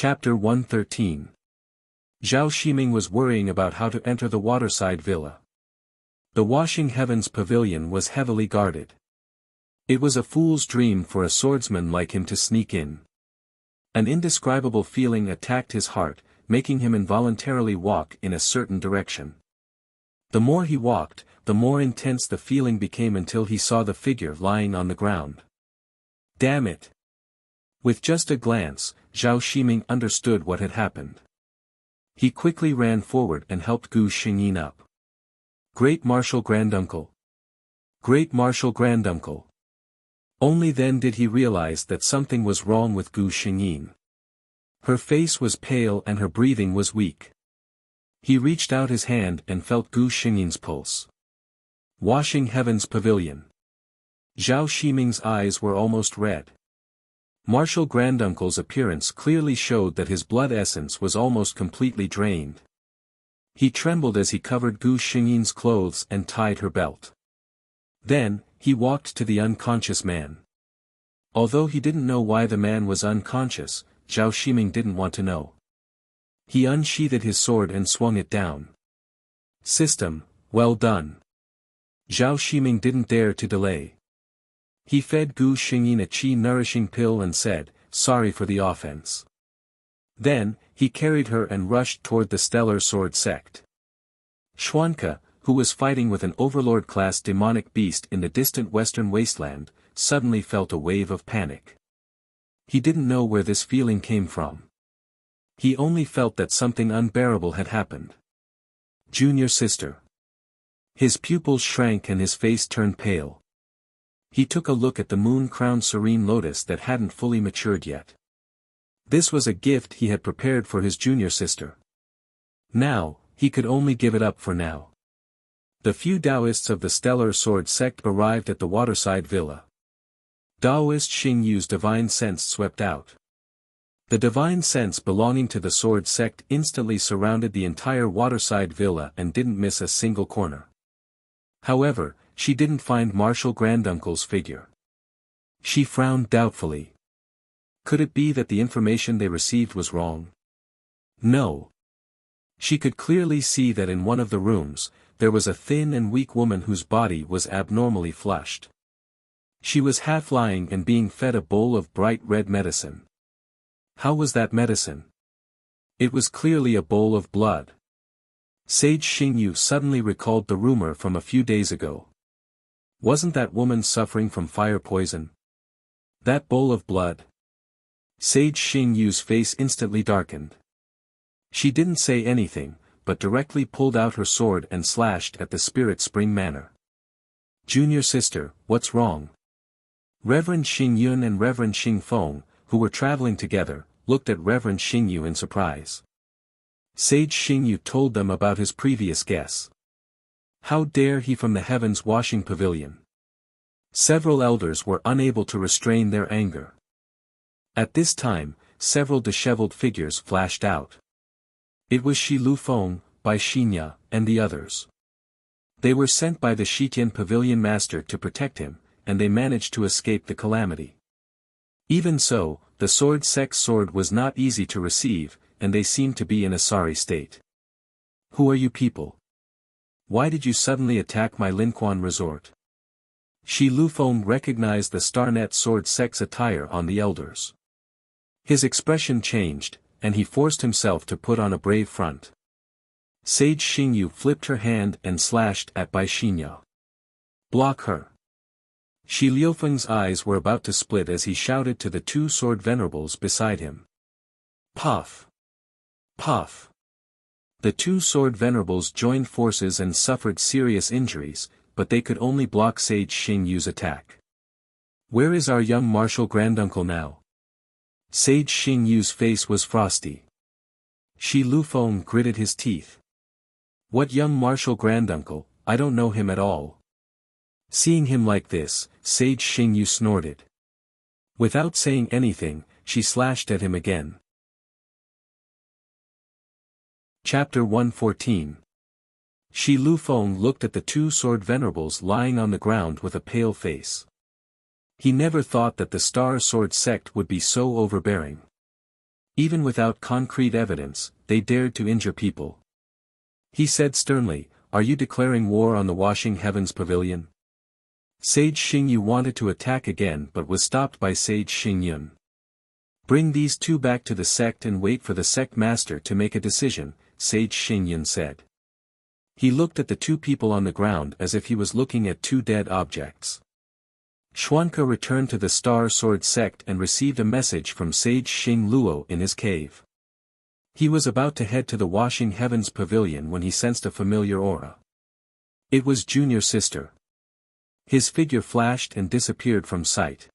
Chapter 113. Zhao Ximing was worrying about how to enter the waterside villa. The Washing Heavens pavilion was heavily guarded. It was a fool's dream for a swordsman like him to sneak in. An indescribable feeling attacked his heart, making him involuntarily walk in a certain direction. The more he walked, the more intense the feeling became until he saw the figure lying on the ground. Damn it! With just a glance, Zhao Ximing understood what had happened. He quickly ran forward and helped Gu Xingyin up. Great Martial Granduncle! Great Martial Granduncle! Only then did he realize that something was wrong with Gu Xingyin. Her face was pale and her breathing was weak. He reached out his hand and felt Gu Xingyin's pulse. Washing Heavens Pavilion. Zhao Ximing's eyes were almost red. Martial Granduncle's appearance clearly showed that his blood essence was almost completely drained. He trembled as he covered Gu Xingyin's clothes and tied her belt. Then, he walked to the unconscious man. Although he didn't know why the man was unconscious, Zhao Ximing didn't want to know. He unsheathed his sword and swung it down. System, well done. Zhao Ximing didn't dare to delay. He fed Gu Xingyin a qi-nourishing pill and said, "Sorry for the offense." Then, he carried her and rushed toward the Stellar Sword Sect. Xuanke, who was fighting with an overlord-class demonic beast in the distant western wasteland, suddenly felt a wave of panic. He didn't know where this feeling came from. He only felt that something unbearable had happened. Junior sister. His pupils shrank and his face turned pale. He took a look at the moon-crowned serene lotus that hadn't fully matured yet. This was a gift he had prepared for his junior sister. Now, he could only give it up for now. The few Taoists of the Stellar Sword Sect arrived at the waterside villa. Taoist Xing Yu's divine sense swept out. The divine sense belonging to the Sword Sect instantly surrounded the entire waterside villa and didn't miss a single corner. However, she didn't find Martial Granduncle's figure. She frowned doubtfully. Could it be that the information they received was wrong? No. She could clearly see that in one of the rooms, there was a thin and weak woman whose body was abnormally flushed. She was half lying and being fed a bowl of bright red medicine. How was that medicine? It was clearly a bowl of blood. Sage Xingyu suddenly recalled the rumor from a few days ago. Wasn't that woman suffering from fire poison? That bowl of blood? Sage Xingyu's face instantly darkened. She didn't say anything, but directly pulled out her sword and slashed at the Spirit Spring Manor. Junior sister, what's wrong? Reverend Xing Yun and Reverend Xing Feng, who were traveling together, looked at Reverend Xingyu in surprise. Sage Xingyu told them about his previous guess. How dare he from the Heavens Washing Pavilion? Several elders were unable to restrain their anger. At this time, several disheveled figures flashed out. It was Shi Lufeng, Bai Xinya, and the others. They were sent by the Shitian Pavilion Master to protect him, and they managed to escape the calamity. Even so, the Sword Sect's sword was not easy to receive, and they seemed to be in a sorry state. Who are you people? Why did you suddenly attack my Linquan resort? Shi Lufeng recognized the Starnet Sword Sect's attire on the elders. His expression changed, and he forced himself to put on a brave front. Sage Xingyu flipped her hand and slashed at Bai Xinya. Block her. Shi Liufeng's eyes were about to split as he shouted to the two sword venerables beside him. Puff! Puff! The two sword venerables joined forces and suffered serious injuries, but they could only block Sage Xingyu's attack. Where is our young martial granduncle now? Sage Xingyu's face was frosty. Shi Lufeng gritted his teeth. What young martial granduncle? I don't know him at all. Seeing him like this, Sage Xingyu snorted. Without saying anything, she slashed at him again. Chapter 114. Shi Lufeng looked at the two sword venerables lying on the ground with a pale face. He never thought that the Star Sword sect would be so overbearing. Even without concrete evidence, they dared to injure people. He said sternly, "Are you declaring war on the Washing Heavens Pavilion?" Sage Xingyu wanted to attack again but was stopped by Sage Xingyun. "Bring these two back to the sect and wait for the sect master to make a decision," Sage Xingyun said. He looked at the two people on the ground as if he was looking at two dead objects. Xuanke returned to the Star Sword sect and received a message from Sage Xing Luo in his cave. He was about to head to the Washing Heavens Pavilion when he sensed a familiar aura. It was Junior Sister. His figure flashed and disappeared from sight.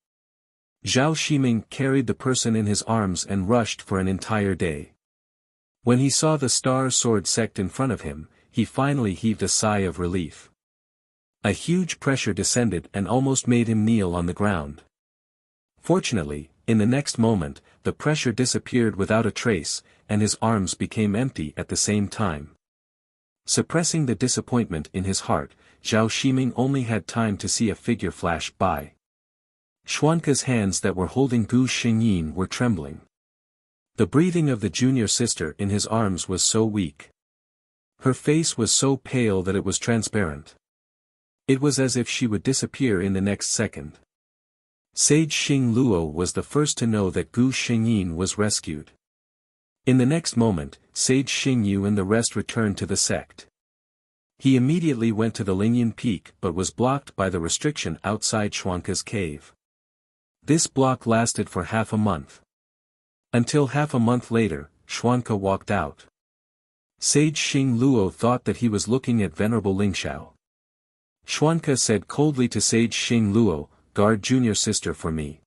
Zhao Ximing carried the person in his arms and rushed for an entire day. When he saw the Star Sword sect in front of him, he finally heaved a sigh of relief. A huge pressure descended and almost made him kneel on the ground. Fortunately, in the next moment, the pressure disappeared without a trace, and his arms became empty at the same time. Suppressing the disappointment in his heart, Zhao Ximing only had time to see a figure flash by. Xuanke's hands that were holding Gu Xingyin were trembling. The breathing of the junior sister in his arms was so weak. Her face was so pale that it was transparent. It was as if she would disappear in the next second. Sage Xing Luo was the first to know that Gu Xingyin was rescued. In the next moment, Sage Xingyu and the rest returned to the sect. He immediately went to the Lingyan Peak but was blocked by the restriction outside Xuanke's cave. This block lasted for half a month. Until half a month later, Xuanke walked out. Sage Xing Luo thought that he was looking at Venerable Lingxiao. Xuanke said coldly to Sage Xing Luo, "Guard Junior Sister for me."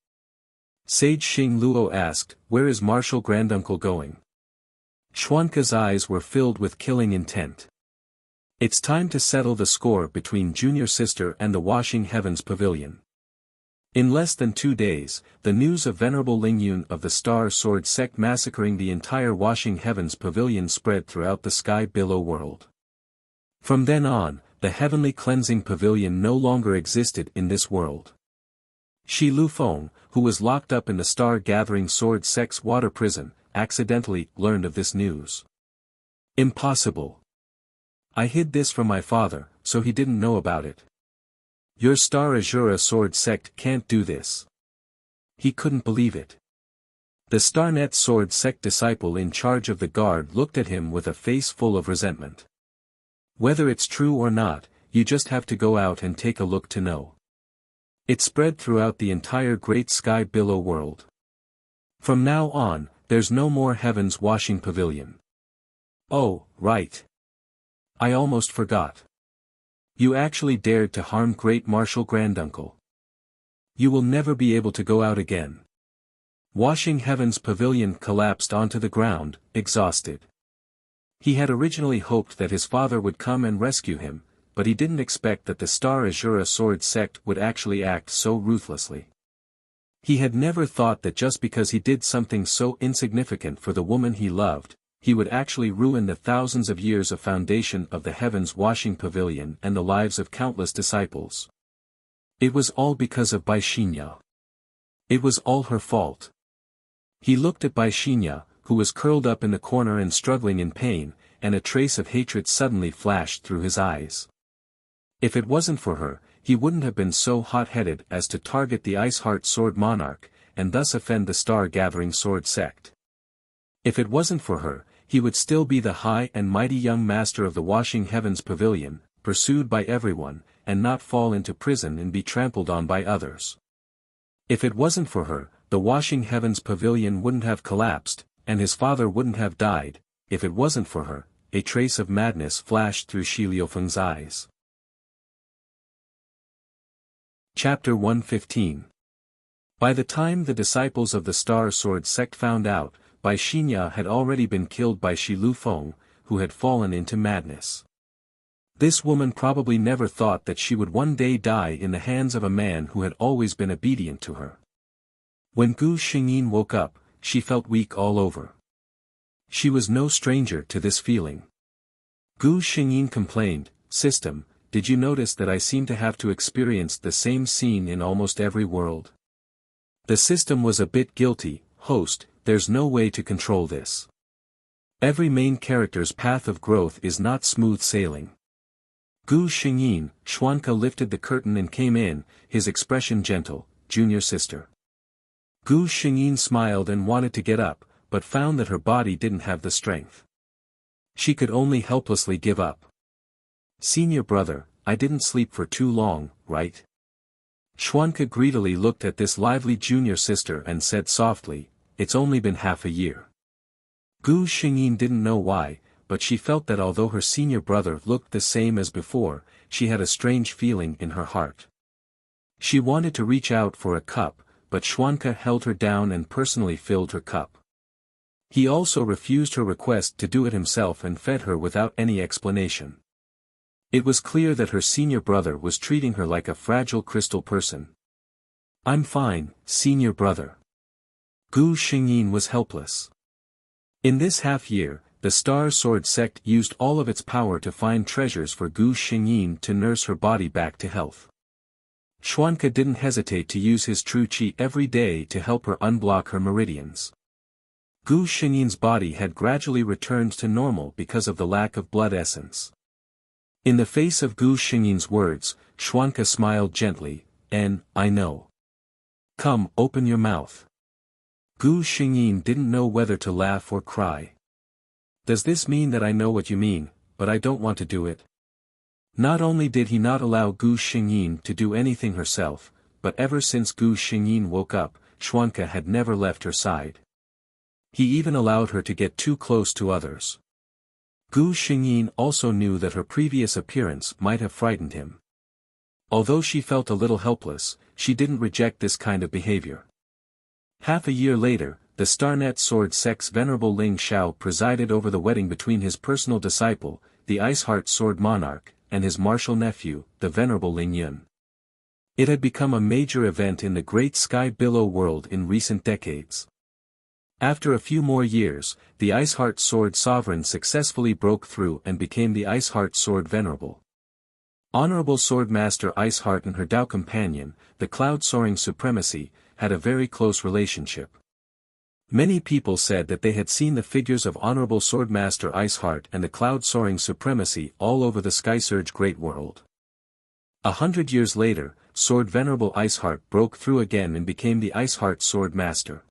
Sage Xing Luo asked, "Where is Martial Granduncle going?" Xuanke's eyes were filled with killing intent. "It's time to settle the score between Junior Sister and the Washing Heavens Pavilion." In less than 2 days, the news of Venerable Lingyun of the Star Sword sect massacring the entire Washing Heavens Pavilion spread throughout the sky below world. From then on, the Heavenly Cleansing Pavilion no longer existed in this world. Shi Lufeng, who was locked up in the Star Gathering Sword sect's water prison, accidentally learned of this news. "Impossible. I hid this from my father, so he didn't know about it. Your Star Azura Sword sect can't do this." He couldn't believe it. The Starnet Sword sect disciple in charge of the guard looked at him with a face full of resentment. "Whether it's true or not, you just have to go out and take a look to know. It spread throughout the entire great sky below world. From now on, there's no more Heaven's Washing Pavilion." "Oh, right. I almost forgot. You actually dared to harm Great Martial Granduncle. You will never be able to go out again." Washing Heaven's Pavilion collapsed onto the ground, exhausted. He had originally hoped that his father would come and rescue him, but he didn't expect that the Star Azura Sword sect would actually act so ruthlessly. He had never thought that just because he did something so insignificant for the woman he loved, he would actually ruin the thousands of years of foundation of the Heavens Washing Pavilion and the lives of countless disciples. It was all because of Bai Xinya. It was all her fault. He looked at Bai Xinya, who was curled up in the corner and struggling in pain, and a trace of hatred suddenly flashed through his eyes. If it wasn't for her, he wouldn't have been so hot-headed as to target the Ice Heart Sword Monarch, and thus offend the Star Gathering Sword sect. If it wasn't for her, he would still be the high and mighty young master of the Washing Heavens Pavilion, pursued by everyone, and not fall into prison and be trampled on by others. If it wasn't for her, the Washing Heavens Pavilion wouldn't have collapsed, and his father wouldn't have died. If it wasn't for her, a trace of madness flashed through Shi Liufeng's eyes. Chapter 115. By the time the disciples of the Star Sword sect found out, Bai Xinya had already been killed by Shi Lufeng, who had fallen into madness. This woman probably never thought that she would one day die in the hands of a man who had always been obedient to her. When Gu Xingyin woke up, she felt weak all over. She was no stranger to this feeling. Gu Xingyin complained, "System, did you notice that I seem to have to experience the same scene in almost every world?" The system was a bit guilty. "Host, there's no way to control this. Every main character's path of growth is not smooth sailing. Gu Xingyin, Xuanke lifted the curtain and came in, his expression gentle, junior sister. Gu Xingyin smiled and wanted to get up, but found that her body didn't have the strength. She could only helplessly give up. Senior brother, I didn't sleep for too long, right? Xuanke greedily looked at this lively junior sister and said softly, it's only been half a year. Gu Xingyin didn't know why, but she felt that although her senior brother looked the same as before, she had a strange feeling in her heart. She wanted to reach out for a cup, but Xuanke held her down and personally filled her cup. He also refused her request to do it himself and fed her without any explanation. It was clear that her senior brother was treating her like a fragile crystal person. I'm fine, senior brother. Gu Xingyin was helpless. In this half-year, the Star Sword sect used all of its power to find treasures for Gu Xingyin to nurse her body back to health. Xuanke didn't hesitate to use his true qi every day to help her unblock her meridians. Gu Xingyin's body had gradually returned to normal because of the lack of blood essence. In the face of Gu Xingyin's words, Xuanke smiled gently, I know. Come, open your mouth. Gu Xingyin didn't know whether to laugh or cry. Does this mean that I know what you mean, but I don't want to do it? Not only did he not allow Gu Xingyin to do anything herself, but ever since Gu Xingyin woke up, Xuanke had never left her side. He even allowed her to get too close to others. Gu Xingyin also knew that her previous appearance might have frightened him. Although she felt a little helpless, she didn't reject this kind of behavior. Half a year later, the Starnet Sword sect's venerable Ling Xiao presided over the wedding between his personal disciple, the Iceheart Sword Monarch, and his martial nephew, the venerable Ling Yun. It had become a major event in the Great Sky Billow world in recent decades. After a few more years, the Iceheart Sword Sovereign successfully broke through and became the Iceheart Sword Venerable. Honorable Swordmaster Iceheart and her Tao companion, the Cloud-Soaring Supremacy, had a very close relationship. Many people said that they had seen the figures of Honorable Swordmaster Iceheart and the Cloud-Soaring Supremacy all over the Skysurge Great World. 100 years later, Sword Venerable Iceheart broke through again and became the Iceheart Sword Master.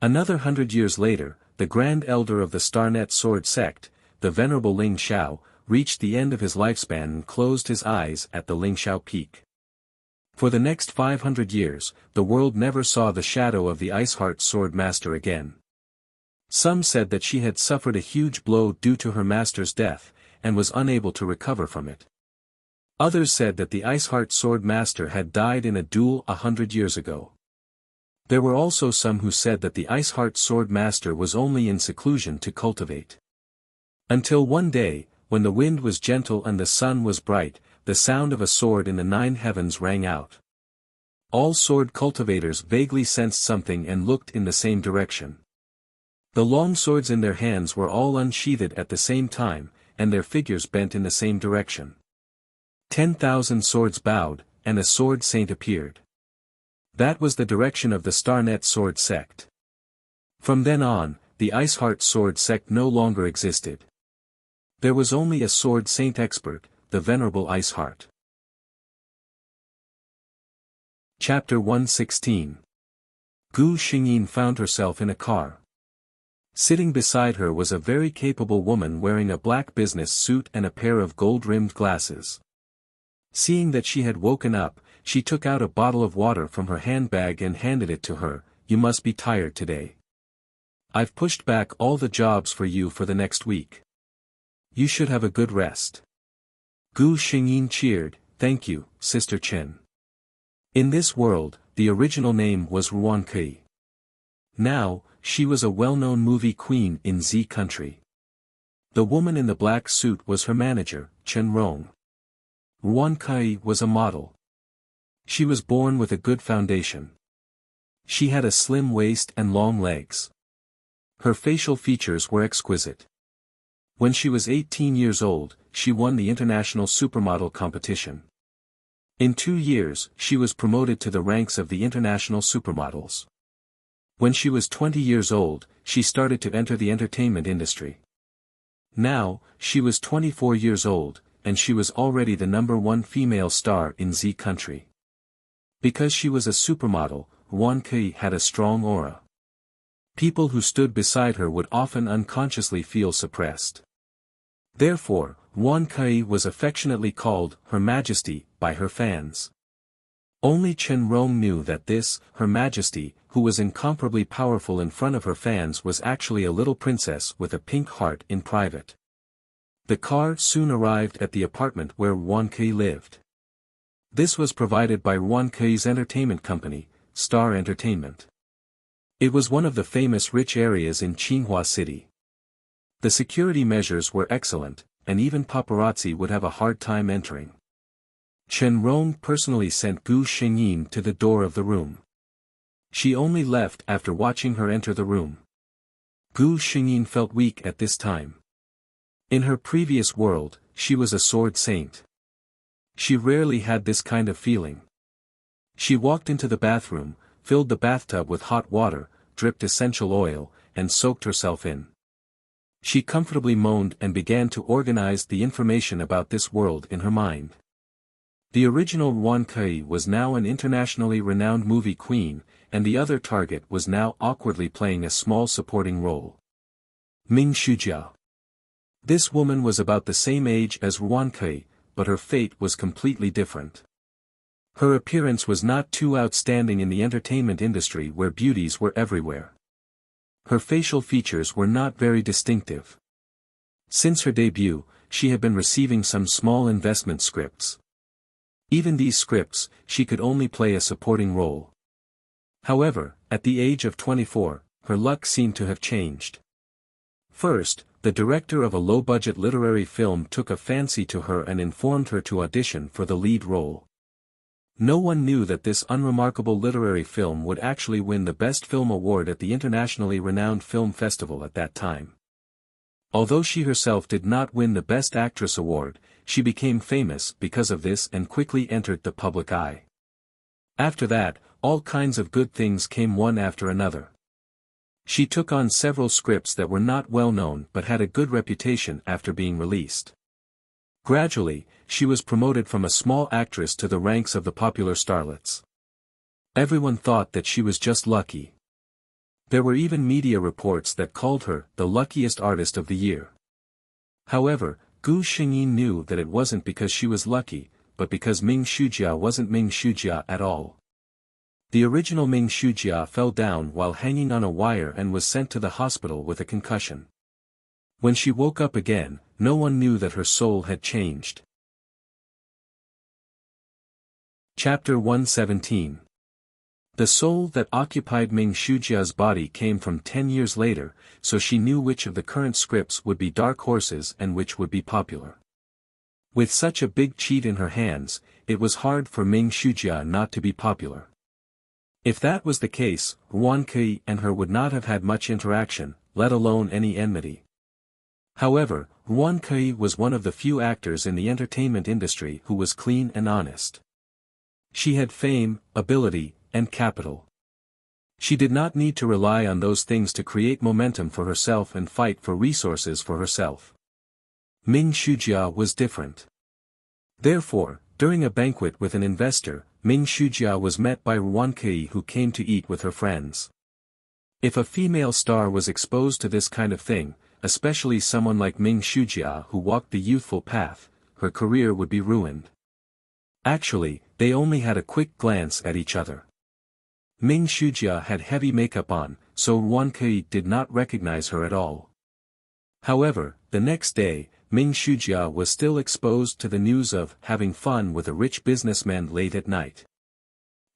Another 100 years later, the Grand Elder of the Starnet Sword sect, the Venerable Ling Xiao, reached the end of his lifespan and closed his eyes at the Ling Xiao Peak. For the next 500 years, the world never saw the shadow of the Iceheart Sword Master again. Some said that she had suffered a huge blow due to her master's death, and was unable to recover from it. Others said that the Iceheart Sword Master had died in a duel 100 years ago. There were also some who said that the Iceheart Sword Master was only in seclusion to cultivate. Until one day, when the wind was gentle and the sun was bright, the sound of a sword in the 9 heavens rang out. All sword cultivators vaguely sensed something and looked in the same direction. The long swords in their hands were all unsheathed at the same time, and their figures bent in the same direction. 10,000 swords bowed, and a sword saint appeared. That was the direction of the Starnet Sword sect. From then on, the Iceheart Sword sect no longer existed. There was only a sword saint expert, the Venerable Iceheart. Chapter 116. Gu Xingyin found herself in a car. Sitting beside her was a very capable woman wearing a black business suit and a pair of gold-rimmed glasses. Seeing that she had woken up, she took out a bottle of water from her handbag and handed it to her. You must be tired today. I've pushed back all the jobs for you for the next week. You should have a good rest. Gu Xingyin cheered, thank you, Sister Chen. In this world, the original name was Ruan Kui. Now, she was a well-known movie queen in Z country. The woman in the black suit was her manager, Chen Rong. Ruan Kui was a model. She was born with a good foundation. She had a slim waist and long legs. Her facial features were exquisite. When she was 18 years old, she won the international supermodel competition. In 2 years, she was promoted to the ranks of the international supermodels. When she was 20 years old, she started to enter the entertainment industry. Now, she was 24 years old, and she was already the #1 female star in Z country. Because she was a supermodel, Wan Kei had a strong aura. People who stood beside her would often unconsciously feel suppressed. Therefore, Wan Kei was affectionately called Her Majesty by her fans. Only Chen Rong knew that this, Her Majesty, who was incomparably powerful in front of her fans, was actually a little princess with a pink heart in private. The car soon arrived at the apartment where Wan Kei lived. This was provided by Wan Kei's entertainment company, Star Entertainment. It was one of the famous rich areas in Qinghua City. The security measures were excellent, and even paparazzi would have a hard time entering. Chen Rong personally sent Gu Xingyin to the door of the room. She only left after watching her enter the room. Gu Xingyin felt weak at this time. In her previous world, she was a sword saint. She rarely had this kind of feeling. She walked into the bathroom, filled the bathtub with hot water, dripped essential oil, and soaked herself in. She comfortably moaned and began to organize the information about this world in her mind. The original Wan Kei was now an internationally renowned movie queen, and the other target was now awkwardly playing a small supporting role. Ming Shujia. This woman was about the same age as Wan Kei, but her fate was completely different. Her appearance was not too outstanding in the entertainment industry where beauties were everywhere. Her facial features were not very distinctive. Since her debut, she had been receiving some small investment scripts. Even these scripts, she could only play a supporting role. However, at the age of 24, her luck seemed to have changed. First, the director of a low-budget literary film took a fancy to her and informed her to audition for the lead role. No one knew that this unremarkable literary film would actually win the Best Film Award at the internationally renowned film festival at that time. Although she herself did not win the Best Actress award, she became famous because of this and quickly entered the public eye. After that, all kinds of good things came one after another. She took on several scripts that were not well known but had a good reputation after being released. Gradually, she was promoted from a small actress to the ranks of the popular starlets. Everyone thought that she was just lucky. There were even media reports that called her the luckiest artist of the year. However, Gu Xingyin knew that it wasn't because she was lucky, but because Ming Shujia wasn't Ming Shujia at all. The original Ming Shujia fell down while hanging on a wire and was sent to the hospital with a concussion. When she woke up again, no one knew that her soul had changed. Chapter 117. The soul that occupied Ming Shujia's body came from 10 years later, so she knew which of the current scripts would be dark horses and which would be popular. With such a big cheat in her hands, it was hard for Ming Shujia not to be popular. If that was the case, Wan Kei and her would not have had much interaction, let alone any enmity. However, Wan Kei was one of the few actors in the entertainment industry who was clean and honest. She had fame, ability, and capital. She did not need to rely on those things to create momentum for herself and fight for resources for herself. Ming Shujia was different. Therefore, during a banquet with an investor, Ming Shujia was met by Wan Kei, who came to eat with her friends. If a female star was exposed to this kind of thing, especially someone like Ming Shujia who walked the youthful path, her career would be ruined. Actually, they only had a quick glance at each other. Ming Shujia had heavy makeup on, so Wan Kei did not recognize her at all. However, the next day, Ming Shujia was still exposed to the news of having fun with a rich businessman late at night.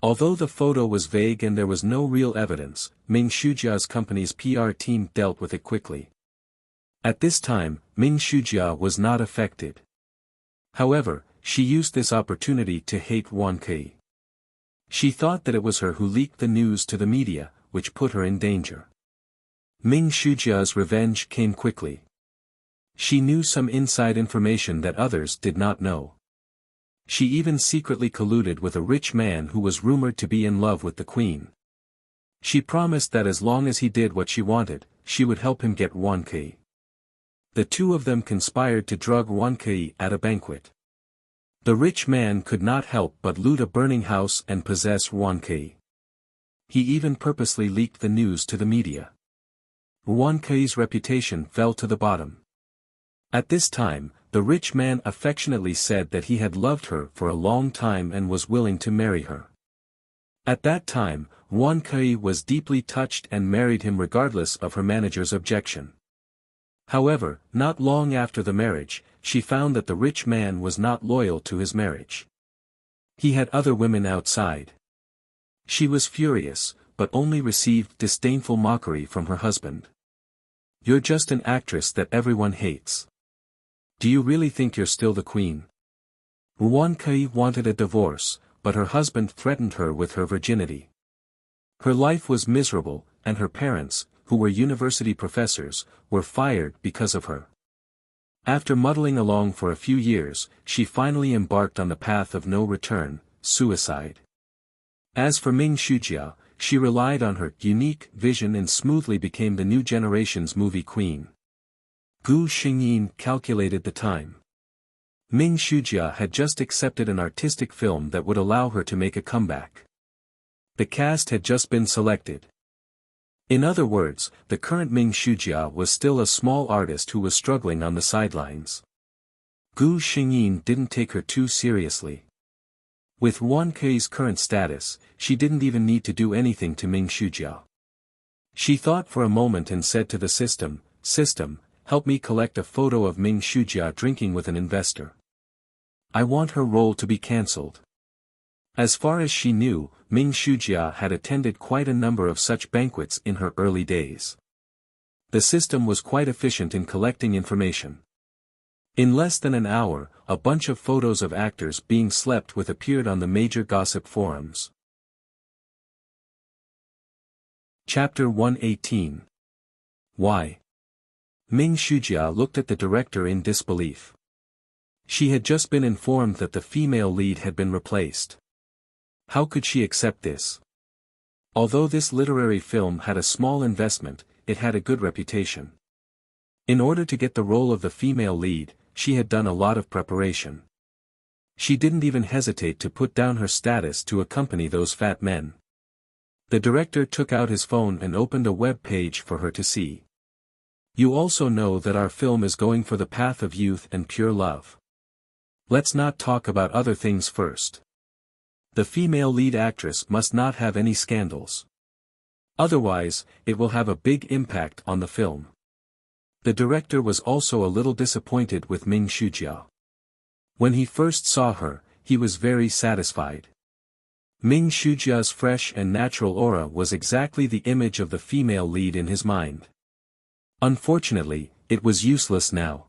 Although the photo was vague and there was no real evidence, Ming Shujia's company's PR team dealt with it quickly. At this time, Ming Shujia was not affected. However, she used this opportunity to hate Wan Kei. She thought that it was her who leaked the news to the media, which put her in danger. Ming Shujia's revenge came quickly. She knew some inside information that others did not know. She even secretly colluded with a rich man who was rumored to be in love with the queen. She promised that as long as he did what she wanted, she would help him get Wuxia. The two of them conspired to drug Wuxia at a banquet. The rich man could not help but loot a burning house and possess Wuxia. He even purposely leaked the news to the media. Wuxia's reputation fell to the bottom. At this time, the rich man affectionately said that he had loved her for a long time and was willing to marry her. At that time, Wuxia was deeply touched and married him regardless of her manager's objection. However, not long after the marriage, she found that the rich man was not loyal to his marriage. He had other women outside. She was furious, but only received disdainful mockery from her husband. "You're just an actress that everyone hates. Do you really think you're still the queen?" Wuxia wanted a divorce, but her husband threatened her with her virginity. Her life was miserable, and her parents, who were university professors, were fired because of her. After muddling along for a few years, she finally embarked on the path of no return, suicide. As for Ming Shujia, she relied on her unique vision and smoothly became the new generation's movie queen. Gu Xingyin calculated the time. Ming Shujia had just accepted an artistic film that would allow her to make a comeback. The cast had just been selected. In other words, the current Ming Shujia was still a small artist who was struggling on the sidelines. Gu Xingyin didn't take her too seriously. With Wuxia's current status, she didn't even need to do anything to Ming Shujia. She thought for a moment and said to the system, "System, help me collect a photo of Ming Shujia drinking with an investor. I want her role to be cancelled." As far as she knew, Ming Shujia had attended quite a number of such banquets in her early days. The system was quite efficient in collecting information. In less than an hour, a bunch of photos of actors being slept with appeared on the major gossip forums. Chapter 118. Why? Ming Shujia looked at the director in disbelief. She had just been informed that the female lead had been replaced. How could she accept this? Although this literary film had a small investment, it had a good reputation. In order to get the role of the female lead, she had done a lot of preparation. She didn't even hesitate to put down her status to accompany those fat men. The director took out his phone and opened a web page for her to see. "You also know that our film is going for the path of youth and pure love. Let's not talk about other things first. The female lead actress must not have any scandals. Otherwise, it will have a big impact on the film." The director was also a little disappointed with Ming Shujia. When he first saw her, he was very satisfied. Ming Shujia's fresh and natural aura was exactly the image of the female lead in his mind. Unfortunately, it was useless now.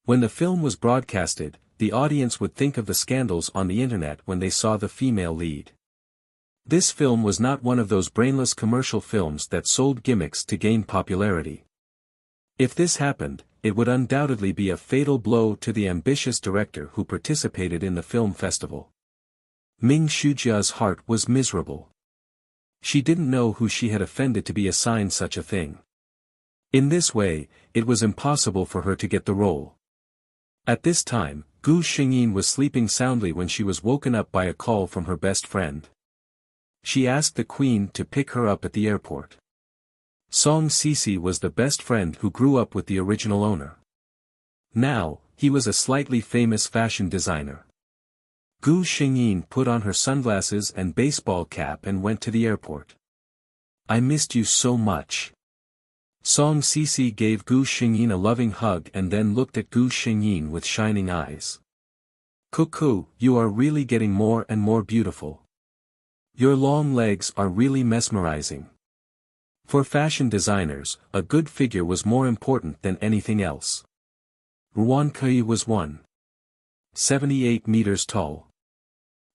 When the film was broadcasted, the audience would think of the scandals on the internet when they saw the female lead. This film was not one of those brainless commercial films that sold gimmicks to gain popularity. If this happened, it would undoubtedly be a fatal blow to the ambitious director who participated in the film festival. Ming Shujia's heart was miserable. She didn't know who she had offended to be assigned such a thing. In this way, it was impossible for her to get the role. At this time, Gu Xingyin was sleeping soundly when she was woken up by a call from her best friend. She asked the queen to pick her up at the airport. Song Sisi was the best friend who grew up with the original owner. Now, he was a slightly famous fashion designer. Gu Xingyin put on her sunglasses and baseball cap and went to the airport. "I missed you so much." Song Sisi gave Gu Xingyin a loving hug and then looked at Gu Xingyin with shining eyes. "Cuckoo, you are really getting more and more beautiful. Your long legs are really mesmerizing." For fashion designers, a good figure was more important than anything else. Wuxia was 1.78 meters tall.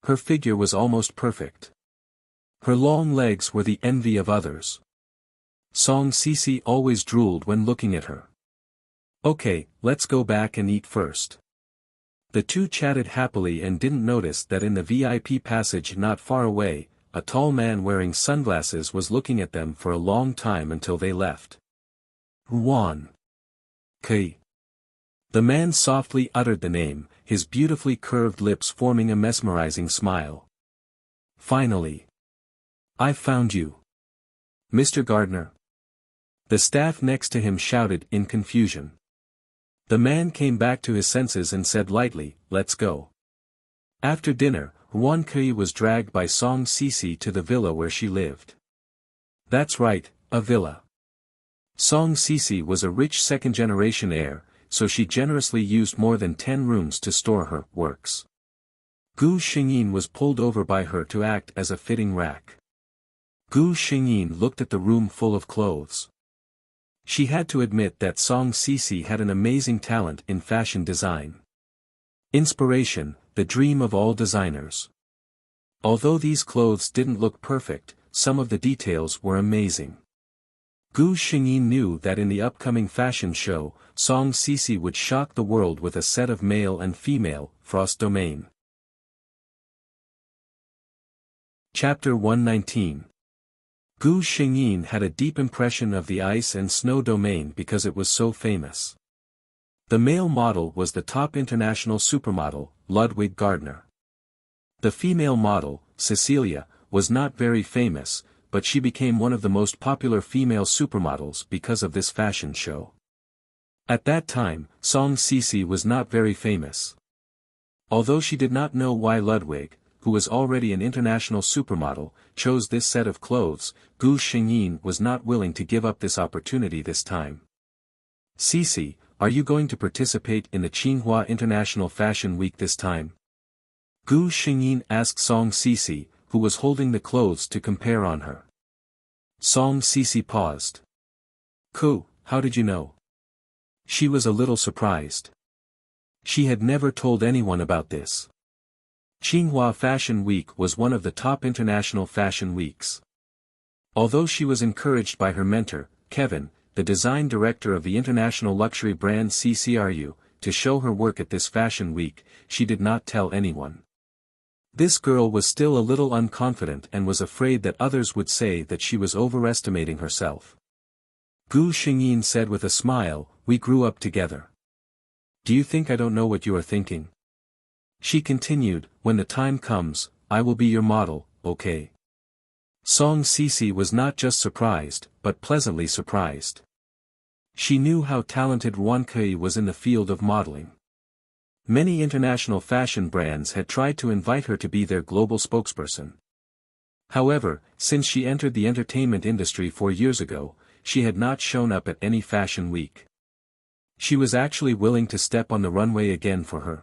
Her figure was almost perfect. Her long legs were the envy of others. Song Sisi always drooled when looking at her. "Okay, let's go back and eat first." The two chatted happily and didn't notice that in the VIP passage not far away, a tall man wearing sunglasses was looking at them for a long time until they left. Ruan. Kai. The man softly uttered the name, his beautifully curved lips forming a mesmerizing smile. Finally. I've found you. Mr. Gardner. The staff next to him shouted in confusion. The man came back to his senses and said lightly, let's go. After dinner, Ruan Kai was dragged by Song Sisi to the villa where she lived. That's right, a villa. Song Sisi was a rich second-generation heir, so she generously used more than 10 rooms to store her works. Gu Xingyin was pulled over by her to act as a fitting rack. Gu Xingyin looked at the room full of clothes. She had to admit that Song Sisi had an amazing talent in fashion design. Inspiration, the dream of all designers. Although these clothes didn't look perfect, some of the details were amazing. Gu Xingyin knew that in the upcoming fashion show, Song Sisi would shock the world with a set of male and female, Frost Domain. Chapter 119. Gu Xingyin had a deep impression of the ice and snow domain because it was so famous. The male model was the top international supermodel, Ludwig Gardner. The female model, Cecilia, was not very famous, but she became one of the most popular female supermodels because of this fashion show. At that time, Song Sisi was not very famous. Although she did not know why Ludwig, who was already an international supermodel, chose this set of clothes, Gu Xingyin was not willing to give up this opportunity this time. Sisi, are you going to participate in the Tsinghua International Fashion Week this time? Gu Xingyin asked Song Sisi, who was holding the clothes to compare on her. Song Sisi paused. Ku, how did you know? She was a little surprised. She had never told anyone about this. Tsinghua Fashion Week was one of the top international fashion weeks. Although she was encouraged by her mentor, Kevin, the design director of the international luxury brand CCRU, to show her work at this fashion week, she did not tell anyone. This girl was still a little unconfident and was afraid that others would say that she was overestimating herself. Gu Xingyin said with a smile, we grew up together. Do you think I don't know what you are thinking? She continued, when the time comes, I will be your model, okay? Song Sisi was not just surprised, but pleasantly surprised. She knew how talented Ruan Kai was in the field of modeling. Many international fashion brands had tried to invite her to be their global spokesperson. However, since she entered the entertainment industry 4 years ago, she had not shown up at any fashion week. She was actually willing to step on the runway again for her.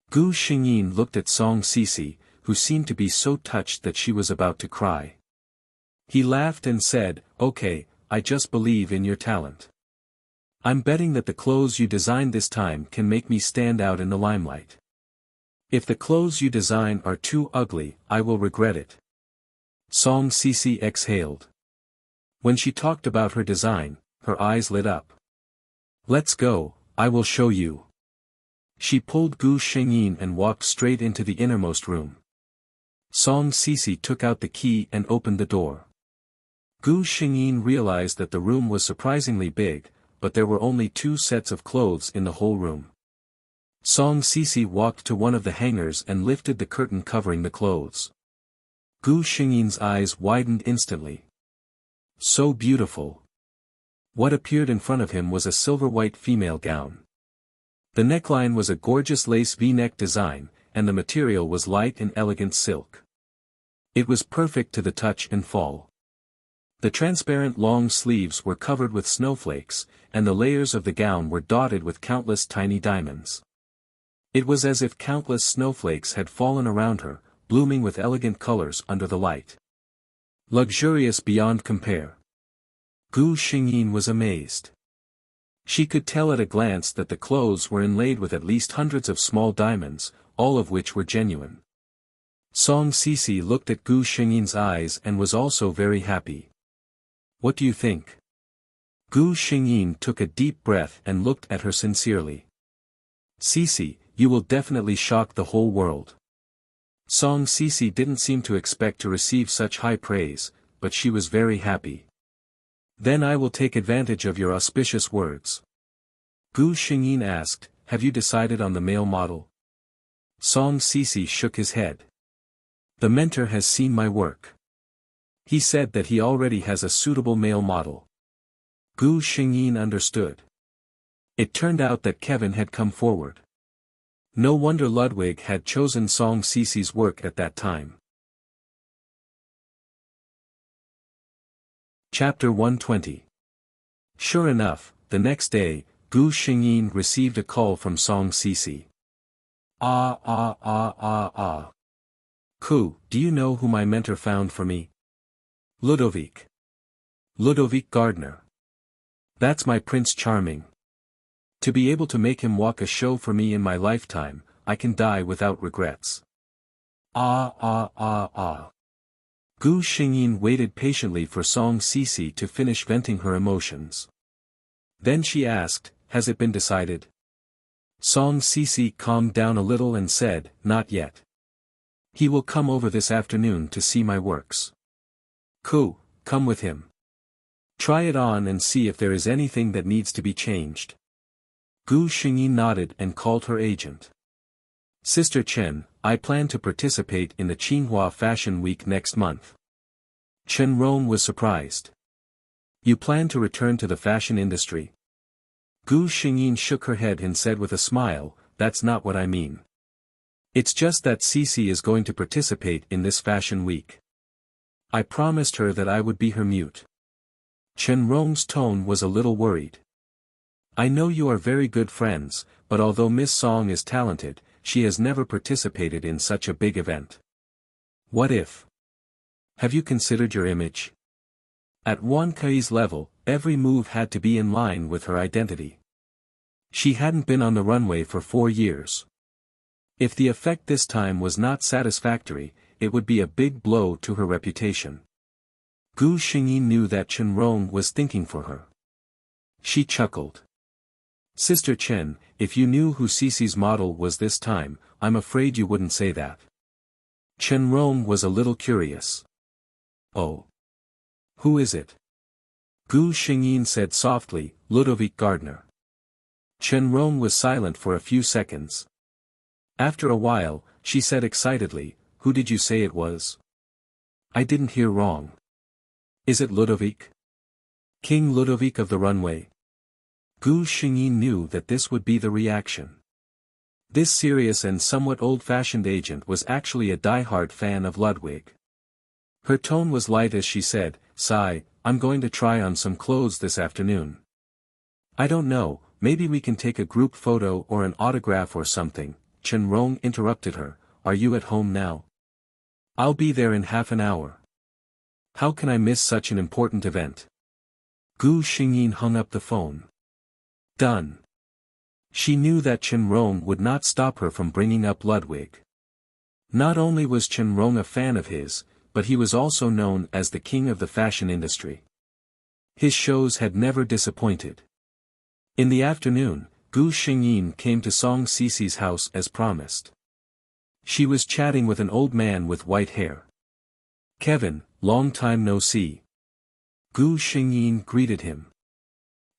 Gu Xingyin looked at Song Sisi, who seemed to be so touched that she was about to cry. He laughed and said, okay, I just believe in your talent. I'm betting that the clothes you designed this time can make me stand out in the limelight. If the clothes you design are too ugly, I will regret it. Song Sisi exhaled. When she talked about her design, her eyes lit up. Let's go, I will show you. She pulled Gu Xingyin and walked straight into the innermost room. Song Sisi took out the key and opened the door. Gu Xingyin realized that the room was surprisingly big, but there were only 2 sets of clothes in the whole room. Song Sisi walked to one of the hangers and lifted the curtain covering the clothes. Gu Xingyin's eyes widened instantly. So beautiful. What appeared in front of him was a silver-white female gown. The neckline was a gorgeous lace V-neck design, and the material was light and elegant silk. It was perfect to the touch and fall. The transparent long sleeves were covered with snowflakes, and the layers of the gown were dotted with countless tiny diamonds. It was as if countless snowflakes had fallen around her, blooming with elegant colors under the light. Luxurious beyond compare. Gu Xingyin was amazed. She could tell at a glance that the clothes were inlaid with at least hundreds of small diamonds, all of which were genuine. Song Sisi looked at Gu Xingyin's eyes and was also very happy. What do you think? Gu Xingyin took a deep breath and looked at her sincerely. Sisi, you will definitely shock the whole world. Song Cece didn't seem to expect to receive such high praise, but she was very happy. Then I will take advantage of your auspicious words. Gu Xingyin asked, have you decided on the male model? Song Cece shook his head. The mentor has seen my work. He said that he already has a suitable male model. Gu Xingyin understood. It turned out that Kevin had come forward. No wonder Ludwig had chosen Song Cece's work at that time. Chapter 120. Sure enough, the next day, Gu Xingyin received a call from Song Cece. Ku, do you know who my mentor found for me? Ludovic. Ludovic Gardner. That's my Prince Charming. To be able to make him walk a show for me in my lifetime, I can die without regrets. Gu Xingyin waited patiently for Song Cece to finish venting her emotions. Then she asked, has it been decided? Song Cece calmed down a little and said, not yet. He will come over this afternoon to see my works. Ku, come with him. Try it on and see if there is anything that needs to be changed. Gu Xingyin nodded and called her agent. Sister Chen, I plan to participate in the Tsinghua Fashion Week next month. Chen Rong was surprised. You plan to return to the fashion industry? Gu Xingyin shook her head and said with a smile, that's not what I mean. It's just that Cece is going to participate in this fashion week. I promised her that I would be her mute. Chen Rong's tone was a little worried. I know you are very good friends, but although Miss Song is talented, she has never participated in such a big event. What if? Have you considered your image? At Wan Kai's level, every move had to be in line with her identity. She hadn't been on the runway for 4 years. If the effect this time was not satisfactory, it would be a big blow to her reputation. Gu Xingyin knew that Chen Rong was thinking for her. She chuckled. Sister Chen, if you knew who Cece's model was this time, I'm afraid you wouldn't say that. Chen Rong was a little curious. Oh. Who is it? Gu Xingyin said softly, Ludovic Gardner. Chen Rong was silent for a few seconds. After a while, she said excitedly, who did you say it was? I didn't hear wrong. Is it Ludovic? King Ludovic of the runway? Gu Xingyin knew that this would be the reaction. This serious and somewhat old-fashioned agent was actually a die-hard fan of Ludwig. Her tone was light as she said, Sigh, I'm going to try on some clothes this afternoon. I don't know, maybe we can take a group photo or an autograph or something. Chen Rong interrupted her, are you at home now? I'll be there in half an hour. How can I miss such an important event? Gu Xingyin hung up the phone. Done. She knew that Chen Rong would not stop her from bringing up Ludwig. Not only was Chen Rong a fan of his, but he was also known as the king of the fashion industry. His shows had never disappointed. In the afternoon, Gu Xingyin came to Song Cece's house as promised. She was chatting with an old man with white hair. Kevin, long time no see. Gu Xingyin greeted him.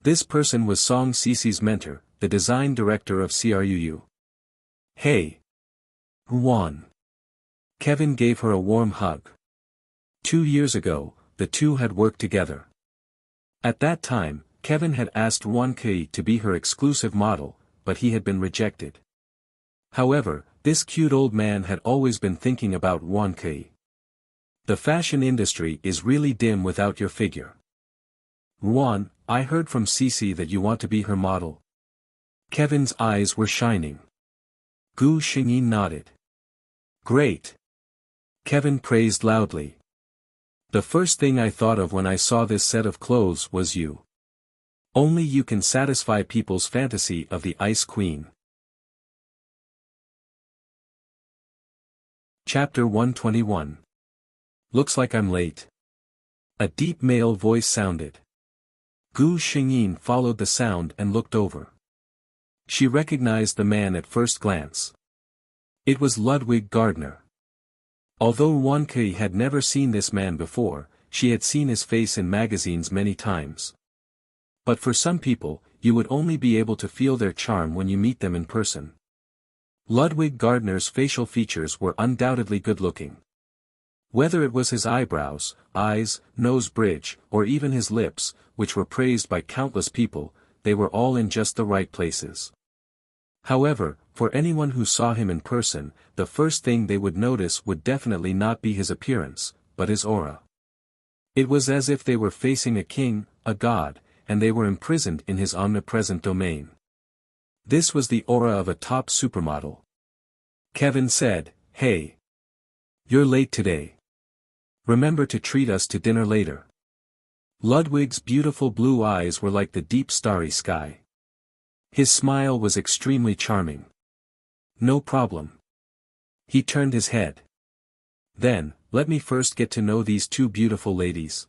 This person was Song Cece's mentor, the design director of CRUU. Hey. Juan. Kevin gave her a warm hug. 2 years ago, the two had worked together. At that time, Kevin had asked Wan Kai to be her exclusive model, but he had been rejected. However, this cute old man had always been thinking about Wan Kai. The fashion industry is really dim without your figure. Juan, I heard from Cece that you want to be her model. Kevin's eyes were shining. Gu Xingyin nodded. Great. Kevin praised loudly. The first thing I thought of when I saw this set of clothes was you. Only you can satisfy people's fantasy of the Ice Queen. Chapter 121. Looks like I'm late. A deep male voice sounded. Gu Xingyin followed the sound and looked over. She recognized the man at first glance. It was Ludwig Gardner. Although Wuxia had never seen this man before, she had seen his face in magazines many times. But for some people, you would only be able to feel their charm when you meet them in person. Ludwig Gardner's facial features were undoubtedly good-looking. Whether it was his eyebrows, eyes, nose bridge, or even his lips, which were praised by countless people, they were all in just the right places. However, for anyone who saw him in person, the first thing they would notice would definitely not be his appearance, but his aura. It was as if they were facing a king, a god, and they were imprisoned in his omnipresent domain. This was the aura of a top supermodel. Kevin said, "Hey. You're late today. Remember to treat us to dinner later." Ludwig's beautiful blue eyes were like the deep starry sky. His smile was extremely charming. "No problem." He turned his head. "Then, let me first get to know these two beautiful ladies."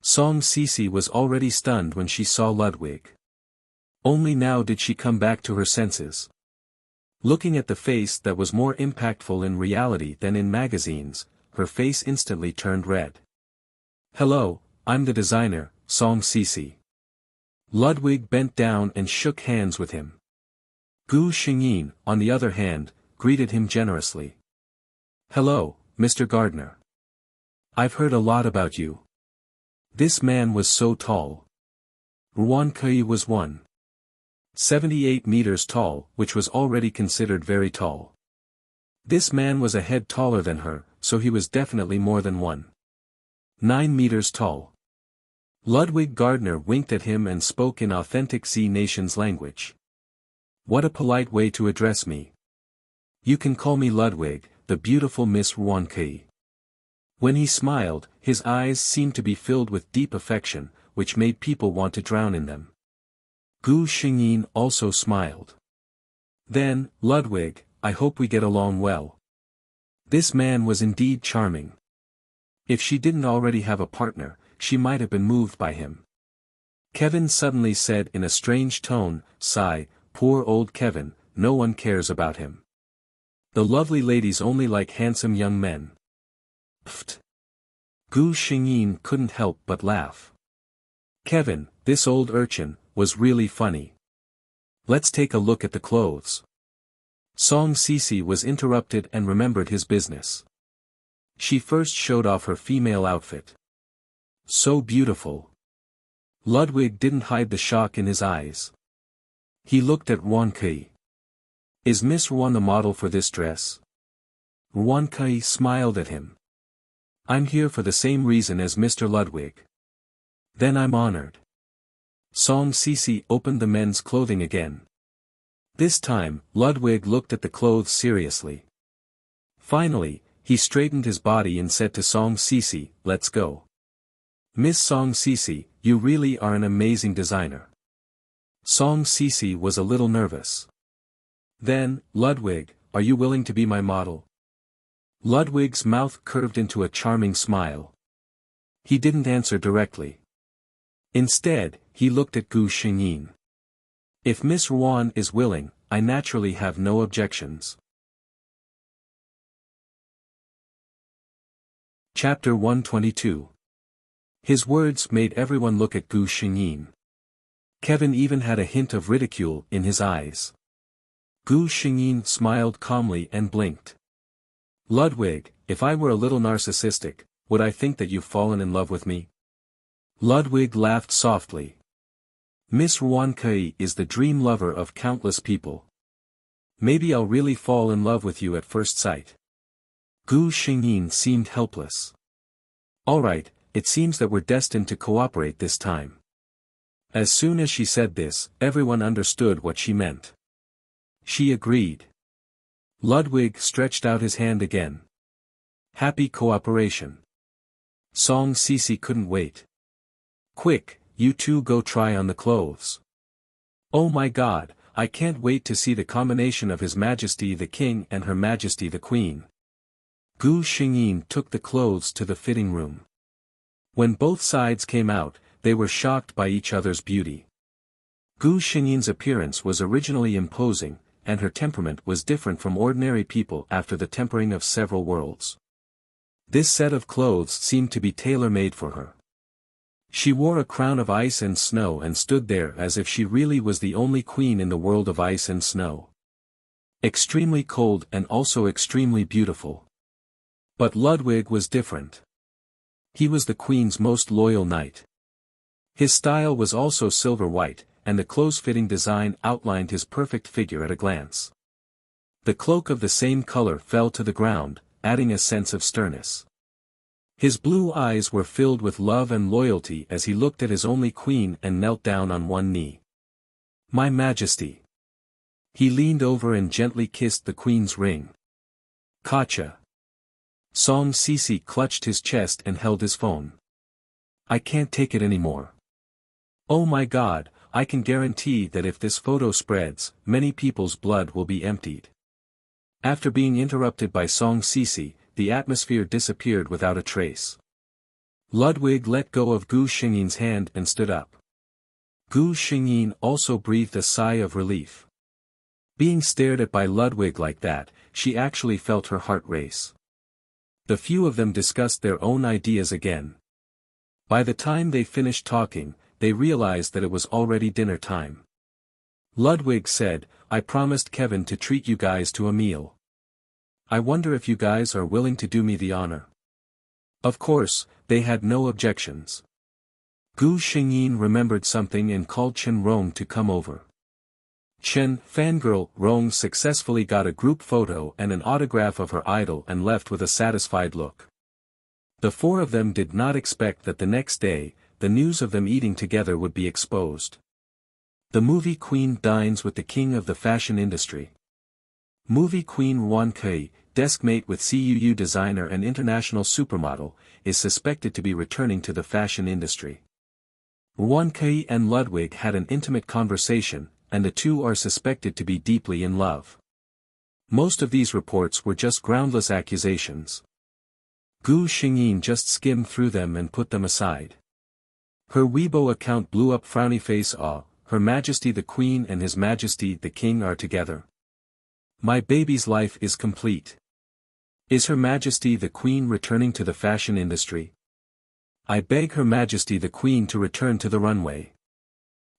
Song Sisi was already stunned when she saw Ludwig. Only now did she come back to her senses. Looking at the face that was more impactful in reality than in magazines, her face instantly turned red. "Hello, I'm the designer, Song Sisi." Ludwig bent down and shook hands with him. Gu Xingyin, on the other hand, greeted him generously. "Hello, Mr. Gardner. I've heard a lot about you." This man was so tall. Wuxia was 1.78 meters tall, which was already considered very tall. This man was a head taller than her, so he was definitely more than 1.9 meters tall. Ludwig Gardner winked at him and spoke in authentic Z Nation's language. "What a polite way to address me. You can call me Ludwig, the beautiful Miss Wuxia." When he smiled, his eyes seemed to be filled with deep affection, which made people want to drown in them. Gu Xingyin also smiled. "Then, Ludwig, I hope we get along well." This man was indeed charming. If she didn't already have a partner, she might have been moved by him. Kevin suddenly said in a strange tone, "Sigh, poor old Kevin, no one cares about him. The lovely ladies only like handsome young men." Pfft. Gu Xingyin couldn't help but laugh. Kevin, this old urchin, was really funny. "Let's take a look at the clothes." Song Sisi was interrupted and remembered his business. She first showed off her female outfit. So beautiful. Ludwig didn't hide the shock in his eyes. He looked at Wuxia. "Is Miss Ruan the model for this dress?" Wuxia smiled at him. "I'm here for the same reason as Mr. Ludwig." "Then I'm honored." Song Sisi opened the men's clothing again. This time, Ludwig looked at the clothes seriously. Finally, he straightened his body and said to Song Sisi, "Let's go." "Miss Song Sisi, you really are an amazing designer." Song Sisi was a little nervous. "Then, Ludwig, are you willing to be my model?" Ludwig's mouth curved into a charming smile. He didn't answer directly. Instead, he looked at Gu Xingyin. "If Miss Ruan is willing, I naturally have no objections." Chapter 122. His words made everyone look at Gu Xingyin. Kevin even had a hint of ridicule in his eyes. Gu Xingyin smiled calmly and blinked. "Ludwig, if I were a little narcissistic, would I think that you've fallen in love with me?" Ludwig laughed softly. "Miss Wuxia is the dream lover of countless people. Maybe I'll really fall in love with you at first sight." Gu Xingyin seemed helpless. "Alright, it seems that we're destined to cooperate this time." As soon as she said this, everyone understood what she meant. She agreed. Ludwig stretched out his hand again. "Happy cooperation." Song Sisi couldn't wait. "Quick, you two go try on the clothes." "Oh my God, I can't wait to see the combination of His Majesty the King and Her Majesty the Queen." Gu Xingyin took the clothes to the fitting room. When both sides came out, they were shocked by each other's beauty. Gu Xingyin's appearance was originally imposing, and her temperament was different from ordinary people after the tempering of several worlds. This set of clothes seemed to be tailor-made for her. She wore a crown of ice and snow and stood there as if she really was the only queen in the world of ice and snow. Extremely cold and also extremely beautiful. But Ludwig was different. He was the queen's most loyal knight. His style was also silver white, and the close-fitting design outlined his perfect figure at a glance. The cloak of the same color fell to the ground, adding a sense of sternness. His blue eyes were filled with love and loyalty as he looked at his only queen and knelt down on one knee. "My Majesty." He leaned over and gently kissed the queen's ring. "Katja." Song Sisi clutched his chest and held his phone. "I can't take it anymore. Oh my God, I can guarantee that if this photo spreads, many people's blood will be emptied." After being interrupted by Song Sisi, the atmosphere disappeared without a trace. Ludwig let go of Gu Xingyin's hand and stood up. Gu Xingyin also breathed a sigh of relief. Being stared at by Ludwig like that, she actually felt her heart race. The few of them discussed their own ideas again. By the time they finished talking, they realized that it was already dinner time. Ludwig said, "I promised Kevin to treat you guys to a meal. I wonder if you guys are willing to do me the honor." Of course, they had no objections. Gu Xingyin remembered something and called Chen Rong to come over. Chen, fangirl, Rong successfully got a group photo and an autograph of her idol and left with a satisfied look. The four of them did not expect that the next day, the news of them eating together would be exposed. The movie queen dines with the king of the fashion industry. Movie queen Wan Kei, deskmate with CUU designer and international supermodel, is suspected to be returning to the fashion industry. Wan Kei and Ludwig had an intimate conversation, and the two are suspected to be deeply in love. Most of these reports were just groundless accusations. Gu Xingyin just skimmed through them and put them aside. Her Weibo account blew up frowny face. Her Majesty the Queen and His Majesty the King are together. My baby's life is complete. Is Her Majesty the Queen returning to the fashion industry? I beg Her Majesty the Queen to return to the runway.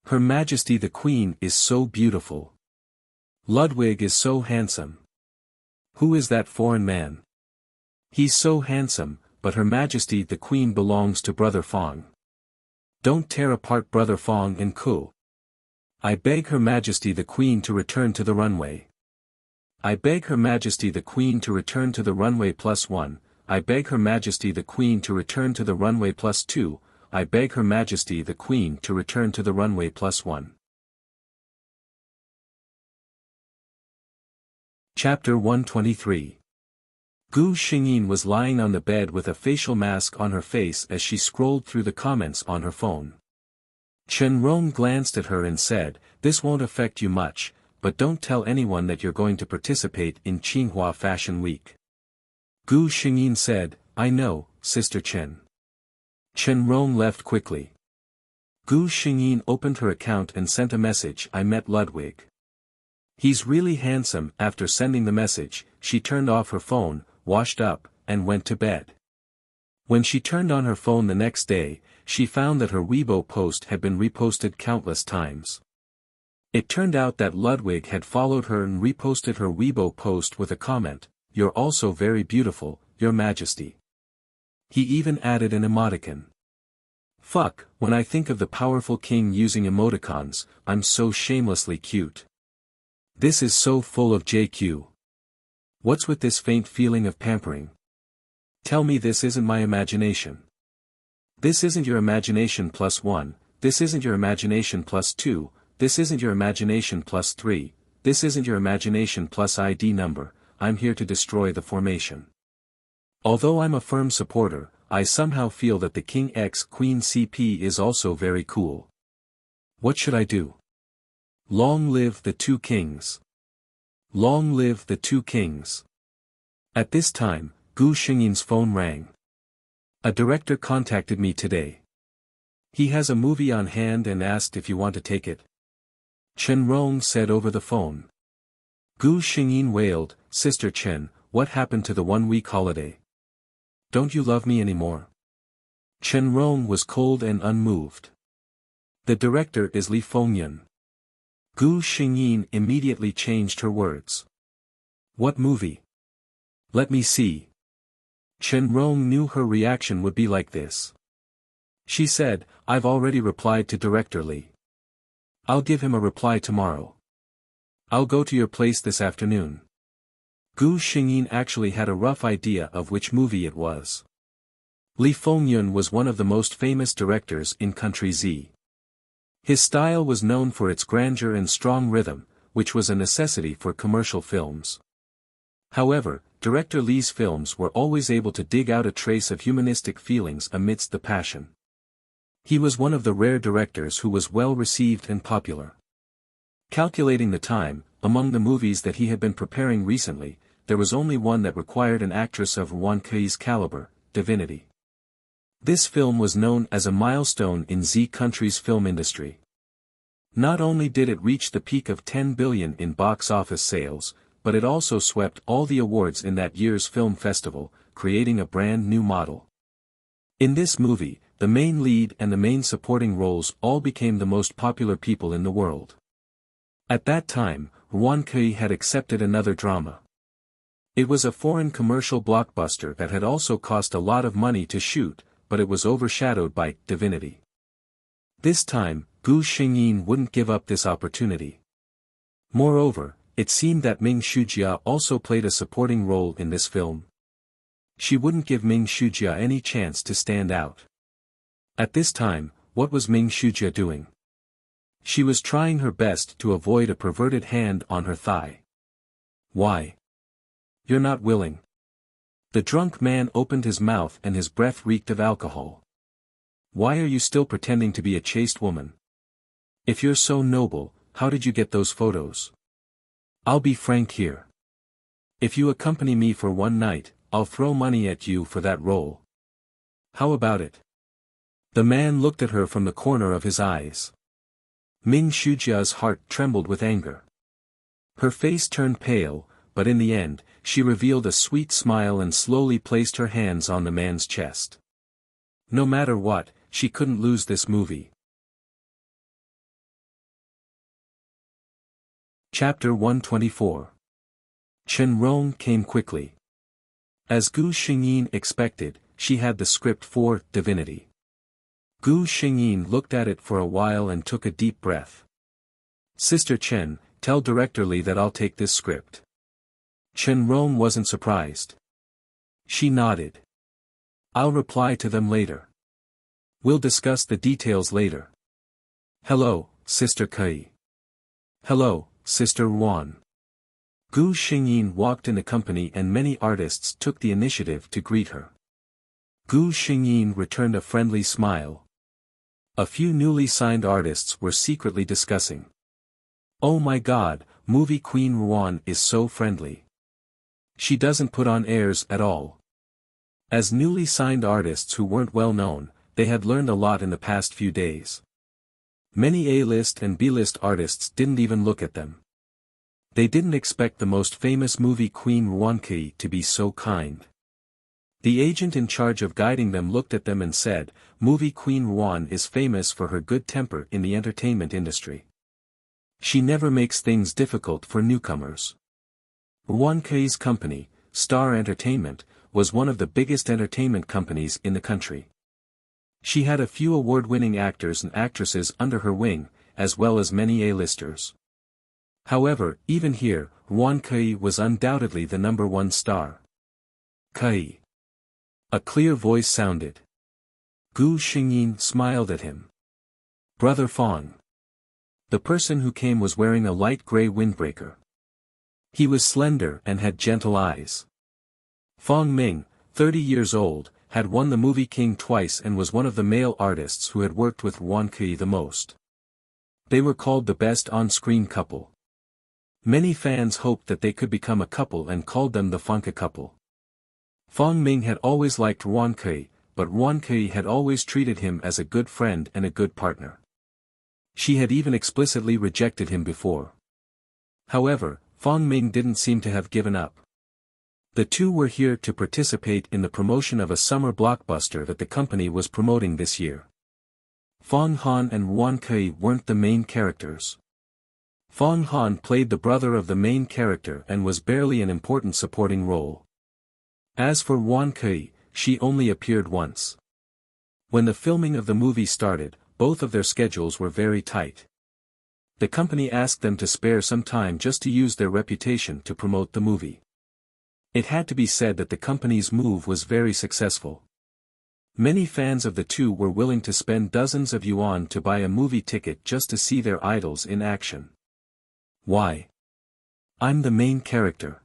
Her Majesty the Queen is so beautiful. Ludwig is so handsome. Who is that foreign man? He's so handsome, but Her Majesty the Queen belongs to Brother Fong. Don't tear apart Brother Fong and Ku. I beg Her Majesty the Queen to return to the runway. I beg Her Majesty the Queen to return to the runway +1, I beg Her Majesty the Queen to return to the runway +2, I beg Her Majesty the Queen to return to the runway +1. Chapter 123. Gu Xingyin was lying on the bed with a facial mask on her face as she scrolled through the comments on her phone. Chen Rong glanced at her and said, "This won't affect you much, but don't tell anyone that you're going to participate in Tsinghua Fashion Week." Gu Xingyin said, "I know, Sister Chen." Chen Rong left quickly. Gu Xingyin opened her account and sent a message, "I met Ludwig. He's really handsome." After sending the message, she turned off her phone, washed up, and went to bed. When she turned on her phone the next day, she found that her Weibo post had been reposted countless times. It turned out that Ludwig had followed her and reposted her Weibo post with a comment, "You're also very beautiful, Your Majesty." He even added an emoticon. Fuck, when I think of the powerful king using emoticons, I'm so shamelessly cute. This is so full of JQ. What's with this faint feeling of pampering? Tell me this isn't my imagination. This isn't your imagination +1, this isn't your imagination +2, this isn't your imagination +3, this isn't your imagination +ID number, I'm here to destroy the formation. Although I'm a firm supporter, I somehow feel that the King X Queen CP is also very cool. What should I do? Long live the two kings. Long live the two kings. At this time, Gu Xingyin's phone rang. A director contacted me today. He has a movie on hand and asked if you want to take it. Chen Rong said over the phone. Gu Xingyin wailed, "Sister Chen, what happened to the 1 week holiday? Don't you love me anymore? Chen Rong was cold and unmoved. The director is Li Fengyun. Gu Xingyin immediately changed her words. What movie? Let me see. Chen Rong knew her reaction would be like this. She said, I've already replied to Director Li. I'll give him a reply tomorrow. I'll go to your place this afternoon. Gu Xingyin actually had a rough idea of which movie it was. Li Fengyun was one of the most famous directors in Country Z. His style was known for its grandeur and strong rhythm, which was a necessity for commercial films. However, Director Li's films were always able to dig out a trace of humanistic feelings amidst the passion. He was one of the rare directors who was well received and popular. Calculating the time, among the movies that he had been preparing recently, there was only one that required an actress of Wan Kei's caliber, Divinity. This film was known as a milestone in Z country's film industry. Not only did it reach the peak of 10 billion in box office sales, but it also swept all the awards in that year's film festival, creating a brand new model. In this movie, the main lead and the main supporting roles all became the most popular people in the world. At that time, Wan Kei had accepted another drama. It was a foreign commercial blockbuster that had also cost a lot of money to shoot, but it was overshadowed by Divinity. This time, Gu Xingyin wouldn't give up this opportunity. Moreover, it seemed that Ming Shujia also played a supporting role in this film. She wouldn't give Ming Shujia any chance to stand out. At this time, what was Ming Shujia doing? She was trying her best to avoid a perverted hand on her thigh. Why? You're not willing. The drunk man opened his mouth and his breath reeked of alcohol. Why are you still pretending to be a chaste woman? If you're so noble, how did you get those photos? I'll be frank here. If you accompany me for one night, I'll throw money at you for that role. How about it? The man looked at her from the corner of his eyes. Ming Shujia's heart trembled with anger. Her face turned pale, but in the end, she revealed a sweet smile and slowly placed her hands on the man's chest. No matter what, she couldn't lose this movie. Chapter 124. Chen Rong came quickly. As Gu Xingyin expected, she had the script for Divinity. Gu Xingyin looked at it for a while and took a deep breath. Sister Chen, tell Director Li that I'll take this script. Chen Rong wasn't surprised. She nodded. I'll reply to them later. We'll discuss the details later. Hello, Sister Kai. Hello, Sister Wan. Gu Xingyin walked in the company and many artists took the initiative to greet her. Gu Xingyin returned a friendly smile. A few newly signed artists were secretly discussing. Oh my god, movie queen Ruan is so friendly. She doesn't put on airs at all. As newly signed artists who weren't well known, they had learned a lot in the past few days. Many A-list and B-list artists didn't even look at them. They didn't expect the most famous movie queen Ruanqi to be so kind. The agent in charge of guiding them looked at them and said, Movie Queen Ruan is famous for her good temper in the entertainment industry. She never makes things difficult for newcomers. Ruanqi's company, Star Entertainment, was one of the biggest entertainment companies in the country. She had a few award-winning actors and actresses under her wing, as well as many A-listers. However, even here, Ruanqi was undoubtedly the number one star. Kai. A clear voice sounded. Gu Xingyin smiled at him. Brother Fong. The person who came was wearing a light gray windbreaker. He was slender and had gentle eyes. Fong Ming, 30 years old, had won the Movie King twice and was one of the male artists who had worked with Ruanqi the most. They were called the best on-screen couple. Many fans hoped that they could become a couple and called them the Fonka couple. Fong Ming had always liked Ruanqi, but Ruanqi had always treated him as a good friend and a good partner. She had even explicitly rejected him before. However, Fong Ming didn't seem to have given up. The two were here to participate in the promotion of a summer blockbuster that the company was promoting this year. Fong Han and Wan Kei weren't the main characters. Fong Han played the brother of the main character and was barely an important supporting role. As for Wan Kei, she only appeared once. When the filming of the movie started, both of their schedules were very tight. The company asked them to spare some time just to use their reputation to promote the movie. It had to be said that the company's move was very successful. Many fans of the two were willing to spend dozens of yuan to buy a movie ticket just to see their idols in action. Why? I'm the main character.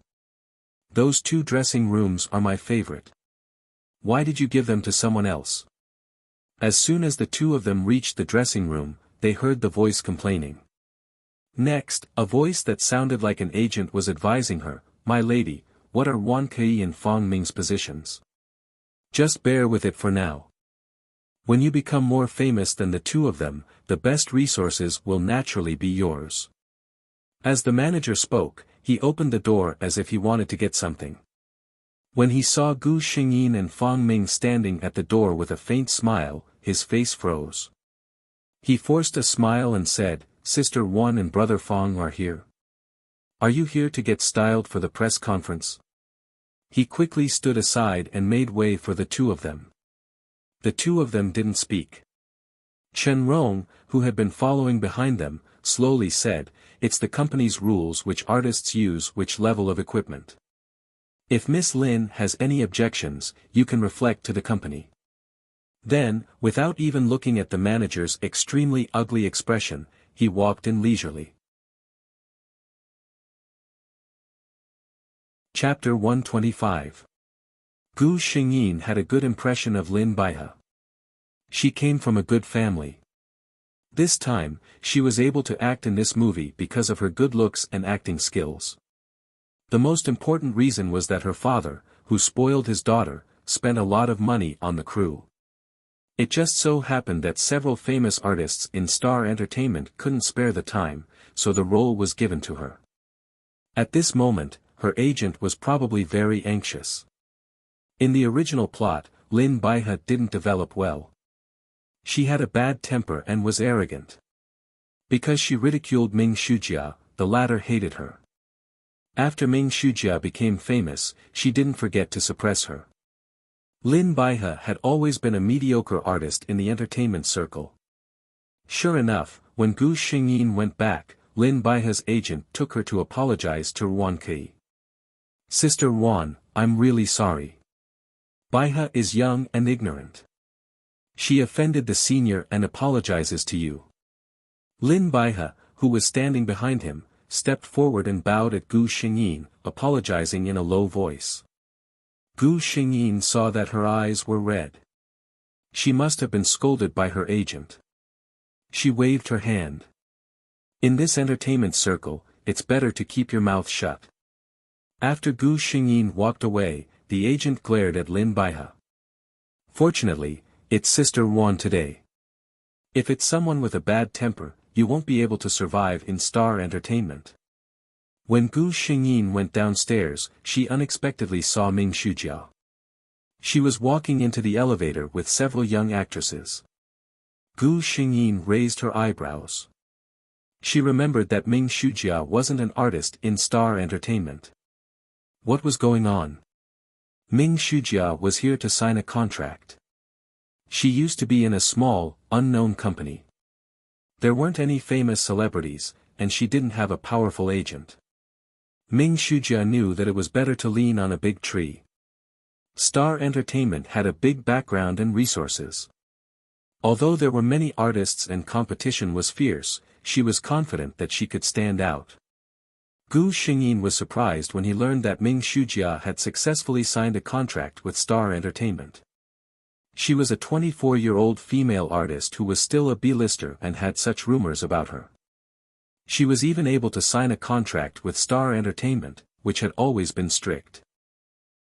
Those two dressing rooms are my favorite. Why did you give them to someone else? As soon as the two of them reached the dressing room, they heard the voice complaining. Next, a voice that sounded like an agent was advising her, "My lady, what are Wan Kei and Fong Ming's positions? Just bear with it for now. When you become more famous than the two of them, the best resources will naturally be yours." As the manager spoke, he opened the door as if he wanted to get something. When he saw Gu Xingyin and Fong Ming standing at the door with a faint smile, his face froze. He forced a smile and said, "Sister Wan and Brother Fong are here. Are you here to get styled for the press conference?" He quickly stood aside and made way for the two of them. The two of them didn't speak. Chen Rong, who had been following behind them, slowly said, "It's the company's rules which artists use which level of equipment. If Miss Lin has any objections, you can reflect to the company." Then, without even looking at the manager's extremely ugly expression, he walked in leisurely. Chapter 125. Gu Xingyin had a good impression of Lin Baihe. She came from a good family. This time, she was able to act in this movie because of her good looks and acting skills. The most important reason was that her father, who spoiled his daughter, spent a lot of money on the crew. It just so happened that several famous artists in Star Entertainment couldn't spare the time, so the role was given to her. At this moment, her agent was probably very anxious. In the original plot, Lin Baihe didn't develop well. She had a bad temper and was arrogant. Because she ridiculed Ming Shujia, the latter hated her. After Ming Shujia became famous, she didn't forget to suppress her. Lin Baihe had always been a mediocre artist in the entertainment circle. Sure enough, when Gu Xingyin went back, Lin Baihe's agent took her to apologize to Wan Kei. "Sister Wan, I'm really sorry. Baihe is young and ignorant. She offended the senior and apologizes to you." Lin Baihe, who was standing behind him, stepped forward and bowed at Gu Xingyin, apologizing in a low voice. Gu Xingyin saw that her eyes were red. She must have been scolded by her agent. She waved her hand. In this entertainment circle, it's better to keep your mouth shut. After Gu Xingyin walked away, the agent glared at Lin Baihe. "Fortunately, it's Sister Wan today. If it's someone with a bad temper, you won't be able to survive in Star Entertainment." When Gu Xingyin went downstairs, she unexpectedly saw Ming Shujia. She was walking into the elevator with several young actresses. Gu Xingyin raised her eyebrows. She remembered that Ming Shujia wasn't an artist in Star Entertainment. What was going on? Ming Shujia was here to sign a contract. She used to be in a small, unknown company. There weren't any famous celebrities, and she didn't have a powerful agent. Ming Shujia knew that it was better to lean on a big tree. Star Entertainment had a big background and resources. Although there were many artists and competition was fierce, she was confident that she could stand out. Gu Xingyin was surprised when he learned that Ming Shujia had successfully signed a contract with Star Entertainment. She was a 24-year-old female artist who was still a B-lister and had such rumors about her. She was even able to sign a contract with Star Entertainment, which had always been strict.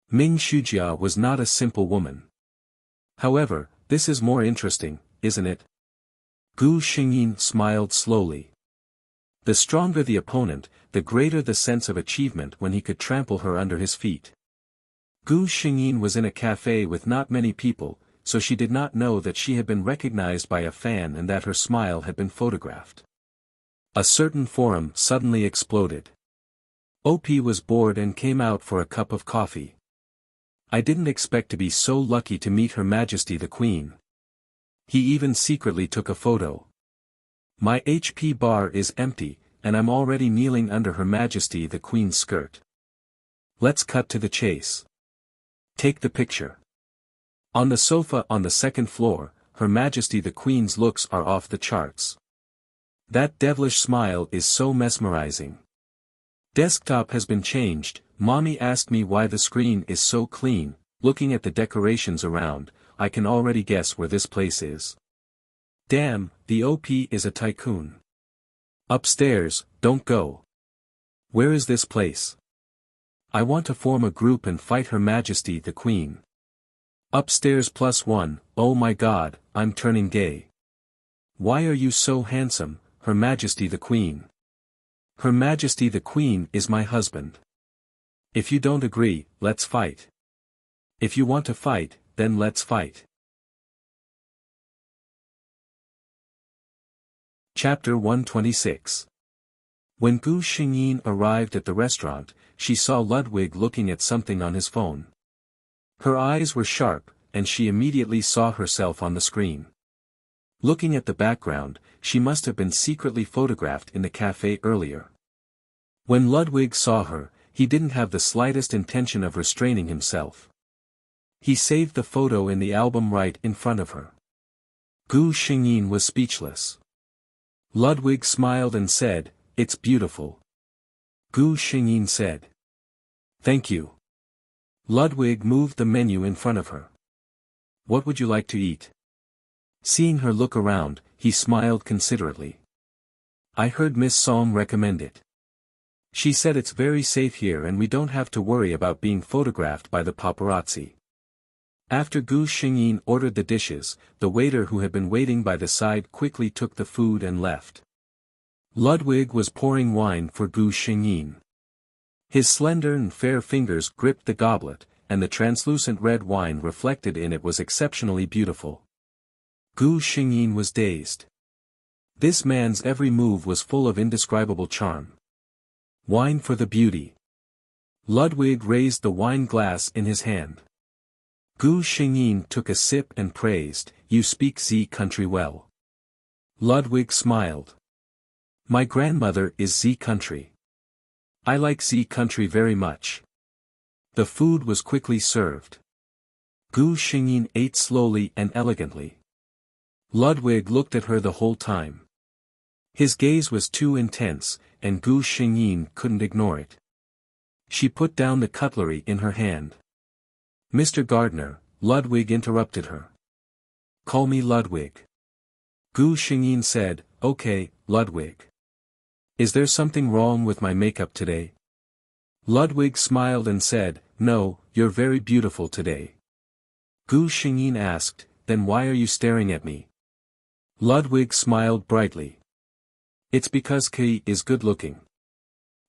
Ming Shujia was not a simple woman. However, this is more interesting, isn't it? Gu Xingyin smiled slowly. The stronger the opponent, the greater the sense of achievement when he could trample her under his feet. Gu Xingyin was in a cafe with not many people, so she did not know that she had been recognized by a fan and that her smile had been photographed. A certain forum suddenly exploded. OP was bored and came out for a cup of coffee. I didn't expect to be so lucky to meet Her Majesty the Queen. He even secretly took a photo. My HP bar is empty, and I'm already kneeling under Her Majesty the Queen's skirt. Let's cut to the chase. Take the picture. On the sofa on the second floor, Her Majesty the Queen's looks are off the charts. That devilish smile is so mesmerizing. Desktop has been changed. Mommy asked me why the screen is so clean. Looking at the decorations around, I can already guess where this place is. Damn, the OP is a tycoon. Upstairs, don't go. Where is this place? I want to form a group and fight Her Majesty the Queen. Upstairs +1, oh my god, I'm turning gay. Why are you so handsome, Her Majesty the Queen? Her Majesty the Queen is my husband. If you don't agree, let's fight. If you want to fight, then let's fight. Chapter 126. When Gu Xingyin arrived at the restaurant, she saw Ludwig looking at something on his phone. Her eyes were sharp, and she immediately saw herself on the screen. Looking at the background, she must have been secretly photographed in the cafe earlier. When Ludwig saw her, he didn't have the slightest intention of restraining himself. He saved the photo in the album right in front of her. Gu Xingyin was speechless. Ludwig smiled and said, "It's beautiful." Gu Xingyin said, "Thank you." Ludwig moved the menu in front of her. "What would you like to eat?" Seeing her look around, he smiled considerately. "I heard Miss Song recommend it. She said it's very safe here and we don't have to worry about being photographed by the paparazzi." After Gu Xingyin ordered the dishes, the waiter who had been waiting by the side quickly took the food and left. Ludwig was pouring wine for Gu Xingyin. His slender and fair fingers gripped the goblet, and the translucent red wine reflected in it was exceptionally beautiful. Gu Xingyin was dazed. This man's every move was full of indescribable charm. Wine for the beauty. Ludwig raised the wine glass in his hand. Gu Xingyin took a sip and praised, "You speak Z country well." Ludwig smiled. "My grandmother is Z country. I like Z country very much." The food was quickly served. Gu Xingyin ate slowly and elegantly. Ludwig looked at her the whole time. His gaze was too intense, and Gu Xingyin couldn't ignore it. She put down the cutlery in her hand. "Mr. Gardner," Ludwig interrupted her. "Call me Ludwig." Gu Xingyin said, "Okay, Ludwig. Is there something wrong with my makeup today?" Ludwig smiled and said, "No, you're very beautiful today." Gu Xingyin asked, "Then why are you staring at me?" Ludwig smiled brightly. "It's because Kei is good-looking.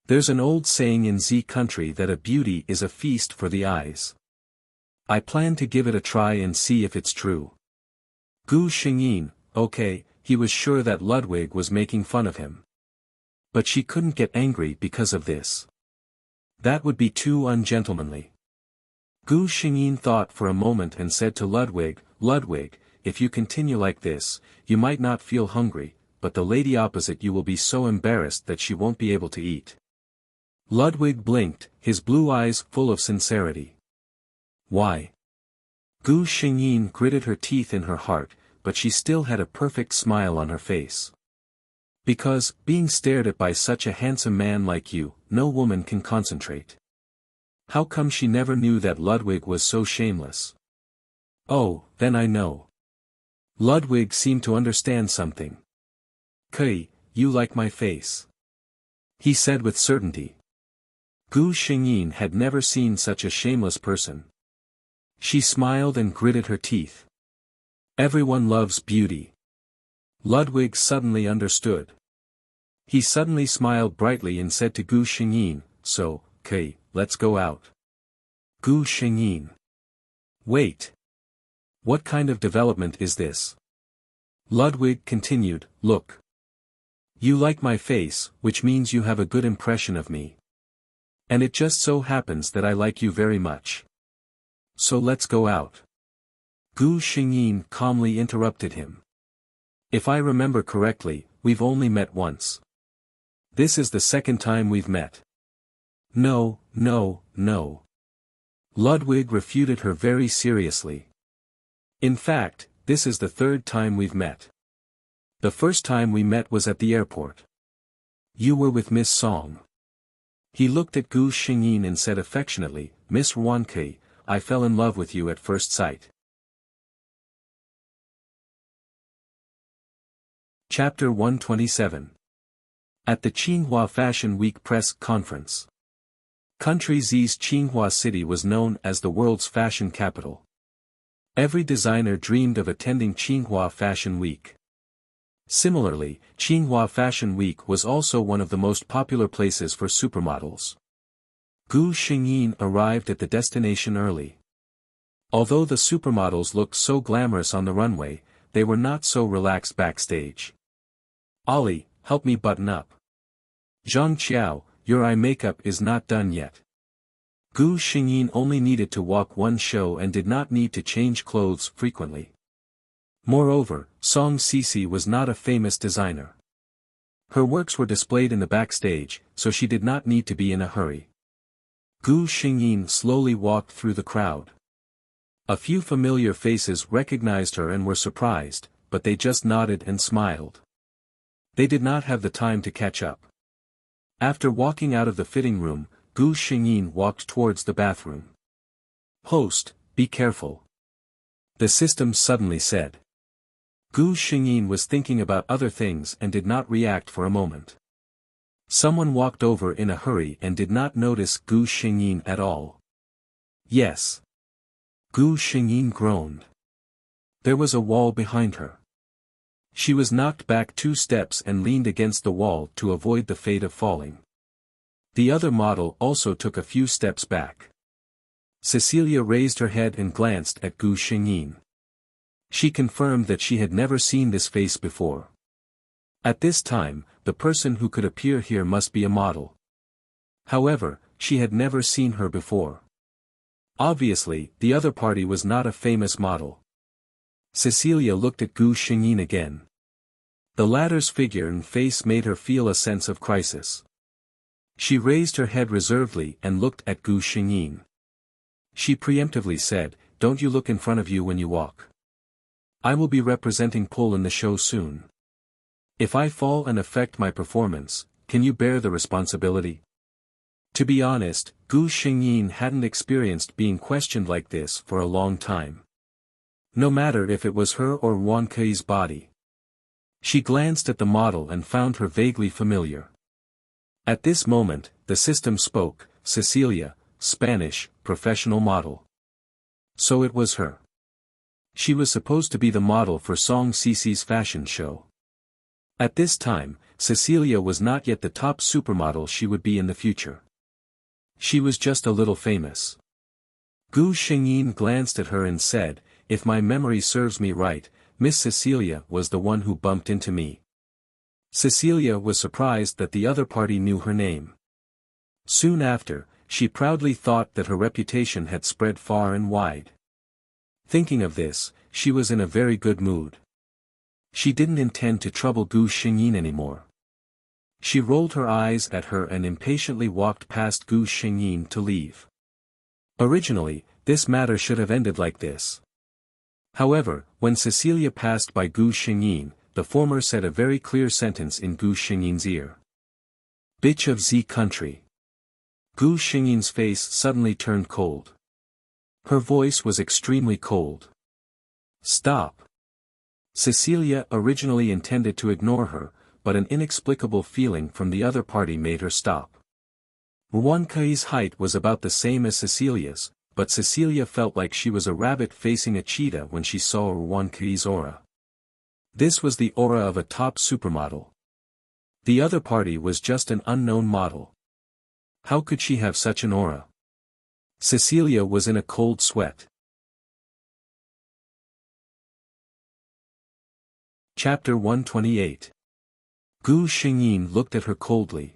There's an old saying in Z country that a beauty is a feast for the eyes. I plan to give it a try and see if it's true." Gu Xingyin, okay, he was sure that Ludwig was making fun of him. But she couldn't get angry because of this. That would be too ungentlemanly. Gu Xingyin thought for a moment and said to Ludwig, "Ludwig, if you continue like this, you might not feel hungry, but the lady opposite you will be so embarrassed that she won't be able to eat." Ludwig blinked, his blue eyes full of sincerity. "Why?" Gu Xingyin gritted her teeth in her heart, but she still had a perfect smile on her face. "Because, being stared at by such a handsome man like you, no woman can concentrate." How come she never knew that Ludwig was so shameless? "Oh, then I know." Ludwig seemed to understand something. "Kei, you like my face," he said with certainty. Gu Xingyin had never seen such a shameless person. She smiled and gritted her teeth. Everyone loves beauty. Ludwig suddenly understood. He suddenly smiled brightly and said to Gu Xingyin, "So, Kei, let's go out." Gu Xingyin. Wait. What kind of development is this? Ludwig continued, look. You like my face, which means you have a good impression of me. And it just so happens that I like you very much. So let's go out. Gu Xingyin calmly interrupted him. If I remember correctly, we've only met once. This is the second time we've met. No, no, no. Ludwig refuted her very seriously. In fact, this is the third time we've met. The first time we met was at the airport. You were with Miss Song. He looked at Gu Xingyin and said affectionately, Miss Ruankei, I fell in love with you at first sight. Chapter 127. At the Tsinghua Fashion Week Press Conference. Country Z's Tsinghua City was known as the world's fashion capital. Every designer dreamed of attending Tsinghua Fashion Week. Similarly, Tsinghua Fashion Week was also one of the most popular places for supermodels. Gu Xingyin arrived at the destination early. Although the supermodels looked so glamorous on the runway, they were not so relaxed backstage. Ollie, help me button up. Zhang Qiao, your eye makeup is not done yet. Gu Xingyin only needed to walk one show and did not need to change clothes frequently. Moreover, Song Cici was not a famous designer. Her works were displayed in the backstage, so she did not need to be in a hurry. Gu Xingyin slowly walked through the crowd. A few familiar faces recognized her and were surprised, but they just nodded and smiled. They did not have the time to catch up. After walking out of the fitting room, Gu Xingyin walked towards the bathroom. Host, be careful. The system suddenly said. Gu Xingyin was thinking about other things and did not react for a moment. Someone walked over in a hurry and did not notice Gu Xingyin at all. Yes. Gu Xingyin groaned. There was a wall behind her. She was knocked back 2 steps and leaned against the wall to avoid the fate of falling. The other model also took a few steps back. Cecilia raised her head and glanced at Gu Xingyin. She confirmed that she had never seen this face before. At this time, the person who could appear here must be a model. However, she had never seen her before. Obviously, the other party was not a famous model. Cecilia looked at Gu Xingyin again. The latter's figure and face made her feel a sense of crisis. She raised her head reservedly and looked at Gu Xingyin. She preemptively said, "Don't you look in front of you when you walk. I will be representing Pol in the show soon. If I fall and affect my performance, can you bear the responsibility?" To be honest, Gu Xingyin hadn't experienced being questioned like this for a long time. No matter if it was her or Wan Kei's body. She glanced at the model and found her vaguely familiar. At this moment, the system spoke, Cecilia, Spanish, professional model. So it was her. She was supposed to be the model for Song Cici's fashion show. At this time, Cecilia was not yet the top supermodel she would be in the future. She was just a little famous. Gu Xingyin glanced at her and said, "If my memory serves me right, Miss Cecilia was the one who bumped into me." Cecilia was surprised that the other party knew her name. Soon after, she proudly thought that her reputation had spread far and wide. Thinking of this, she was in a very good mood. She didn't intend to trouble Gu Xingyin anymore. She rolled her eyes at her and impatiently walked past Gu Xingyin to leave. Originally, this matter should have ended like this. However, when Cecilia passed by Gu Xingyin, the former said a very clear sentence in Gu Xingyin's ear. "Bitch of Z country." Gu Xingyin's face suddenly turned cold. Her voice was extremely cold. "Stop." Cecilia originally intended to ignore her, but an inexplicable feeling from the other party made her stop. Wan Kei's height was about the same as Cecilia's, but Cecilia felt like she was a rabbit facing a cheetah when she saw Wan Kei's aura. This was the aura of a top supermodel. The other party was just an unknown model. How could she have such an aura? Cecilia was in a cold sweat. Chapter 128. Gu Xingyin looked at her coldly.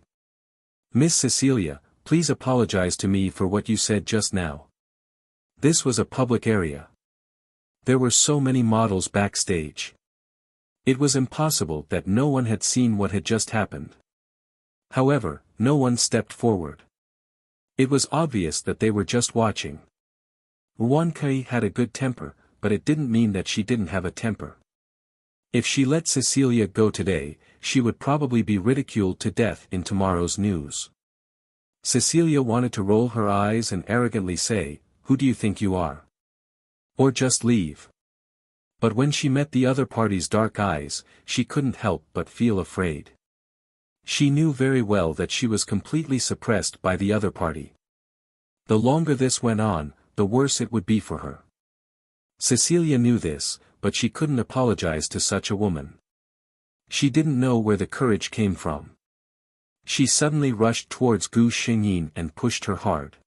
"Miss Cecilia, please apologize to me for what you said just now. This was a public area. There were so many models backstage. It was impossible that no one had seen what had just happened. However, no one stepped forward. It was obvious that they were just watching. Yuan Kai had a good temper, but it didn't mean that she didn't have a temper. If she let Cecilia go today, she would probably be ridiculed to death in tomorrow's news." Cecilia wanted to roll her eyes and arrogantly say, "Who do you think you are?" Or just leave. But when she met the other party's dark eyes, she couldn't help but feel afraid. She knew very well that she was completely suppressed by the other party. The longer this went on, the worse it would be for her. Cecilia knew this, but she couldn't apologize to such a woman. She didn't know where the courage came from. She suddenly rushed towards Gu Xingyin and pushed her hard.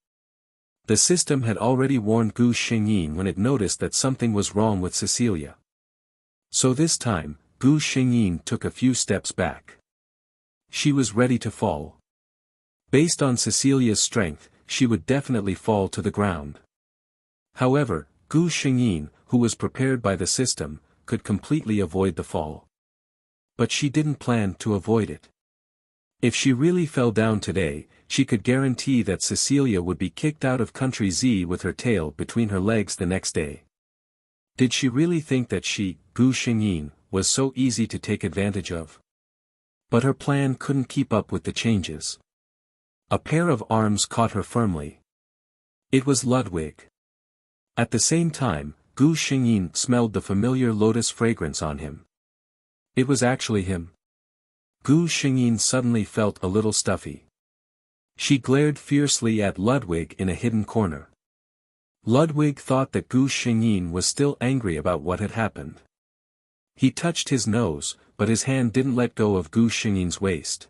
The system had already warned Gu Xingyin when it noticed that something was wrong with Cecilia. So this time, Gu Xingyin took a few steps back. She was ready to fall. Based on Cecilia's strength, she would definitely fall to the ground. However, Gu Xingyin, who was prepared by the system, could completely avoid the fall. But she didn't plan to avoid it. If she really fell down today, she could guarantee that Cecilia would be kicked out of Country Z with her tail between her legs the next day. Did she really think that she, Gu Xingyin, was so easy to take advantage of? But her plan couldn't keep up with the changes. A pair of arms caught her firmly. It was Ludwig. At the same time, Gu Xingyin smelled the familiar lotus fragrance on him. It was actually him. Gu Xingyin suddenly felt a little stuffy. She glared fiercely at Ludwig in a hidden corner. Ludwig thought that Gu Xingyin was still angry about what had happened. He touched his nose, but his hand didn't let go of Gu Xingyin's waist.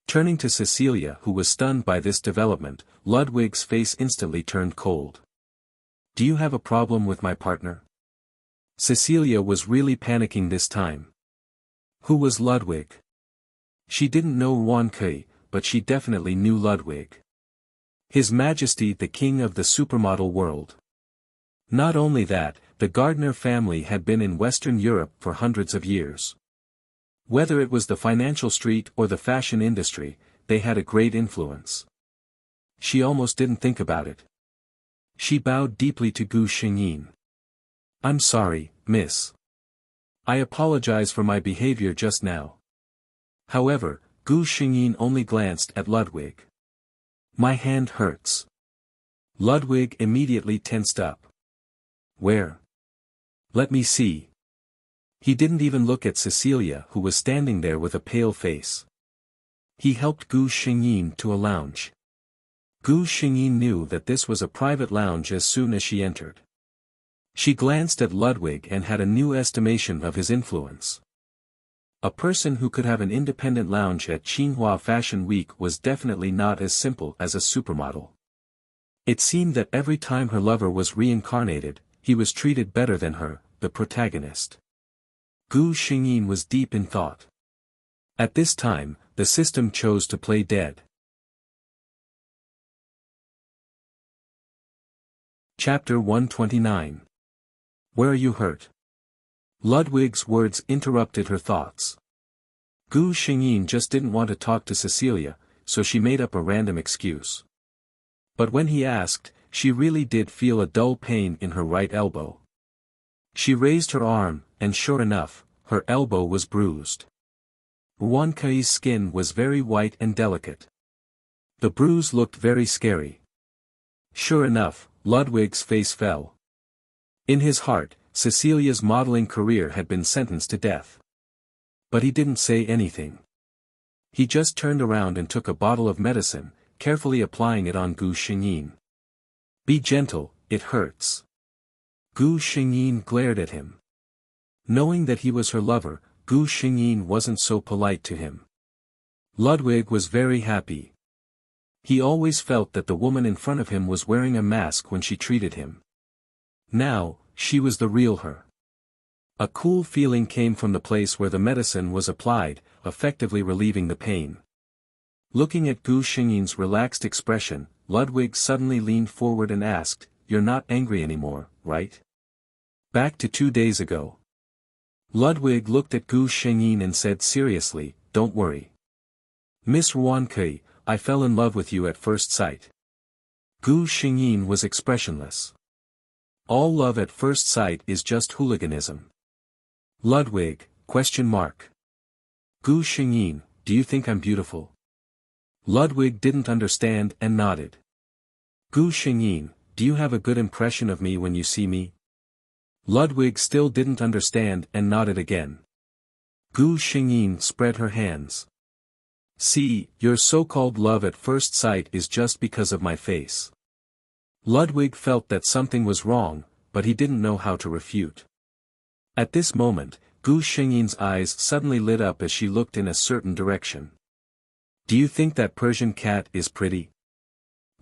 Turning to Cecilia, who was stunned by this development, Ludwig's face instantly turned cold. "Do you have a problem with my partner?" Cecilia was really panicking this time. Who was Ludwig? She didn't know Yuan Kai, but she definitely knew Ludwig. His Majesty the King of the supermodel world. Not only that, the Gardner family had been in Western Europe for hundreds of years. Whether it was the financial street or the fashion industry, they had a great influence. She almost didn't think about it. She bowed deeply to Gu Xingyin. "I'm sorry, miss. I apologize for my behavior just now." However, Gu Xingyin only glanced at Ludwig. "My hand hurts." Ludwig immediately tensed up. "Where? Let me see." He didn't even look at Cecilia, who was standing there with a pale face. He helped Gu Xingyin to a lounge. Gu Xingyin knew that this was a private lounge as soon as she entered. She glanced at Ludwig and had a new estimation of his influence. A person who could have an independent lounge at Tsinghua Fashion Week was definitely not as simple as a supermodel. It seemed that every time her lover was reincarnated, he was treated better than her, the protagonist. Gu Xingyin was deep in thought. At this time, the system chose to play dead. Chapter 129. Where are you hurt? Ludwig's words interrupted her thoughts. Gu Xingyin just didn't want to talk to Cecilia, so she made up a random excuse. But when he asked, she really did feel a dull pain in her right elbow. She raised her arm, and sure enough, her elbow was bruised. Yuan Kai's skin was very white and delicate. The bruise looked very scary. Sure enough, Ludwig's face fell. In his heart, Cecilia's modeling career had been sentenced to death. But he didn't say anything. He just turned around and took a bottle of medicine, carefully applying it on Gu Xingyin. "Be gentle, it hurts." Gu Xingyin glared at him. Knowing that he was her lover, Gu Xingyin wasn't so polite to him. Ludwig was very happy. He always felt that the woman in front of him was wearing a mask when she treated him. Now, she was the real her. A cool feeling came from the place where the medicine was applied, effectively relieving the pain. Looking at Gu Xingyin's relaxed expression, Ludwig suddenly leaned forward and asked, "You're not angry anymore, right? Back to 2 days ago." Ludwig looked at Gu Xingyin and said seriously, "Don't worry. Miss Heroine, I fell in love with you at first sight." Gu Xingyin was expressionless. All love at first sight is just hooliganism. Ludwig, ? Gu Xingyin, do you think I'm beautiful? Ludwig didn't understand and nodded. Gu Xingyin, do you have a good impression of me when you see me? Ludwig still didn't understand and nodded again. Gu Xingyin spread her hands. "See, your so-called love at first sight is just because of my face." Ludwig felt that something was wrong, but he didn't know how to refute. At this moment, Gu Xingyin's eyes suddenly lit up as she looked in a certain direction. "Do you think that Persian cat is pretty?"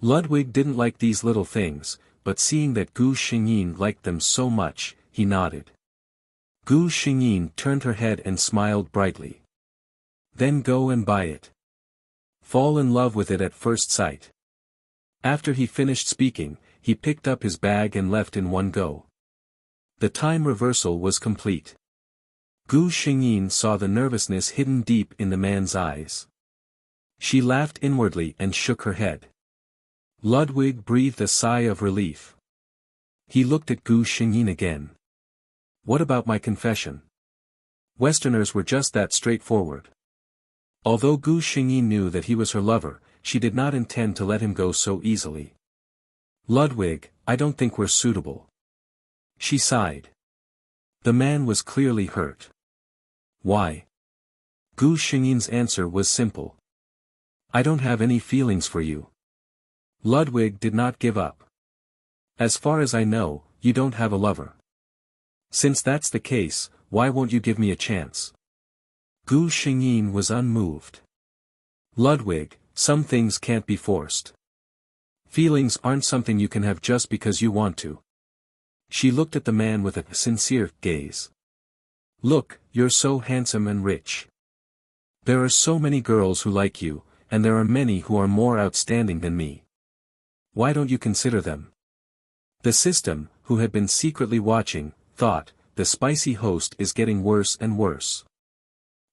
Ludwig didn't like these little things, but seeing that Gu Xingyin liked them so much, he nodded. Gu Xingyin turned her head and smiled brightly. "Then go and buy it. Fall in love with it at first sight." After he finished speaking, he picked up his bag and left in one go. The time reversal was complete. Gu Xingyin saw the nervousness hidden deep in the man's eyes. She laughed inwardly and shook her head. Ludwig breathed a sigh of relief. He looked at Gu Xingyin again. "What about my confession?" Westerners were just that straightforward. Although Gu Xingyin knew that he was her lover, she did not intend to let him go so easily. "Ludwig, I don't think we're suitable." She sighed. The man was clearly hurt. "Why?" Gu Xingyin's answer was simple. "I don't have any feelings for you." Ludwig did not give up. "As far as I know, you don't have a lover. Since that's the case, why won't you give me a chance?" Gu Xingyin was unmoved. "Ludwig, some things can't be forced. Feelings aren't something you can have just because you want to." She looked at the man with a sincere gaze. "Look, you're so handsome and rich. There are so many girls who like you, and there are many who are more outstanding than me. Why don't you consider them?" The system, who had been secretly watching, thought, "The spicy host is getting worse and worse."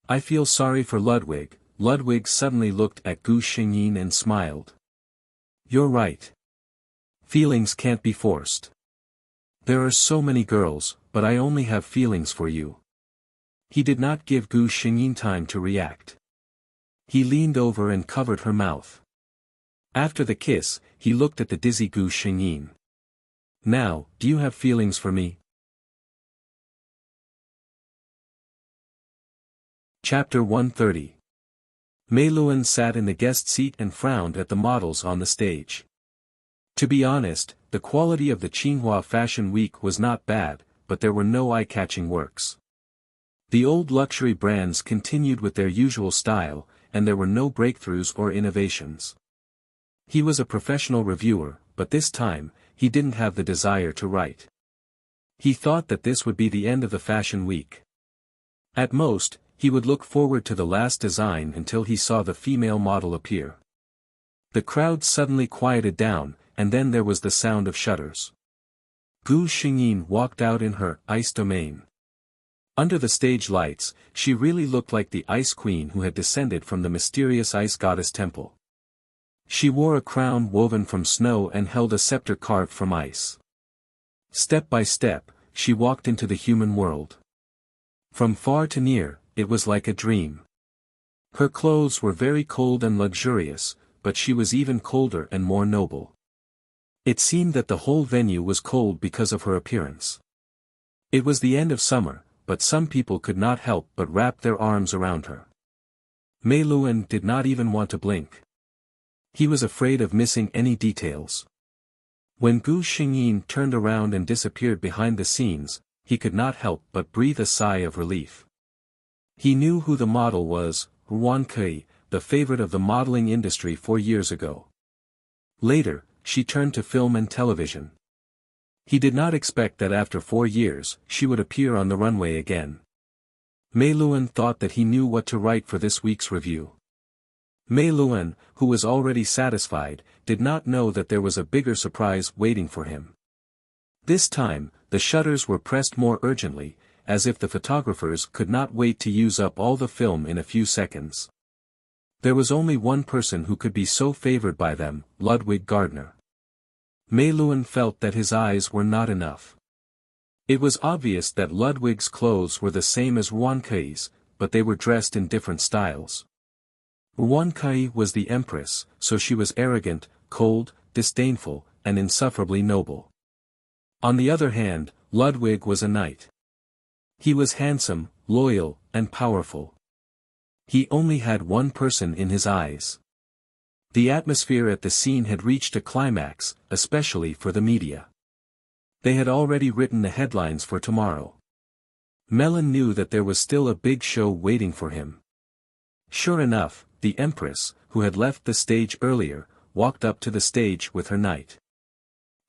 "I feel sorry for Ludwig." Ludwig suddenly looked at Gu Xingyin and smiled. "You're right. Feelings can't be forced. There are so many girls, but I only have feelings for you." He did not give Gu Xingyin time to react. He leaned over and covered her mouth. After the kiss, he looked at the dizzy Gu Xingyin. "Now, do you have feelings for me?" Chapter 130. Mei Luan sat in the guest seat and frowned at the models on the stage. To be honest, the quality of the Tsinghua Fashion Week was not bad, but there were no eye-catching works. The old luxury brands continued with their usual style, and there were no breakthroughs or innovations. He was a professional reviewer, but this time, he didn't have the desire to write. He thought that this would be the end of the Fashion Week. At most, he would look forward to the last design until he saw the female model appear. The crowd suddenly quieted down, and then there was the sound of shutters. Gu Xingyin walked out in her ice domain. Under the stage lights, she really looked like the Ice Queen who had descended from the mysterious Ice Goddess temple. She wore a crown woven from snow and held a scepter carved from ice. Step by step, she walked into the human world. From far to near, it was like a dream. Her clothes were very cold and luxurious, but she was even colder and more noble. It seemed that the whole venue was cold because of her appearance. It was the end of summer, but some people could not help but wrap their arms around her. Mei Luan did not even want to blink. He was afraid of missing any details. When Gu Xingyin turned around and disappeared behind the scenes, he could not help but breathe a sigh of relief. He knew who the model was, Heroine, the favorite of the modeling industry 4 years ago. Later, she turned to film and television. He did not expect that after 4 years, she would appear on the runway again. Mei Luan thought that he knew what to write for this week's review. Mei Luan, who was already satisfied, did not know that there was a bigger surprise waiting for him. This time, the shutters were pressed more urgently, as if the photographers could not wait to use up all the film in a few seconds. There was only one person who could be so favored by them, Ludwig Gardner. Mei Luan felt that his eyes were not enough. It was obvious that Ludwig's clothes were the same as Ruankai's, but they were dressed in different styles. Ruankai was the empress, so she was arrogant, cold, disdainful, and insufferably noble. On the other hand, Ludwig was a knight. He was handsome, loyal, and powerful. He only had one person in his eyes. The atmosphere at the scene had reached a climax, especially for the media. They had already written the headlines for tomorrow. Melon knew that there was still a big show waiting for him. Sure enough, the empress, who had left the stage earlier, walked up to the stage with her knight.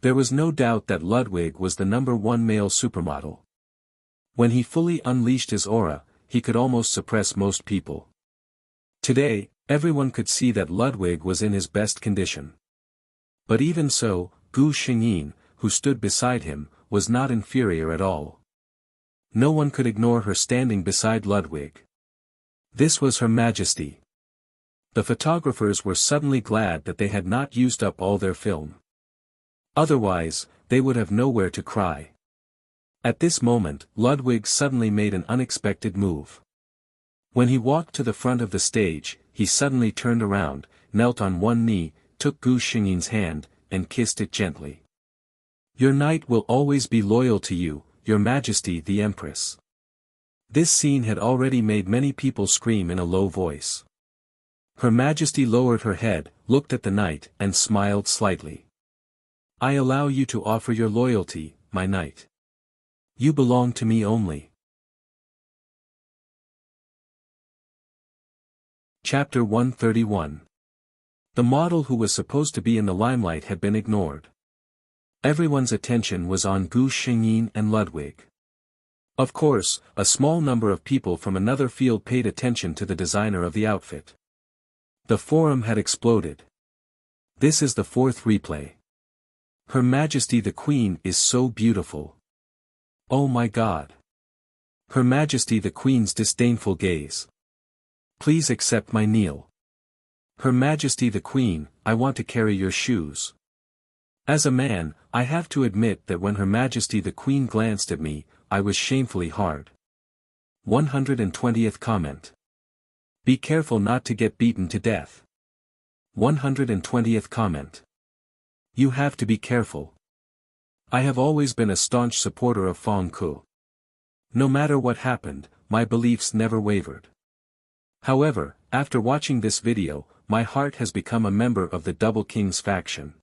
There was no doubt that Ludwig was the #1 male supermodel. When he fully unleashed his aura, he could almost suppress most people. Today, everyone could see that Ludwig was in his best condition. But even so, Gu Xingyin, who stood beside him, was not inferior at all. No one could ignore her standing beside Ludwig. This was Her Majesty. The photographers were suddenly glad that they had not used up all their film. Otherwise, they would have nowhere to cry. At this moment, Ludwig suddenly made an unexpected move. When he walked to the front of the stage, he suddenly turned around, knelt on one knee, took Gu Xingyin's hand, and kissed it gently. "Your knight will always be loyal to you, Your Majesty the Empress." This scene had already made many people scream in a low voice. Her Majesty lowered her head, looked at the knight, and smiled slightly. "I allow you to offer your loyalty, my knight. You belong to me only." Chapter 131. The model who was supposed to be in the limelight had been ignored. Everyone's attention was on Gu Xingyin and Ludwig. Of course, a small number of people from another field paid attention to the designer of the outfit. The forum had exploded. This is the 4th replay. Her Majesty the Queen is so beautiful. Oh my God. Her Majesty the Queen's disdainful gaze. Please accept my kneel. Her Majesty the Queen, I want to carry your shoes. As a man, I have to admit that when Her Majesty the Queen glanced at me, I was shamefully hard. 120th comment. Be careful not to get beaten to death. 120th comment. You have to be careful. I have always been a staunch supporter of Feng Ku. No matter what happened, my beliefs never wavered. However, after watching this video, my heart has become a member of the Double Kings faction.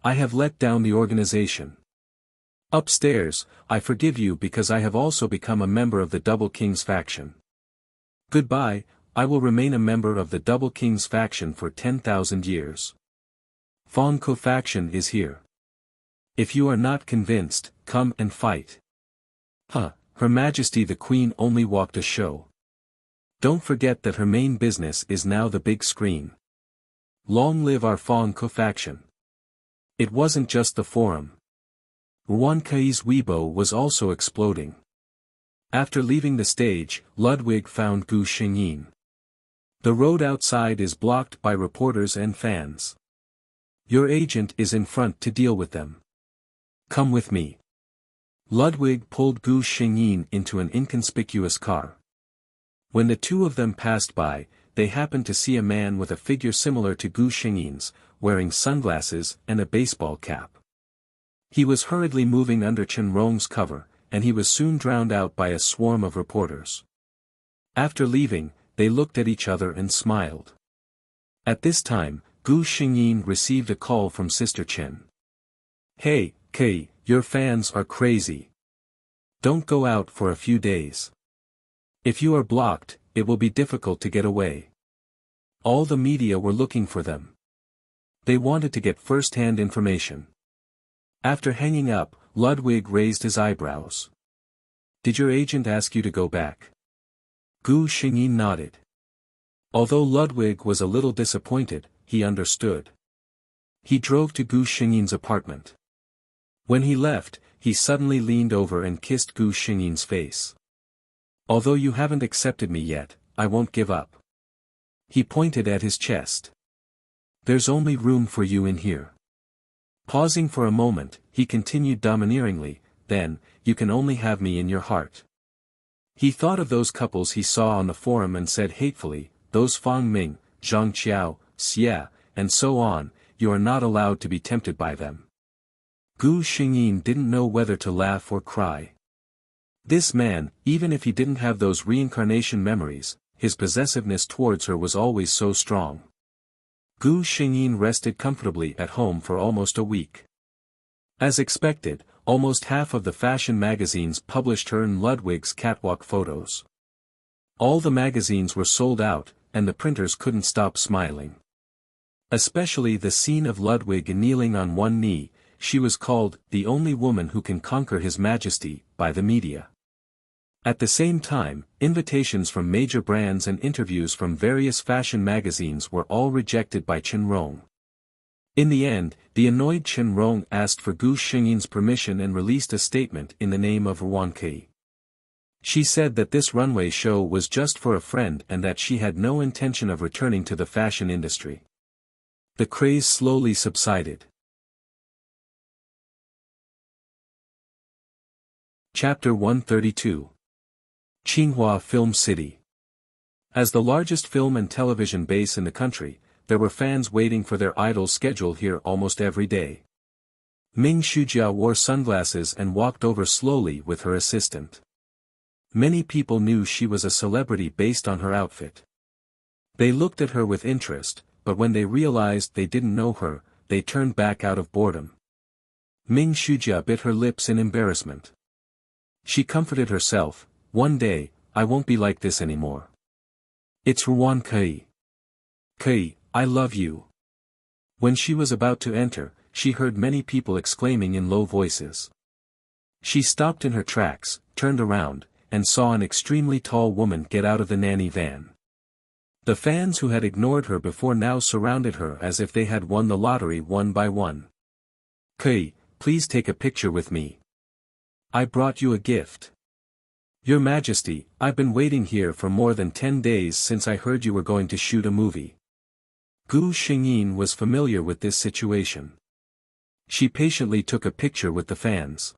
I have let down the organization. Upstairs, I forgive you because I have also become a member of the Double Kings faction. Goodbye, I will remain a member of the Double Kings faction for 10,000 years. Feng Ku faction is here. If you are not convinced, come and fight. Her Majesty the Queen only walked a show. Don't forget that her main business is now the big screen. Long live our Feng Ku faction. It wasn't just the forum. Ruankai's Weibo was also exploding. After leaving the stage, Ludwig found Gu Xingyin. The road outside is blocked by reporters and fans. Your agent is in front to deal with them. Come with me. Ludwig pulled Gu Xingyin into an inconspicuous car. When the two of them passed by, they happened to see a man with a figure similar to Gu Xingyin's, wearing sunglasses and a baseball cap. He was hurriedly moving under Chen Rong's cover, and he was soon drowned out by a swarm of reporters. After leaving, they looked at each other and smiled. At this time, Gu Xingyin received a call from Sister Chen. Hey, Kei, your fans are crazy. Don't go out for a few days. If you are blocked, it will be difficult to get away. All the media were looking for them. They wanted to get first-hand information. After hanging up, Ludwig raised his eyebrows. "Did your agent ask you to go back?" Gu Xingyin nodded. Although Ludwig was a little disappointed, he understood. He drove to Gu Xingyin's apartment. When he left, he suddenly leaned over and kissed Gu Xingyin's face. "Although you haven't accepted me yet, I won't give up." He pointed at his chest. "There's only room for you in here." Pausing for a moment, he continued domineeringly, "Then, you can only have me in your heart." He thought of those couples he saw on the forum and said hatefully, "Those Fang Ming, Zhang Qiao, Xie, and so on, you are not allowed to be tempted by them." Gu Xingyin didn't know whether to laugh or cry. This man, even if he didn't have those reincarnation memories, his possessiveness towards her was always so strong. Gu Xingyin rested comfortably at home for almost a week. As expected, almost half of the fashion magazines published her and Ludwig's catwalk photos. All the magazines were sold out, and the printers couldn't stop smiling. Especially the scene of Ludwig kneeling on one knee. She was called, "the only woman who can conquer His Majesty," by the media. At the same time, invitations from major brands and interviews from various fashion magazines were all rejected by Chen Rong. In the end, the annoyed Chen Rong asked for Gu Xingyin's permission and released a statement in the name of Heroine. She said that this runway show was just for a friend and that she had no intention of returning to the fashion industry. The craze slowly subsided. Chapter 132. Tsinghua Film City. As the largest film and television base in the country, there were fans waiting for their idol's schedule here almost every day. Ming Shujia wore sunglasses and walked over slowly with her assistant. Many people knew she was a celebrity based on her outfit. They looked at her with interest, but when they realized they didn't know her, they turned back out of boredom. Ming Shujia bit her lips in embarrassment. She comforted herself, "One day, I won't be like this anymore." "It's Heroine Kei. Kei, I love you." When she was about to enter, she heard many people exclaiming in low voices. She stopped in her tracks, turned around, and saw an extremely tall woman get out of the nanny van. The fans who had ignored her before now surrounded her as if they had won the lottery one by one. "Kei, please take a picture with me. I brought you a gift." "Your Majesty, I've been waiting here for more than 10 days since I heard you were going to shoot a movie." Gu Xingyin was familiar with this situation. She patiently took a picture with the fans.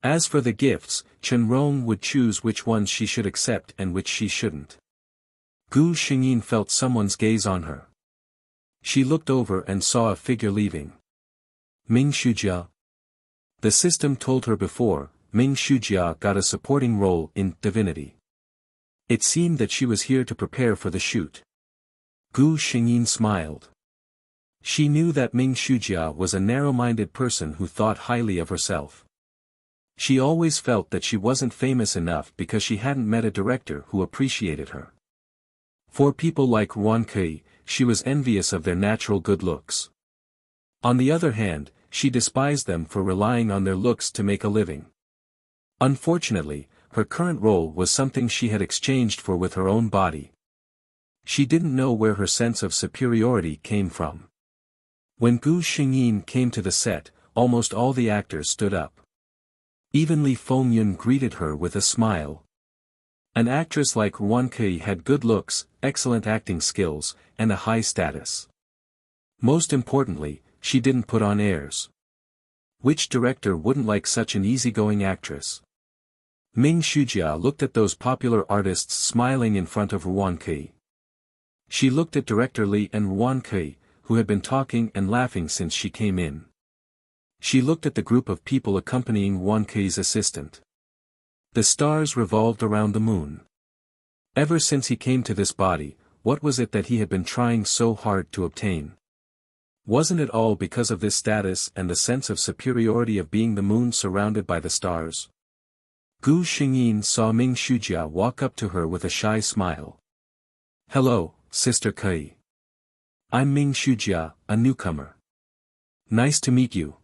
As for the gifts, Chen Rong would choose which ones she should accept and which she shouldn't. Gu Xingyin felt someone's gaze on her. She looked over and saw a figure leaving. Ming Shujia. The system told her before, Ming Shujia got a supporting role in Divinity. It seemed that she was here to prepare for the shoot. Gu Xingyin smiled. She knew that Ming Shujia was a narrow-minded person who thought highly of herself. She always felt that she wasn't famous enough because she hadn't met a director who appreciated her. For people like Heroine, she was envious of their natural good looks. On the other hand, she despised them for relying on their looks to make a living. Unfortunately, her current role was something she had exchanged for with her own body. She didn't know where her sense of superiority came from. When Gu Xingyin came to the set, almost all the actors stood up. Even Li Fengyun greeted her with a smile. An actress like Heroine had good looks, excellent acting skills, and a high status. Most importantly, she didn't put on airs. Which director wouldn't like such an easygoing actress? Ming Shujia looked at those popular artists smiling in front of Heroine. She looked at Director Li and Heroine, who had been talking and laughing since she came in. She looked at the group of people accompanying Heroine's assistant. The stars revolved around the moon. Ever since he came to this body, what was it that he had been trying so hard to obtain? Wasn't it all because of this status and the sense of superiority of being the moon surrounded by the stars? Gu Xingyin saw Ming Shujia walk up to her with a shy smile. "Hello, Sister Kei." I'm Ming Shujia, a newcomer. Nice to meet you.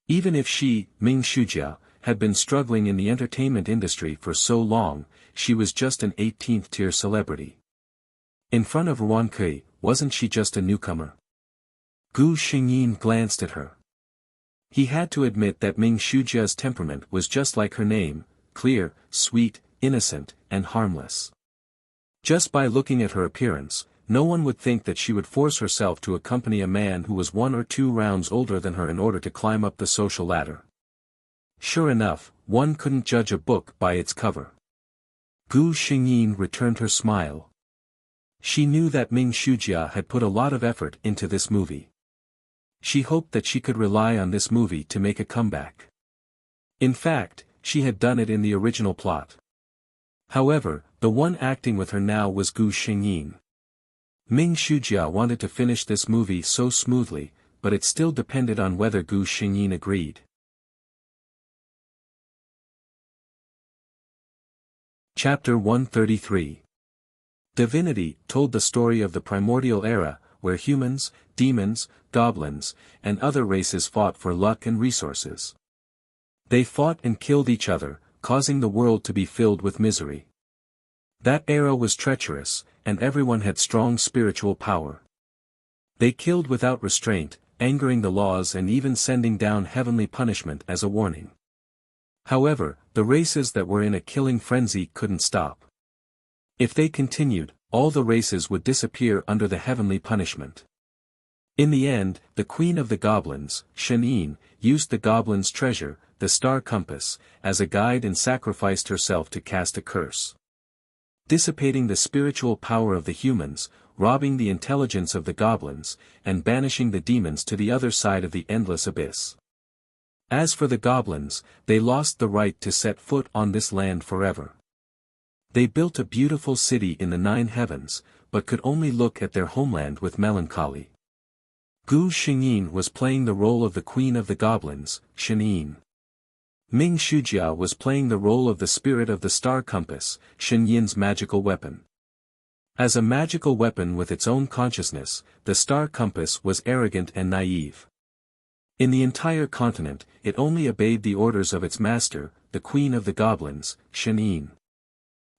Even if she, Ming Shujia, had been struggling in the entertainment industry for so long, she was just an 18th-tier celebrity. In front of Ruan Kui, wasn't she just a newcomer? Gu Xingyin glanced at her. He had to admit that Ming Shujia's temperament was just like her name, clear, sweet, innocent, and harmless. Just by looking at her appearance, no one would think that she would force herself to accompany a man who was 1 or 2 rounds older than her in order to climb up the social ladder. Sure enough, one couldn't judge a book by its cover. Gu Xingyin returned her smile. She knew that Ming Shujia had put a lot of effort into this movie. She hoped that she could rely on this movie to make a comeback. In fact, she had done it in the original plot. However, the one acting with her now was Gu Xingyin. Ming Shujia wanted to finish this movie so smoothly, but it still depended on whether Gu Xingyin agreed. Chapter 133. Divinity told the story of the primordial era, where humans, demons, goblins, and other races fought for luck and resources. They fought and killed each other, causing the world to be filled with misery. That era was treacherous, and everyone had strong spiritual power. They killed without restraint, angering the laws and even sending down heavenly punishment as a warning. However, the races that were in a killing frenzy couldn't stop. If they continued, all the races would disappear under the heavenly punishment. In the end, the queen of the goblins, Shen, used the goblins' treasure, the star compass, as a guide and sacrificed herself to cast a curse. Dissipating the spiritual power of the humans, robbing the intelligence of the goblins, and banishing the demons to the other side of the endless abyss. As for the goblins, they lost the right to set foot on this land forever. They built a beautiful city in the 9 heavens, but could only look at their homeland with melancholy. Gu Xingyin was playing the role of the queen of the goblins, Shen. Ming Shujia was playing the role of the spirit of the star compass, Shen Yin's magical weapon. As a magical weapon with its own consciousness, the star compass was arrogant and naive. In the entire continent, it only obeyed the orders of its master, the queen of the goblins, Shen.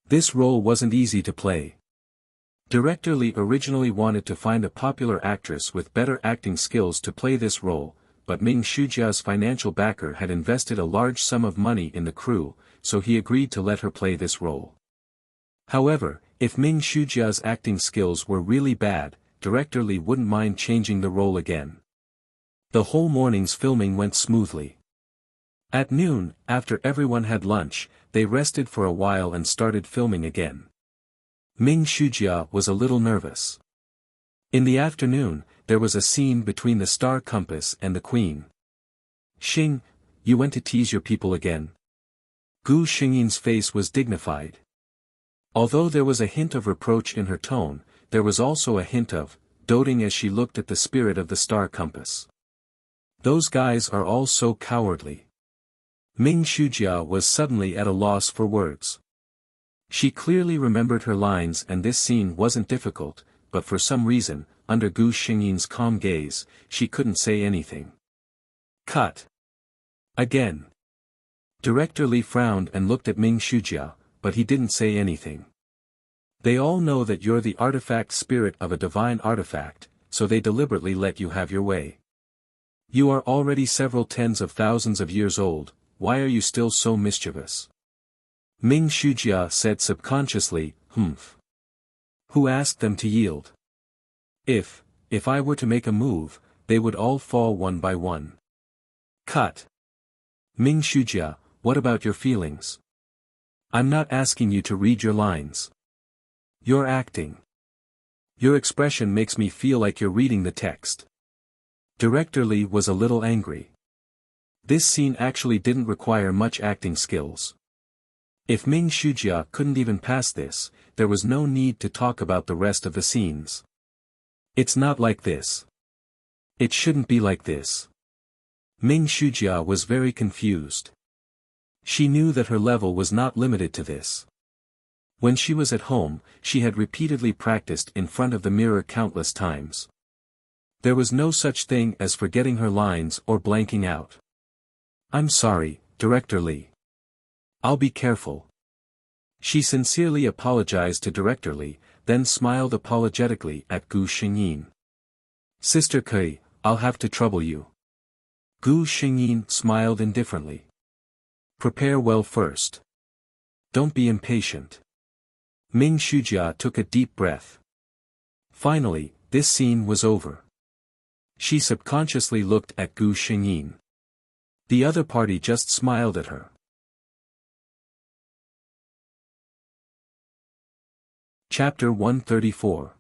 This role wasn't easy to play. Director Lee originally wanted to find a popular actress with better acting skills to play this role, but Ming Shujia's financial backer had invested a large sum of money in the crew, so he agreed to let her play this role. However, if Ming Shujia's acting skills were really bad, Director Lee wouldn't mind changing the role again. The whole morning's filming went smoothly. At noon, after everyone had lunch, they rested for a while and started filming again. Ming Shujia was a little nervous. In the afternoon, there was a scene between the star compass and the queen. "Xing, you went to tease your people again?" Gu Xingyin's face was dignified. Although there was a hint of reproach in her tone, there was also a hint of doting as she looked at the spirit of the star compass. "Those guys are all so cowardly." Ming Shujia was suddenly at a loss for words. She clearly remembered her lines and this scene wasn't difficult, but for some reason, under Gu Xingyin's calm gaze, she couldn't say anything. "Cut. Again." Director Lee frowned and looked at Ming Shujia, but he didn't say anything. "They all know that you're the artifact spirit of a divine artifact, so they deliberately let you have your way. You are already several tens of thousands of years old. Why are you still so mischievous?" Ming Shujia said subconsciously, "Humph. Who asked them to yield? If I were to make a move, they would all fall one by one." "Cut. Ming Shujia, what about your feelings? I'm not asking you to read your lines. You're acting. Your expression makes me feel like you're reading the text." Director Lee was a little angry. This scene actually didn't require much acting skills. If Ming Shujia couldn't even pass this, there was no need to talk about the rest of the scenes. "It's not like this. It shouldn't be like this." Ming Shujia was very confused. She knew that her level was not limited to this. When she was at home, she had repeatedly practiced in front of the mirror countless times. There was no such thing as forgetting her lines or blanking out. I'm sorry, Director Lee. I'll be careful. She sincerely apologized to Director Lee, then smiled apologetically at Gu Xingyin. Sister Kui, I'll have to trouble you. Gu Xingyin smiled indifferently. Prepare well first. Don't be impatient. Ming Shujia took a deep breath. Finally, this scene was over. She subconsciously looked at Gu Xingyin. The other party just smiled at her. Chapter 134.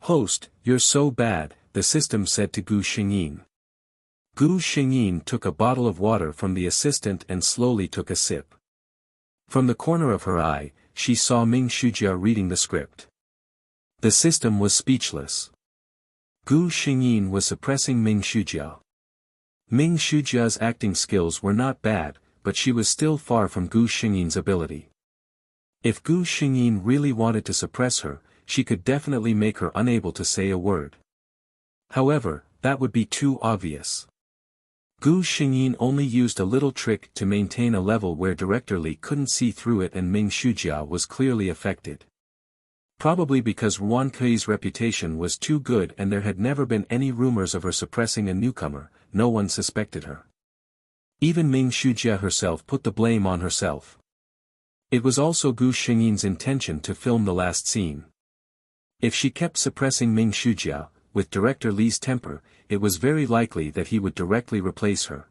Host, you're so bad, the system said to Gu Xingyin. Gu Xingyin took a bottle of water from the assistant and slowly took a sip. From the corner of her eye, she saw Ming Shujia reading the script. The system was speechless. Gu Xingyin was suppressing Ming Shujia. Ming Shujia's acting skills were not bad, but she was still far from Gu Xingyin's ability. If Gu Xingyin really wanted to suppress her, she could definitely make her unable to say a word. However, that would be too obvious. Gu Xingyin only used a little trick to maintain a level where Director Li couldn't see through it, and Ming Shujia was clearly affected. Probably because Ruan Kui's reputation was too good and there had never been any rumors of her suppressing a newcomer, no one suspected her. Even Ming Shujia herself put the blame on herself. It was also Gu Xingyin's intention to film the last scene. If she kept suppressing Ming Shujia, with Director Li's temper, it was very likely that he would directly replace her.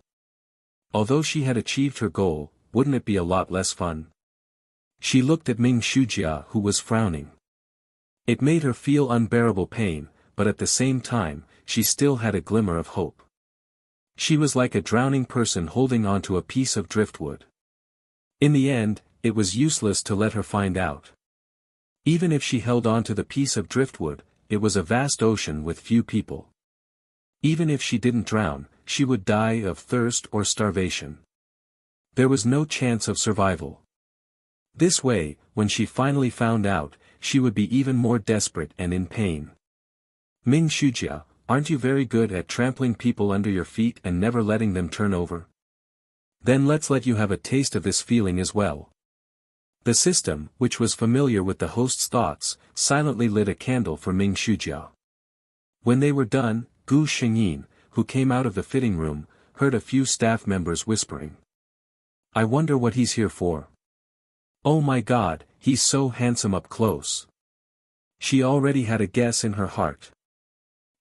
Although she had achieved her goal, wouldn't it be a lot less fun? She looked at Ming Shujia, who was frowning. It made her feel unbearable pain, but at the same time, she still had a glimmer of hope. She was like a drowning person holding onto a piece of driftwood. In the end, it was useless to let her find out. Even if she held on to the piece of driftwood, it was a vast ocean with few people. Even if she didn't drown, she would die of thirst or starvation. There was no chance of survival. This way, when she finally found out, she would be even more desperate and in pain. Ming Shujia, aren't you very good at trampling people under your feet and never letting them turn over? Then let's let you have a taste of this feeling as well. The system, which was familiar with the host's thoughts, silently lit a candle for Ming Shujia. When they were done, Gu Xingyin, who came out of the fitting room, heard a few staff members whispering. I wonder what he's here for. Oh my God, he's so handsome up close. She already had a guess in her heart.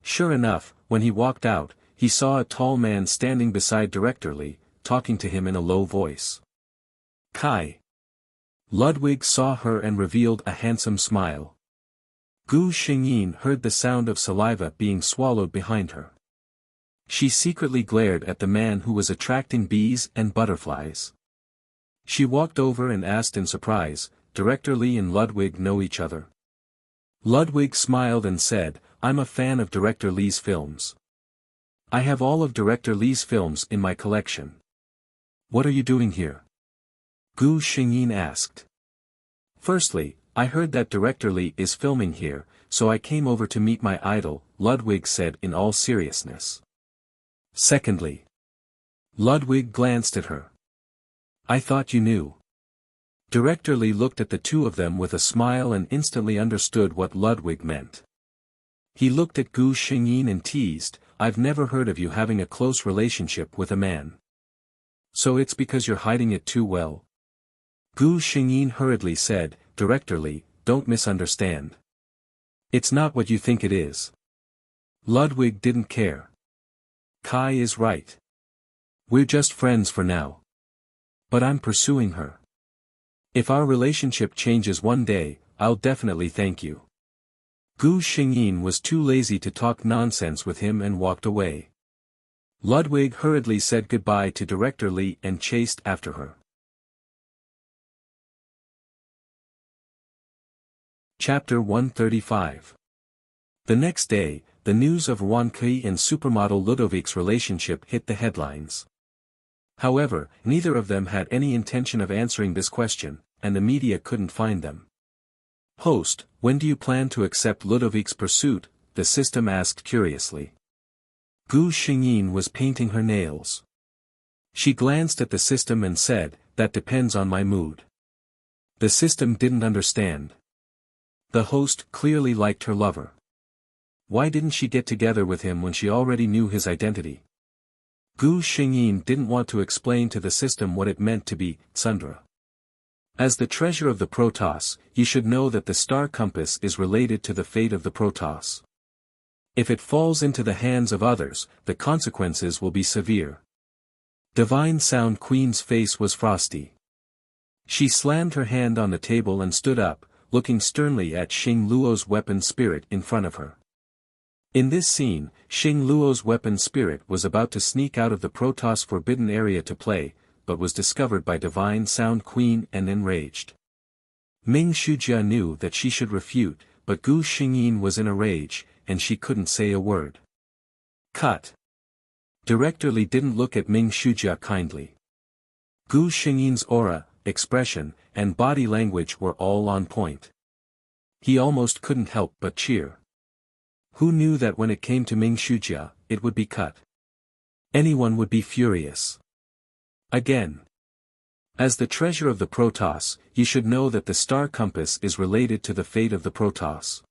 Sure enough, when he walked out, he saw a tall man standing beside Director Li, talking to him in a low voice. Kai. Ludwig saw her and revealed a handsome smile. Gu Xingyin heard the sound of saliva being swallowed behind her. She secretly glared at the man who was attracting bees and butterflies. She walked over and asked in surprise, Director Li and Ludwig know each other? Ludwig smiled and said, I'm a fan of Director Li's films. I have all of Director Li's films in my collection. What are you doing here? Gu Xingyin asked. Firstly, I heard that Director Li is filming here, so I came over to meet my idol, Ludwig said in all seriousness. Secondly. Ludwig glanced at her. I thought you knew. Director Li looked at the two of them with a smile and instantly understood what Ludwig meant. He looked at Gu Xingyin and teased, I've never heard of you having a close relationship with a man. So it's because you're hiding it too well? Gu Xingyin hurriedly said, Director Li, don't misunderstand. It's not what you think it is. Ludwig didn't care. Kai is right. We're just friends for now. But I'm pursuing her. If our relationship changes one day, I'll definitely thank you. Gu Xingyin was too lazy to talk nonsense with him and walked away. Ludwig hurriedly said goodbye to Director Li and chased after her. Chapter 135. The next day, the news of Ruan Kui and supermodel Ludovic's relationship hit the headlines. However, neither of them had any intention of answering this question, and the media couldn't find them. Host, when do you plan to accept Ludovic's pursuit? the system asked curiously. Gu Xingyin was painting her nails. She glanced at the system and said, "That depends on my mood." The system didn't understand. The host clearly liked her lover. Why didn't she get together with him when she already knew his identity? Gu Xingyin didn't want to explain to the system what it meant to be Sundra. As the treasure of the Protoss, you should know that the star compass is related to the fate of the Protoss. If it falls into the hands of others, the consequences will be severe. Divine Sound Queen's face was frosty. She slammed her hand on the table and stood up, looking sternly at Xing Luo's weapon spirit in front of her. In this scene, Xing Luo's weapon spirit was about to sneak out of the Protoss forbidden area to play, but was discovered by Divine Sound Queen and enraged. Ming Shujia knew that she should refute, but Gu Xingyin was in a rage, and she couldn't say a word. Cut. Director Li didn't look at Ming Shujia kindly. Gu Xingyin's aura, expression, and body language were all on point. He almost couldn't help but cheer. Who knew that when it came to Ming Shujia, it would be cut? Anyone would be furious. Again. As the treasure of the Protoss, you should know that the star compass is related to the fate of the Protoss.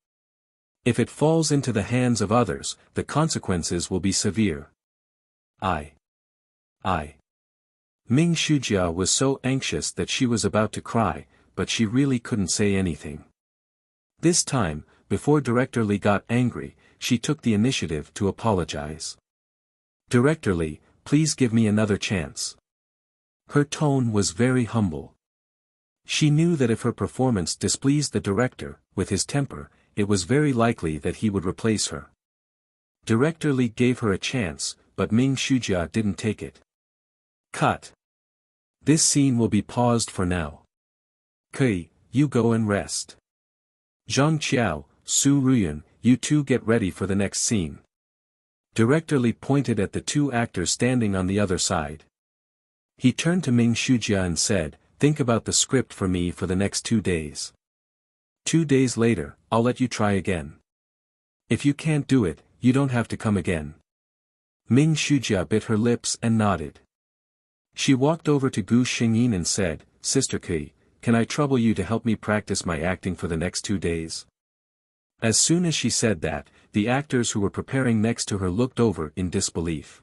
If it falls into the hands of others, the consequences will be severe. I. Ming Shujia was so anxious that she was about to cry, but she really couldn't say anything. This time, before Director Li got angry, she took the initiative to apologize. Director Li, please give me another chance. Her tone was very humble. She knew that if her performance displeased the director, with his temper, it was very likely that he would replace her. Director Li gave her a chance, but Ming Shujia didn't take it. Cut. This scene will be paused for now. Kui, you go and rest. Zhang Qiao, Su Ruyan, you two get ready for the next scene. Director Li pointed at the two actors standing on the other side. He turned to Ming Shujia and said, "Think about the script for me for the next 2 days. 2 days later, I'll let you try again. If you can't do it, you don't have to come again." Ming Shujia bit her lips and nodded. She walked over to Gu Xingyin and said, "Sister Kui, can I trouble you to help me practice my acting for the next 2 days?" As soon as she said that, the actors who were preparing next to her looked over in disbelief.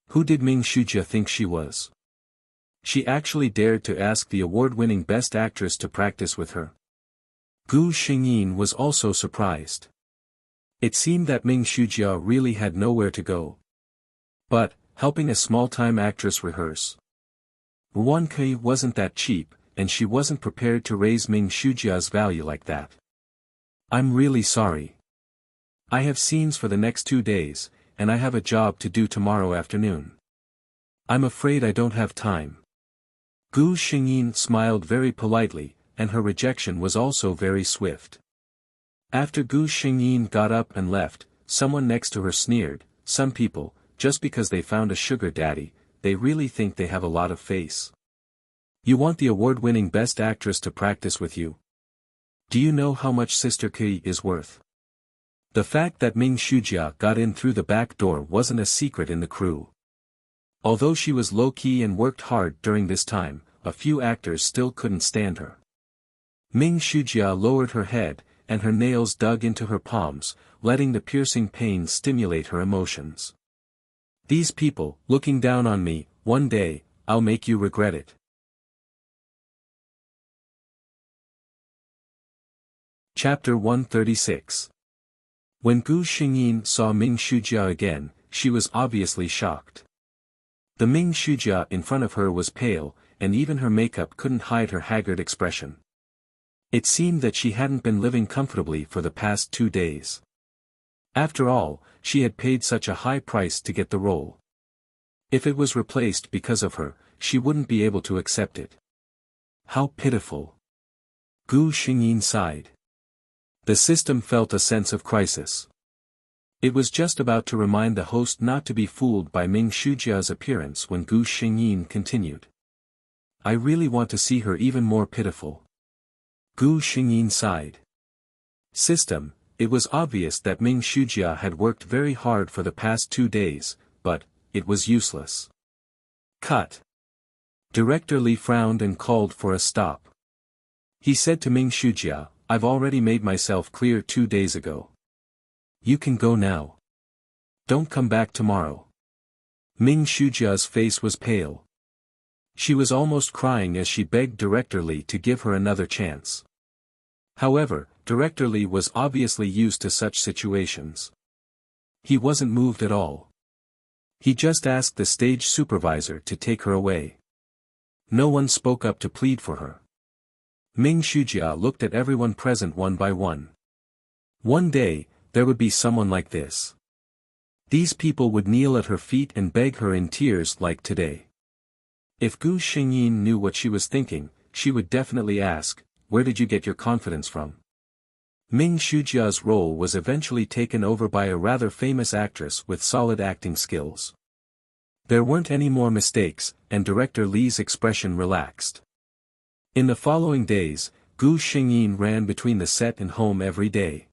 Who did Ming Shujia think she was? She actually dared to ask the award-winning Best Actress to practice with her. Gu Xingyin was also surprised. It seemed that Ming Shujia really had nowhere to go. But, helping a small-time actress rehearse. Yuan Kui wasn't that cheap, and she wasn't prepared to raise Ming Shujia's value like that. "I'm really sorry. I have scenes for the next 2 days, and I have a job to do tomorrow afternoon. I'm afraid I don't have time." Gu Xingyin smiled very politely, and her rejection was also very swift. After Gu Xingyin got up and left, someone next to her sneered, "Some people, just because they found a sugar daddy, they really think they have a lot of face. You want the award-winning Best Actress to practice with you? Do you know how much Sister Kui is worth?" The fact that Ming Shujia got in through the back door wasn't a secret in the crew. Although she was low-key and worked hard during this time, a few actors still couldn't stand her. Ming Shujia lowered her head, and her nails dug into her palms, letting the piercing pain stimulate her emotions. "These people, looking down on me, one day, I'll make you regret it." Chapter 136. When Gu Xingyin saw Ming Shujia again, she was obviously shocked. The Ming Shujia in front of her was pale, and even her makeup couldn't hide her haggard expression. It seemed that she hadn't been living comfortably for the past 2 days. After all, she had paid such a high price to get the role. If it was replaced because of her, she wouldn't be able to accept it. How pitiful. Gu Xingyin sighed. The system felt a sense of crisis. It was just about to remind the host not to be fooled by Ming Shujia's appearance when Gu Xingyin continued. "I really want to see her even more pitiful." Gu Xingyin sighed. "System, It was obvious that Ming Shujia had worked very hard for the past 2 days, but it was useless. Cut. Director Li frowned and called for a stop. He said to Ming Shujia, "I've already made myself clear 2 days ago. You can go now. Don't come back tomorrow." Ming Shujia's face was pale. She was almost crying as she begged Director Li to give her another chance. However, Director Li was obviously used to such situations. He wasn't moved at all. He just asked the stage supervisor to take her away. No one spoke up to plead for her. Ming Shujia looked at everyone present one by one. One day, there would be someone like this. These people would kneel at her feet and beg her in tears like today. If Gu Xingyin knew what she was thinking, she would definitely ask, "Where did you get your confidence from?" Ming Shujia's role was eventually taken over by a rather famous actress with solid acting skills. There weren't any more mistakes, and Director Li's expression relaxed. In the following days, Gu Xingyin ran between the set and home every day.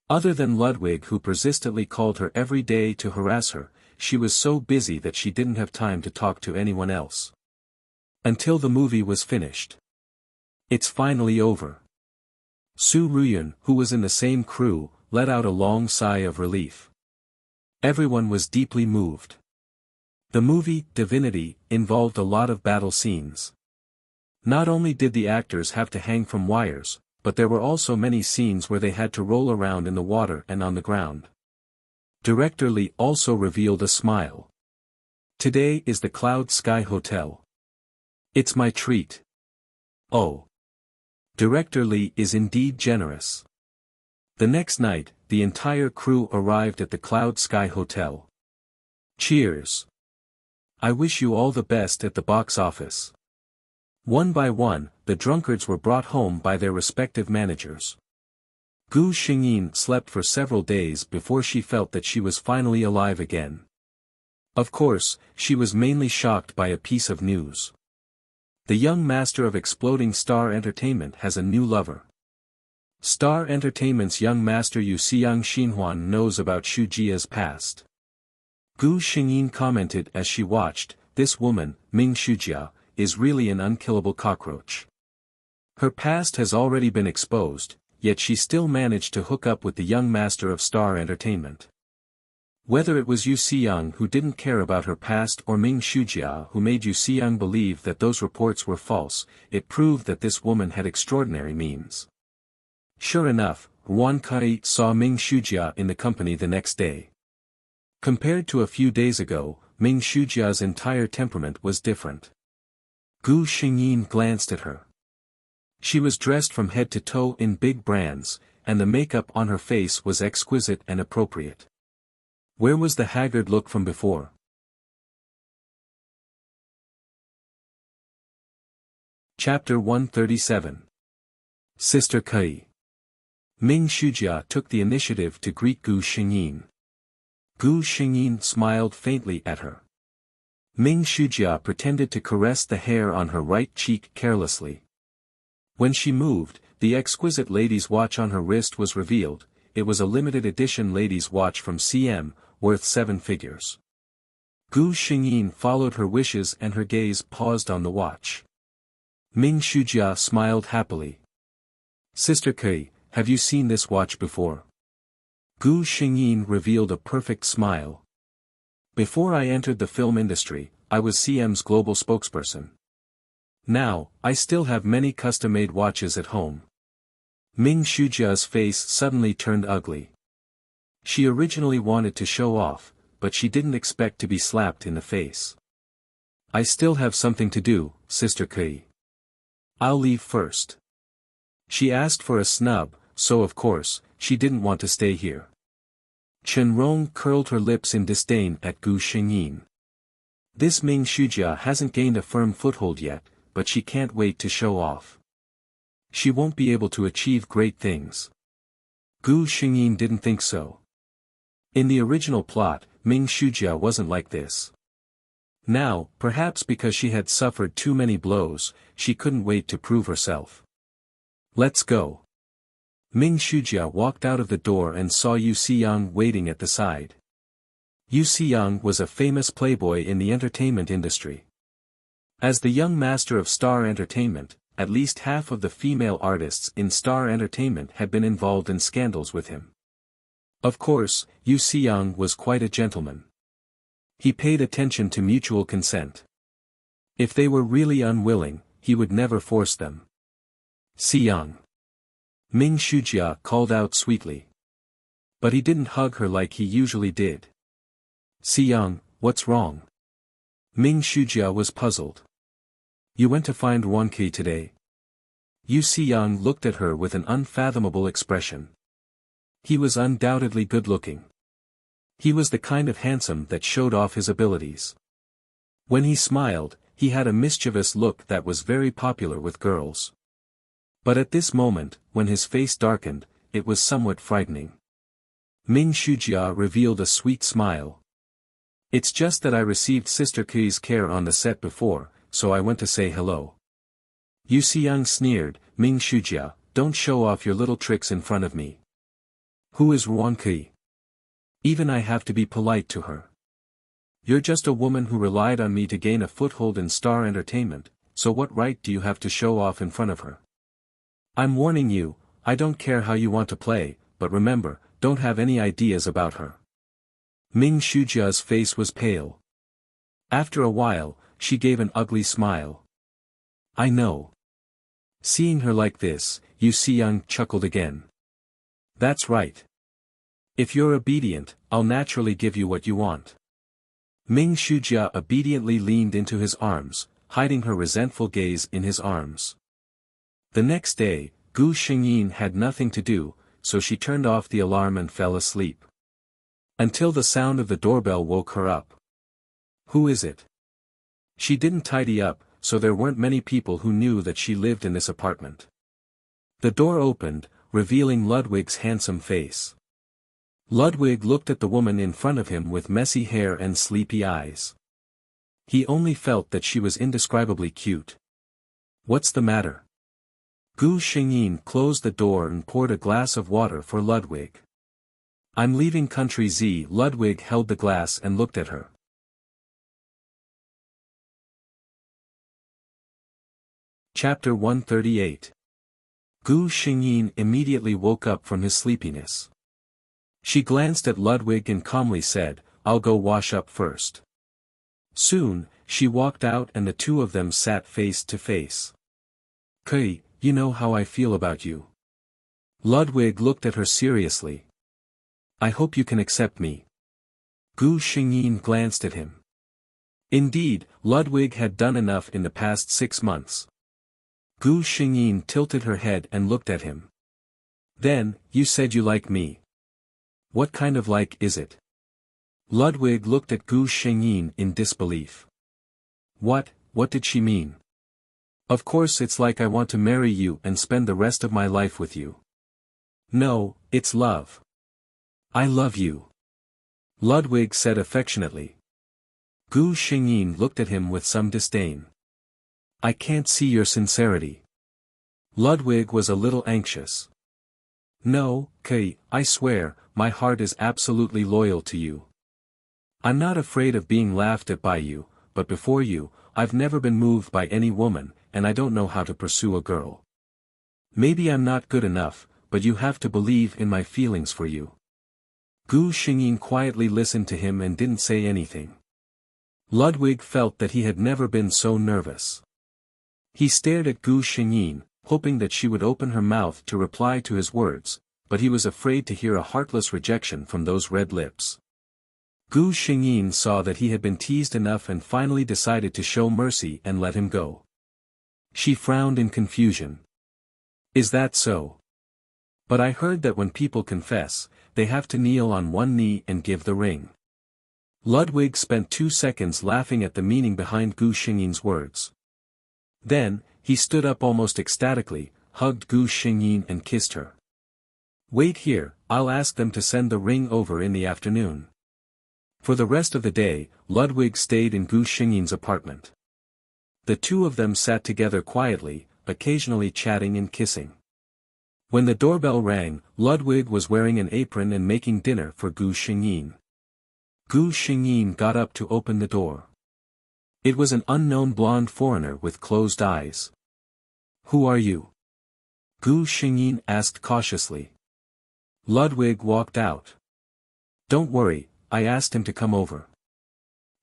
Other than Ludwig, who persistently called her every day to harass her, she was so busy that she didn't have time to talk to anyone else. Until the movie was finished. It's finally over. Su Ruyun, who was in the same crew, let out a long sigh of relief. Everyone was deeply moved. The movie, Divinity, involved a lot of battle scenes. Not only did the actors have to hang from wires, but there were also many scenes where they had to roll around in the water and on the ground. Director Li also revealed a smile. "Today is the Cloud Sky Hotel. It's my treat." Oh. Director Li is indeed generous. The next night, the entire crew arrived at the Cloud Sky Hotel. Cheers. I wish you all the best at the box office. One by one, the drunkards were brought home by their respective managers. Gu Xingyin slept for several days before she felt that she was finally alive again. Of course, she was mainly shocked by a piece of news. The young master of Exploding Star Entertainment has a new lover. Star Entertainment's young master Yuxiang Xinhuan knows about Shujia's past. Gu Xingyin commented as she watched, "This woman, Ming Shujia, is really an unkillable cockroach. Her past has already been exposed, yet she still managed to hook up with the young master of Star Entertainment." Whether it was Yu Xiang who didn't care about her past or Ming Shujia who made Yu Xiang believe that those reports were false, it proved that this woman had extraordinary means. Sure enough, Wan Kai saw Ming Shujia in the company the next day. Compared to a few days ago, Ming Shujia's entire temperament was different. Gu Xingyin glanced at her. She was dressed from head to toe in big brands, and the makeup on her face was exquisite and appropriate. Where was the haggard look from before? Chapter 137. Sister Kai. Ming Shujia took the initiative to greet Gu Xingyin. Gu Xingyin smiled faintly at her. Ming Shujia pretended to caress the hair on her right cheek carelessly. When she moved, the exquisite lady's watch on her wrist was revealed. It was a limited edition lady's watch from CM, worth 7 figures. Gu Xingyin followed her wishes and her gaze paused on the watch. Ming Shujia smiled happily. "Sister Kai, have you seen this watch before?" Gu Xingyin revealed a perfect smile. "Before I entered the film industry, I was CM's global spokesperson. Now, I still have many custom-made watches at home." Ming Shujia's face suddenly turned ugly. She originally wanted to show off, but she didn't expect to be slapped in the face. "I still have something to do, Sister Kai. I'll leave first." She asked for a snub, so of course, she didn't want to stay here. Chen Rong curled her lips in disdain at Gu Xingyin. This Ming Shujia hasn't gained a firm foothold yet, but she can't wait to show off. She won't be able to achieve great things. Gu Xingyin didn't think so. In the original plot, Ming Shujia wasn't like this. Now, perhaps because she had suffered too many blows, she couldn't wait to prove herself. "Let's go." Ming Shujia walked out of the door and saw Yu Xiyang waiting at the side. Yu Xiyang was a famous playboy in the entertainment industry. As the young master of Star Entertainment, at least half of the female artists in Star Entertainment had been involved in scandals with him. Of course, Yu Xiyang was quite a gentleman. He paid attention to mutual consent. If they were really unwilling, he would never force them. Xiyang. Ming Shujia called out sweetly. But he didn't hug her like he usually did. Xiyang, what's wrong? Ming Shujia was puzzled. You went to find Wuxia today? Yu Xiyang looked at her with an unfathomable expression. He was undoubtedly good-looking. He was the kind of handsome that showed off his abilities. When he smiled, he had a mischievous look that was very popular with girls. But at this moment, when his face darkened, it was somewhat frightening. Ming Shujia revealed a sweet smile. It's just that I received Sister Kui's care on the set before, so I went to say hello. Yu Xiyang sneered, Ming Shujia, don't show off your little tricks in front of me. Who is Wuxia? Even I have to be polite to her. You're just a woman who relied on me to gain a foothold in Star Entertainment, so what right do you have to show off in front of her? I'm warning you, I don't care how you want to play, but remember, don't have any ideas about her. Ming Shujia's face was pale. After a while, she gave an ugly smile. I know. Seeing her like this, Yu Xiyang chuckled again. That's right. If you're obedient, I'll naturally give you what you want. Ming Shujia obediently leaned into his arms, hiding her resentful gaze in his arms. The next day, Gu Xingyin had nothing to do, so she turned off the alarm and fell asleep. Until the sound of the doorbell woke her up. Who is it? She didn't tidy up, so there weren't many people who knew that she lived in this apartment. The door opened, revealing Ludwig's handsome face. Ludwig looked at the woman in front of him with messy hair and sleepy eyes. He only felt that she was indescribably cute. What's the matter? Gu Xingyin closed the door and poured a glass of water for Ludwig. I'm leaving Country Z. Ludwig held the glass and looked at her. Chapter 138. Gu Xingyin immediately woke up from his sleepiness. She glanced at Ludwig and calmly said, I'll go wash up first. Soon, she walked out and the two of them sat face to face. Kui, you know how I feel about you. Ludwig looked at her seriously. I hope you can accept me. Gu Xingyin glanced at him. Indeed, Ludwig had done enough in the past 6 months. Gu Xingyin tilted her head and looked at him. Then, you said you like me. What kind of like is it? Ludwig looked at Gu Xingyin in disbelief. What did she mean? Of course it's like I want to marry you and spend the rest of my life with you. No, it's love. I love you. Ludwig said affectionately. Gu Xingyin looked at him with some disdain. I can't see your sincerity. Ludwig was a little anxious. No, Kui, I swear, my heart is absolutely loyal to you. I'm not afraid of being laughed at by you, but before you, I've never been moved by any woman, and I don't know how to pursue a girl. Maybe I'm not good enough, but you have to believe in my feelings for you. Gu Xingyin quietly listened to him and didn't say anything. Ludwig felt that he had never been so nervous. He stared at Gu Xingyin, hoping that she would open her mouth to reply to his words, but he was afraid to hear a heartless rejection from those red lips. Gu Xingyin saw that he had been teased enough and finally decided to show mercy and let him go. She frowned in confusion. Is that so? But I heard that when people confess, they have to kneel on one knee and give the ring. Ludwig spent 2 seconds laughing at the meaning behind Gu Xingyin's words. Then, he stood up almost ecstatically, hugged Gu Xingyin and kissed her. Wait here, I'll ask them to send the ring over in the afternoon. For the rest of the day, Ludwig stayed in Gu Xingyin's apartment. The two of them sat together quietly, occasionally chatting and kissing. When the doorbell rang, Ludwig was wearing an apron and making dinner for Gu Xingyin. Gu Xingyin got up to open the door. It was an unknown blonde foreigner with closed eyes. "Who are you?" Gu Xingyin asked cautiously. Ludwig walked out. "Don't worry, I asked him to come over."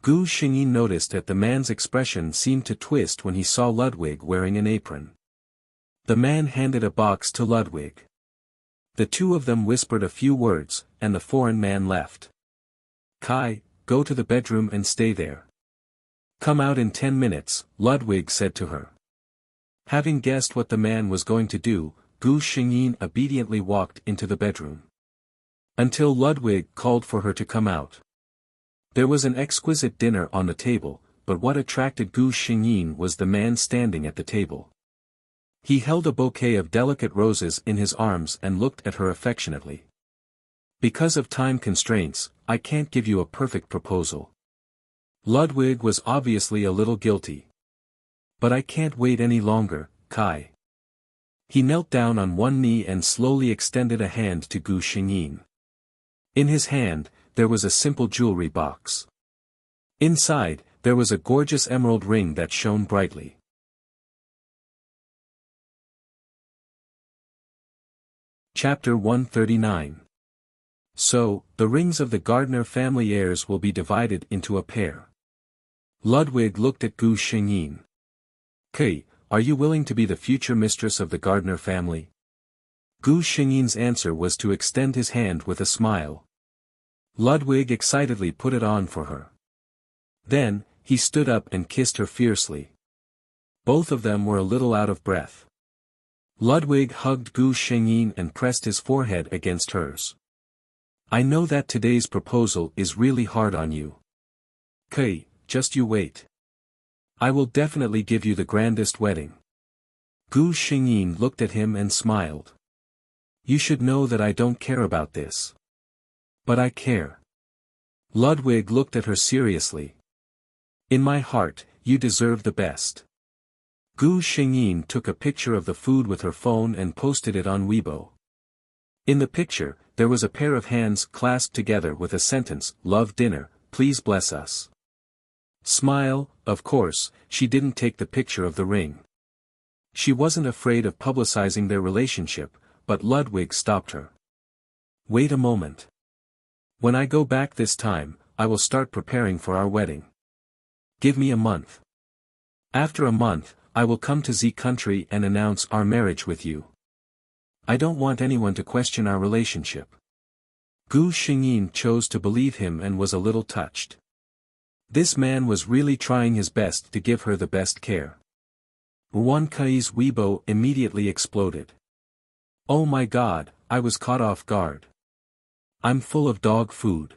Gu Xingyin noticed that the man's expression seemed to twist when he saw Ludwig wearing an apron. The man handed a box to Ludwig. The two of them whispered a few words, and the foreign man left. "Kai, go to the bedroom and stay there. Come out in 10 minutes, Ludwig said to her. Having guessed what the man was going to do, Gu Xingyin obediently walked into the bedroom. Until Ludwig called for her to come out. There was an exquisite dinner on the table, but what attracted Gu Xingyin was the man standing at the table. He held a bouquet of delicate roses in his arms and looked at her affectionately. "Because of time constraints, I can't give you a perfect proposal." Ludwig was obviously a little guilty. "But I can't wait any longer, Kai." He knelt down on one knee and slowly extended a hand to Gu Xingyin. In his hand, there was a simple jewelry box. Inside, there was a gorgeous emerald ring that shone brightly. Chapter 139. So, the rings of the Gardner family heirs will be divided into a pair. Ludwig looked at Gu Xingyin. "Kai, are you willing to be the future mistress of the Gardner family?" Gu Xingyin's answer was to extend his hand with a smile. Ludwig excitedly put it on for her. Then, he stood up and kissed her fiercely. Both of them were a little out of breath. Ludwig hugged Gu Xingyin and pressed his forehead against hers. "I know that today's proposal is really hard on you. Kai, just you wait. I will definitely give you the grandest wedding." Gu Xingyin looked at him and smiled. "You should know that I don't care about this. But I care." Ludwig looked at her seriously. "In my heart, you deserve the best." Gu Xingyin took a picture of the food with her phone and posted it on Weibo. In the picture, there was a pair of hands clasped together with a sentence, "Love dinner, please bless us." Smile, of course, she didn't take the picture of the ring. She wasn't afraid of publicizing their relationship, but Ludwig stopped her. "Wait a moment. When I go back this time, I will start preparing for our wedding. Give me a month. After a month, I will come to Z country and announce our marriage with you. I don't want anyone to question our relationship." Gu Xingyin chose to believe him and was a little touched. This man was really trying his best to give her the best care. Wan Kai's Weibo immediately exploded. "Oh my god, I was caught off guard. I'm full of dog food.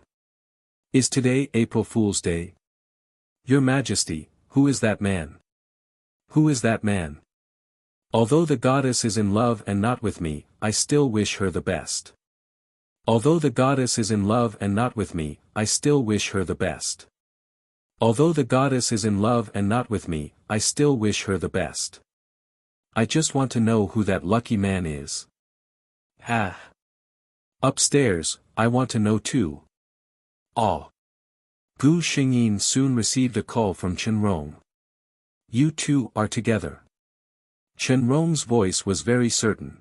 Is today April Fool's Day? Your Majesty, who is that man? Who is that man? Although the goddess is in love and not with me, I still wish her the best. Although the goddess is in love and not with me, I still wish her the best. Although the goddess is in love and not with me, I still wish her the best. I just want to know who that lucky man is. Ah. Upstairs, I want to know too. Oh." Gu Xingyin soon received a call from Chenrong. "You two are together." Chenrong's voice was very certain.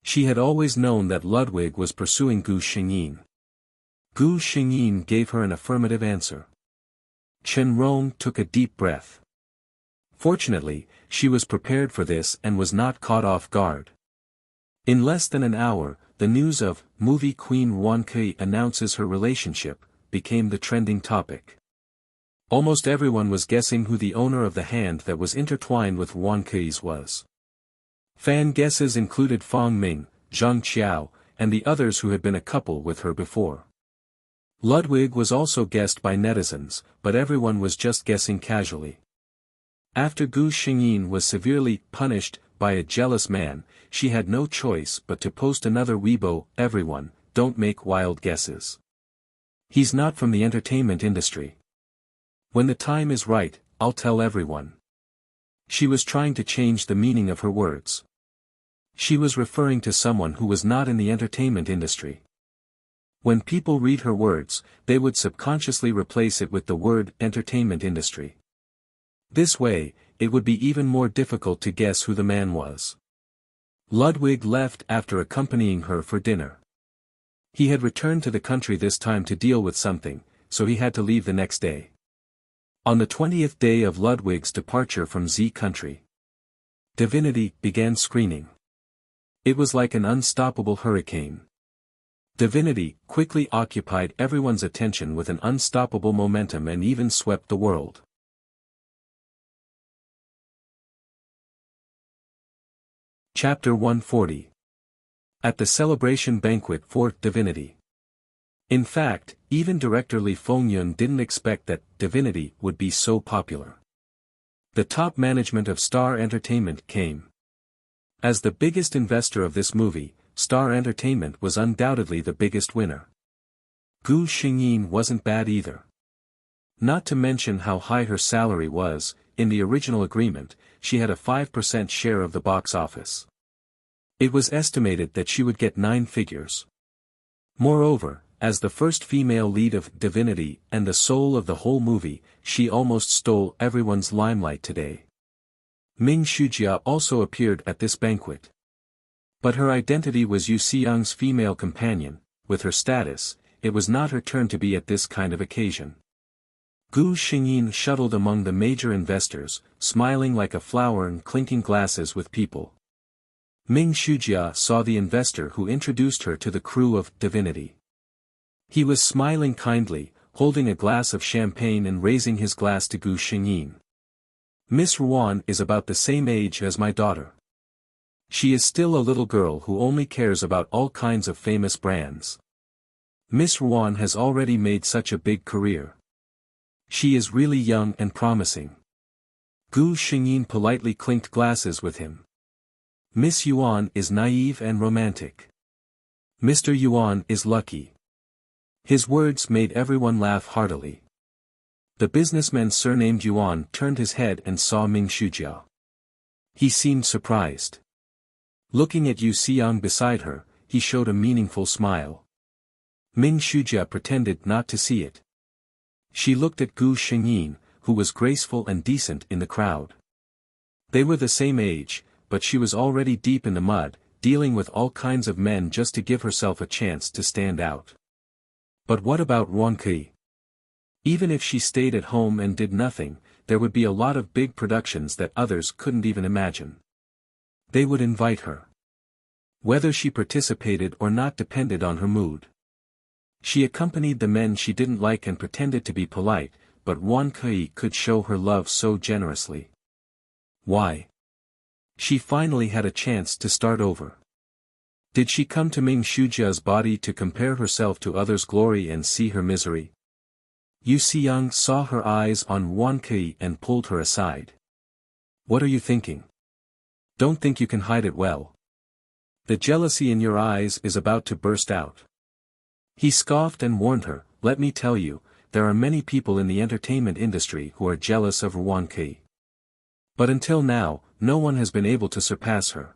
She had always known that Ludwig was pursuing Gu Xingyin. Gu Xingyin gave her an affirmative answer. Chenrong took a deep breath. Fortunately, she was prepared for this and was not caught off guard. In less than an hour, the news of "Movie Queen Wan Kai announces her relationship" became the trending topic. Almost everyone was guessing who the owner of the hand that was intertwined with Wan Kai's was. Fan guesses included Fang Ming, Zhang Qiao, and the others who had been a couple with her before. Ludwig was also guessed by netizens, but everyone was just guessing casually. After Gu Xingyin was severely punished by a jealous man, she had no choice but to post another Weibo, "Everyone, don't make wild guesses. He's not from the entertainment industry. When the time is right, I'll tell everyone." She was trying to change the meaning of her words. She was referring to someone who was not in the entertainment industry. When people read her words, they would subconsciously replace it with the word entertainment industry. This way, it would be even more difficult to guess who the man was. Ludwig left after accompanying her for dinner. He had returned to the country this time to deal with something, so he had to leave the next day. On the 20th day of Ludwig's departure from Z country, Divinity began screening. It was like an unstoppable hurricane. Divinity quickly occupied everyone's attention with an unstoppable momentum and even swept the world. Chapter 140. At the celebration banquet for Divinity. In fact, even director Li Fengyun didn't expect that Divinity would be so popular. The top management of Star Entertainment came. As the biggest investor of this movie, Star Entertainment was undoubtedly the biggest winner. Gu Xingyin wasn't bad either. Not to mention how high her salary was. In the original agreement, she had a 5% share of the box office. It was estimated that she would get 9 figures. Moreover, as the first female lead of Divinity and the soul of the whole movie, she almost stole everyone's limelight today. Ming Shujia also appeared at this banquet. But her identity was Yu Xiang's female companion. With her status, it was not her turn to be at this kind of occasion. Gu Xingyin shuttled among the major investors, smiling like a flower and clinking glasses with people. Ming Shujia saw the investor who introduced her to the crew of Divinity. He was smiling kindly, holding a glass of champagne and raising his glass to Gu Xingyin. Miss Heroine is about the same age as my daughter. She is still a little girl who only cares about all kinds of famous brands. Miss Heroine has already made such a big career. She is really young and promising. Gu Xingyin politely clinked glasses with him. Miss Yuan is naive and romantic. Mr. Yuan is lucky. His words made everyone laugh heartily. The businessman surnamed Yuan turned his head and saw Ming Shujia. He seemed surprised. Looking at Yu Xiang beside her, he showed a meaningful smile. Ming Shujia pretended not to see it. She looked at Gu Xingyin, who was graceful and decent in the crowd. They were the same age, but she was already deep in the mud, dealing with all kinds of men just to give herself a chance to stand out. But what about Wan Ke? Even if she stayed at home and did nothing, there would be a lot of big productions that others couldn't even imagine. They would invite her. Whether she participated or not depended on her mood. She accompanied the men she didn't like and pretended to be polite, but Wan Ke could show her love so generously. Why? She finally had a chance to start over. Did she come to Ming Shujia's body to compare herself to others' glory and see her misery? Yu Xiang saw her eyes on Wan Ke and pulled her aside. What are you thinking? Don't think you can hide it well. The jealousy in your eyes is about to burst out. He scoffed and warned her, let me tell you, there are many people in the entertainment industry who are jealous of Wan Ke. But until now, no one has been able to surpass her.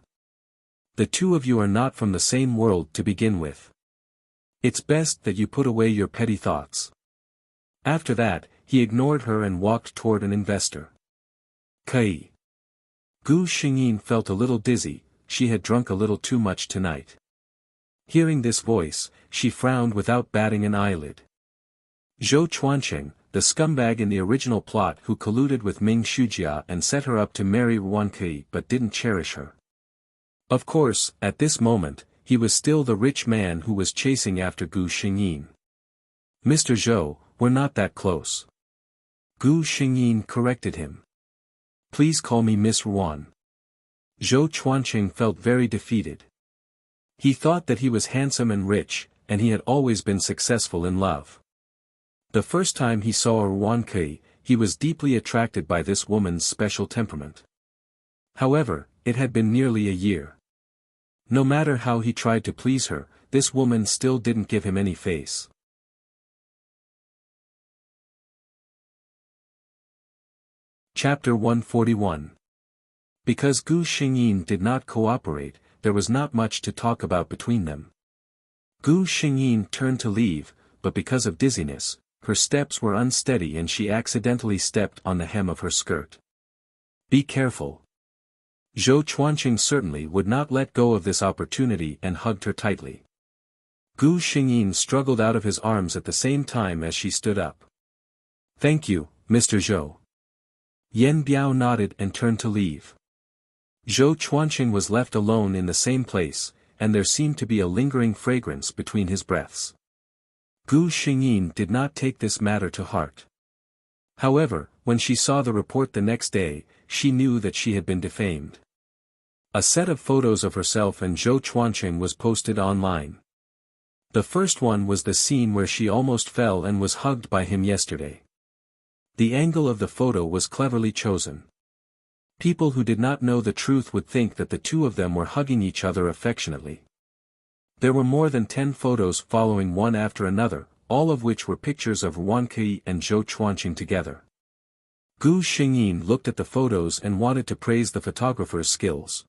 The two of you are not from the same world to begin with. It's best that you put away your petty thoughts. After that, he ignored her and walked toward an investor. Kai. Gu Xingyin felt a little dizzy, she had drunk a little too much tonight. Hearing this voice, she frowned without batting an eyelid. Zhou Chuancheng, the scumbag in the original plot who colluded with Ming Shujia and set her up to marry Wan Ke but didn't cherish her. Of course, at this moment, he was still the rich man who was chasing after Gu Xingyin. Mr. Zhou, we're not that close. Gu Xingyin corrected him. Please call me Miss Heroine. Zhou Chuancheng felt very defeated. He thought that he was handsome and rich, and he had always been successful in love. The first time he saw Wan Ke, he was deeply attracted by this woman's special temperament. However, it had been nearly a year. No matter how he tried to please her, this woman still didn't give him any face. Chapter 141. Because Gu Xingyin did not cooperate, there was not much to talk about between them. Gu Xingyin turned to leave, but because of dizziness, her steps were unsteady and she accidentally stepped on the hem of her skirt. Be careful. Zhou Chuanqing certainly would not let go of this opportunity and hugged her tightly. Gu Xingyin struggled out of his arms at the same time as she stood up. Thank you, Mr. Zhou. Yan Biao nodded and turned to leave. Zhou Chuanqing was left alone in the same place, and there seemed to be a lingering fragrance between his breaths. Gu Xingyin did not take this matter to heart. However, when she saw the report the next day, she knew that she had been defamed. A set of photos of herself and Zhou Chuanqing was posted online. The first one was the scene where she almost fell and was hugged by him yesterday. The angle of the photo was cleverly chosen. People who did not know the truth would think that the two of them were hugging each other affectionately. There were more than 10 photos following one after another, all of which were pictures of Ruan Ke and Zhou Chuanqing together. Gu Xingyin looked at the photos and wanted to praise the photographer's skills.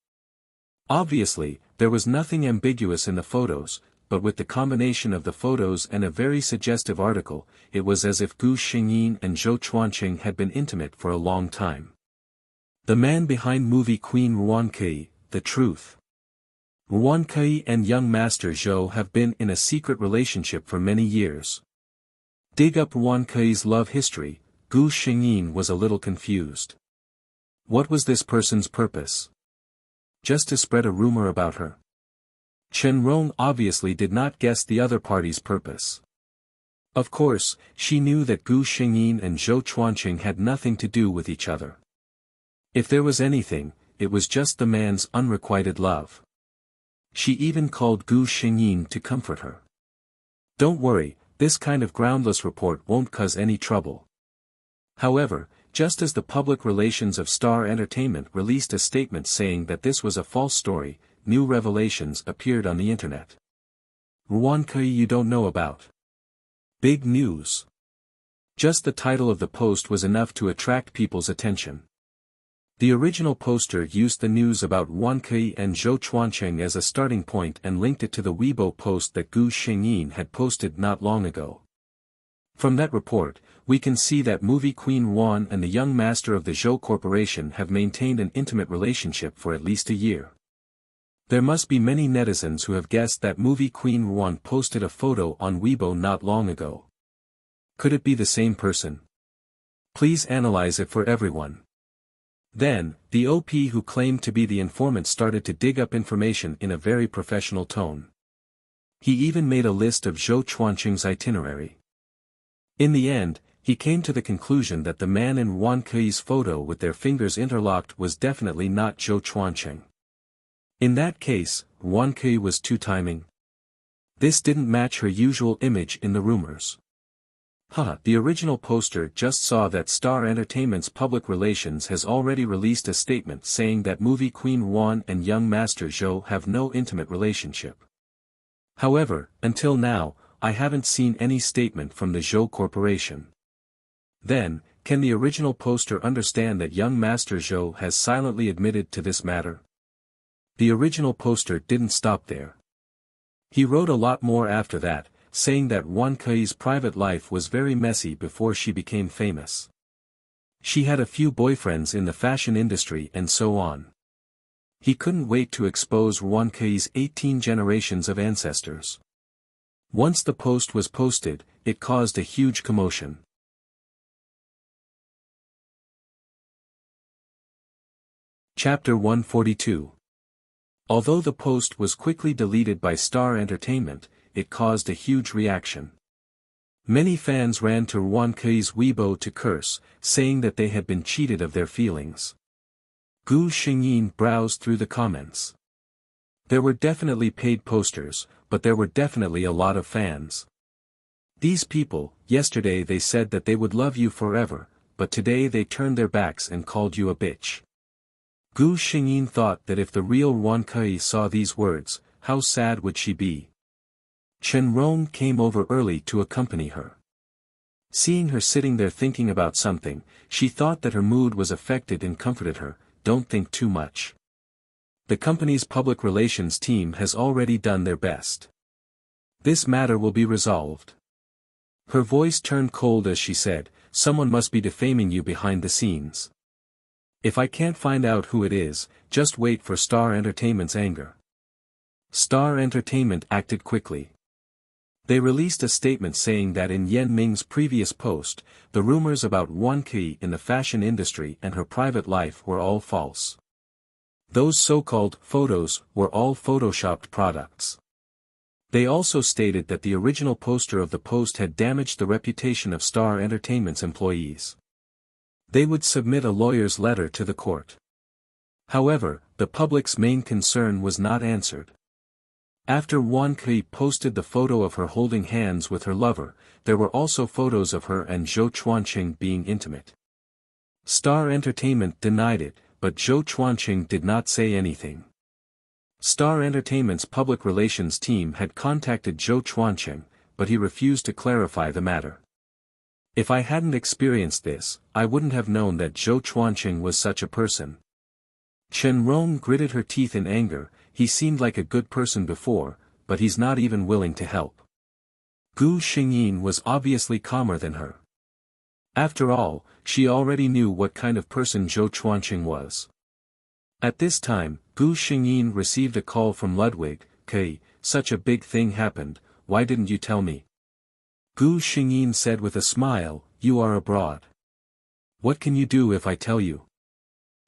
Obviously, there was nothing ambiguous in the photos, but with the combination of the photos and a very suggestive article, it was as if Gu Xingyin and Zhou Chuanqing had been intimate for a long time. The man behind movie Queen Ruan Ke, the truth. Ruan Ke and young Master Zhou have been in a secret relationship for many years. Dig up Ruan Ke's love history. Gu Xingyin was a little confused. What was this person's purpose? Just to spread a rumor about her? Chen Rong obviously did not guess the other party's purpose. Of course, she knew that Gu Xingyin and Zhou Chuanqing had nothing to do with each other. If there was anything, it was just the man's unrequited love. She even called Gu Xingyin to comfort her. Don't worry, this kind of groundless report won't cause any trouble. However, just as the public relations of Star Entertainment released a statement saying that this was a false story, new revelations appeared on the internet. Ruan Ke you don't know about. Big news. Just the title of the post was enough to attract people's attention. The original poster used the news about Ruan Ke and Zhou Chuanqing as a starting point and linked it to the Weibo post that Gu Xingyin had posted not long ago. From that report, we can see that movie Queen Ruan and the young master of the Zhou Corporation have maintained an intimate relationship for at least a year. There must be many netizens who have guessed that movie Queen Ruan posted a photo on Weibo not long ago. Could it be the same person? Please analyze it for everyone. Then, the OP who claimed to be the informant started to dig up information in a very professional tone. He even made a list of Zhou Chuanqing's itinerary. In the end, he came to the conclusion that the man in Ruan Ke's photo with their fingers interlocked was definitely not Zhou Chuanqing. In that case, Ruan Ke was two-timing. This didn't match her usual image in the rumors. The original poster just saw that Star Entertainment's public relations has already released a statement saying that movie Queen Ruan and young Master Zhou have no intimate relationship. However, until now, I haven't seen any statement from the Zhou Corporation. Then, can the original poster understand that young Master Zhou has silently admitted to this matter? The original poster didn't stop there. He wrote a lot more after that, saying that Ruan Ke's private life was very messy before she became famous. She had a few boyfriends in the fashion industry and so on. He couldn't wait to expose Ruan Ke's 18 generations of ancestors. Once the post was posted, it caused a huge commotion. Chapter 142. Although the post was quickly deleted by Star Entertainment, it caused a huge reaction. Many fans ran to Ruan Ke's Weibo to curse, saying that they had been cheated of their feelings. Gu Xingyin browsed through the comments. There were definitely paid posters, but there were definitely a lot of fans. These people, yesterday they said that they would love you forever, but today they turned their backs and called you a bitch. Gu Xingyin thought that if the real Ruan Ke saw these words, how sad would she be? Chen Rong came over early to accompany her. Seeing her sitting there thinking about something, she thought that her mood was affected and comforted her, don't think too much. The company's public relations team has already done their best. This matter will be resolved. Her voice turned cold as she said, someone must be defaming you behind the scenes. If I can't find out who it is, just wait for Star Entertainment's anger. Star Entertainment acted quickly. They released a statement saying that in Yan Ming's previous post, the rumors about Wan Qi in the fashion industry and her private life were all false. Those so-called photos were all photoshopped products. They also stated that the original poster of the post had damaged the reputation of Star Entertainment's employees. They would submit a lawyer's letter to the court. However, the public's main concern was not answered. After Wan Qi posted the photo of her holding hands with her lover, there were also photos of her and Zhou Chuanqing being intimate. Star Entertainment denied it, but Zhou Chuanqing did not say anything. Star Entertainment's public relations team had contacted Zhou Chuanqing, but he refused to clarify the matter. If I hadn't experienced this, I wouldn't have known that Zhou Chuanqing was such a person. Chen Rong gritted her teeth in anger. He seemed like a good person before, but he's not even willing to help. Gu Xingyin was obviously calmer than her. After all, she already knew what kind of person Zhou Chuanqing was. At this time, Gu Xingyin received a call from Ludwig. Such a big thing happened, why didn't you tell me? Gu Xingyin said with a smile, you are abroad. What can you do if I tell you?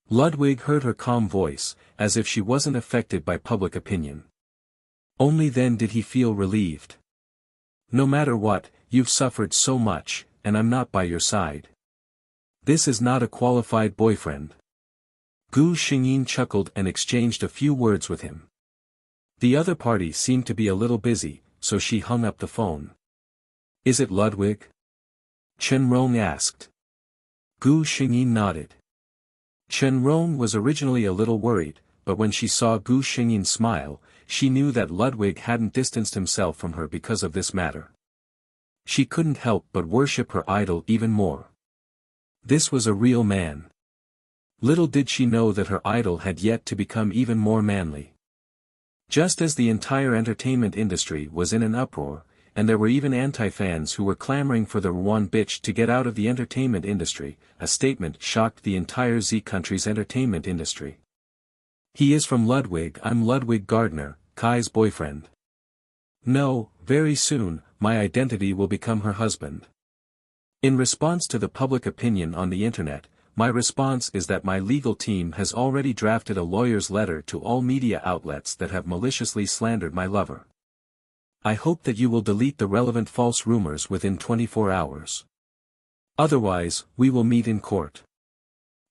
Ludwig heard her calm voice, as if she wasn't affected by public opinion. Only then did he feel relieved. No matter what, you've suffered so much, and I'm not by your side. This is not a qualified boyfriend. Gu Xingyin chuckled and exchanged a few words with him. The other party seemed to be a little busy, so she hung up the phone. Is it Ludwig? Chen Rong asked. Gu Xingyin nodded. Chen Rong was originally a little worried, but when she saw Gu Xingyin smile, she knew that Ludwig hadn't distanced himself from her because of this matter. She couldn't help but worship her idol even more. This was a real man. Little did she know that her idol had yet to become even more manly. Just as the entire entertainment industry was in an uproar, and there were even anti-fans who were clamoring for the Ruan bitch to get out of the entertainment industry, a statement shocked the entire Z country's entertainment industry. He is from Ludwig. I'm Ludwig Gardner, Kai's boyfriend. No, very soon, my identity will become her husband. In response to the public opinion on the internet, my response is that my legal team has already drafted a lawyer's letter to all media outlets that have maliciously slandered my lover. I hope that you will delete the relevant false rumors within 24 hours. Otherwise, we will meet in court.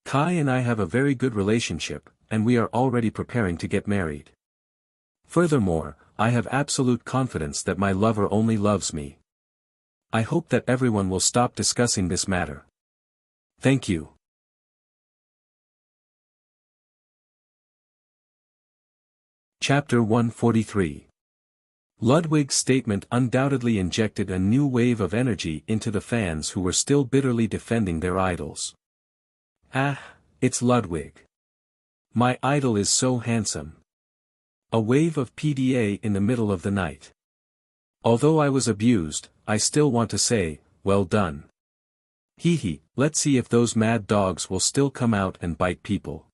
Kai and I have a very good relationship, and we are already preparing to get married. Furthermore, I have absolute confidence that my lover only loves me. I hope that everyone will stop discussing this matter. Thank you. Chapter 143. Ludwig's statement undoubtedly injected a new wave of energy into the fans who were still bitterly defending their idols. Ah, it's Ludwig. My idol is so handsome. A wave of PDA in the middle of the night. Although I was abused, I still want to say, well done. Hee, let's see if those mad dogs will still come out and bite people.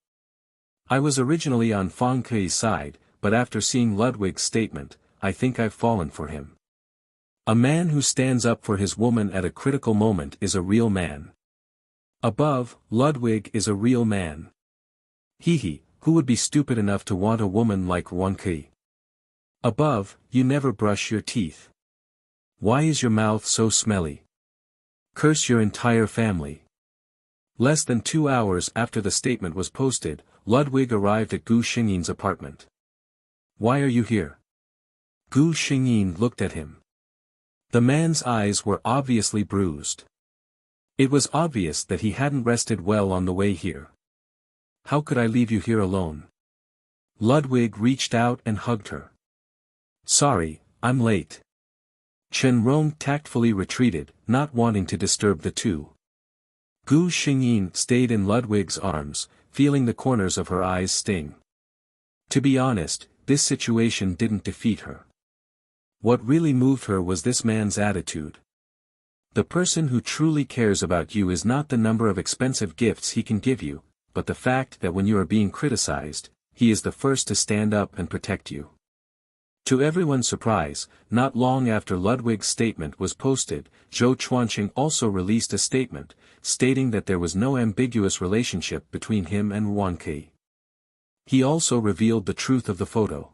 I was originally on Fang Kei's side, but after seeing Ludwig's statement, I think I've fallen for him. A man who stands up for his woman at a critical moment is a real man. Above, Ludwig is a real man. Hee, who would be stupid enough to want a woman like Wan Qi? Above, you never brush your teeth. Why is your mouth so smelly? Curse your entire family. Less than 2 hours after the statement was posted, Ludwig arrived at Gu Xingyin's apartment. Why are you here? Gu Xingyin looked at him. The man's eyes were obviously bruised. It was obvious that he hadn't rested well on the way here. How could I leave you here alone? Ludwig reached out and hugged her. Sorry, I'm late. Chen Rong tactfully retreated, not wanting to disturb the two. Gu Xingyin stayed in Ludwig's arms, feeling the corners of her eyes sting. To be honest, this situation didn't defeat her. What really moved her was this man's attitude. The person who truly cares about you is not the number of expensive gifts he can give you, but the fact that when you are being criticized, he is the first to stand up and protect you. To everyone's surprise, not long after Ludwig's statement was posted, Zhou Chuanqing also released a statement, stating that there was no ambiguous relationship between him and Wan Ke. He also revealed the truth of the photo.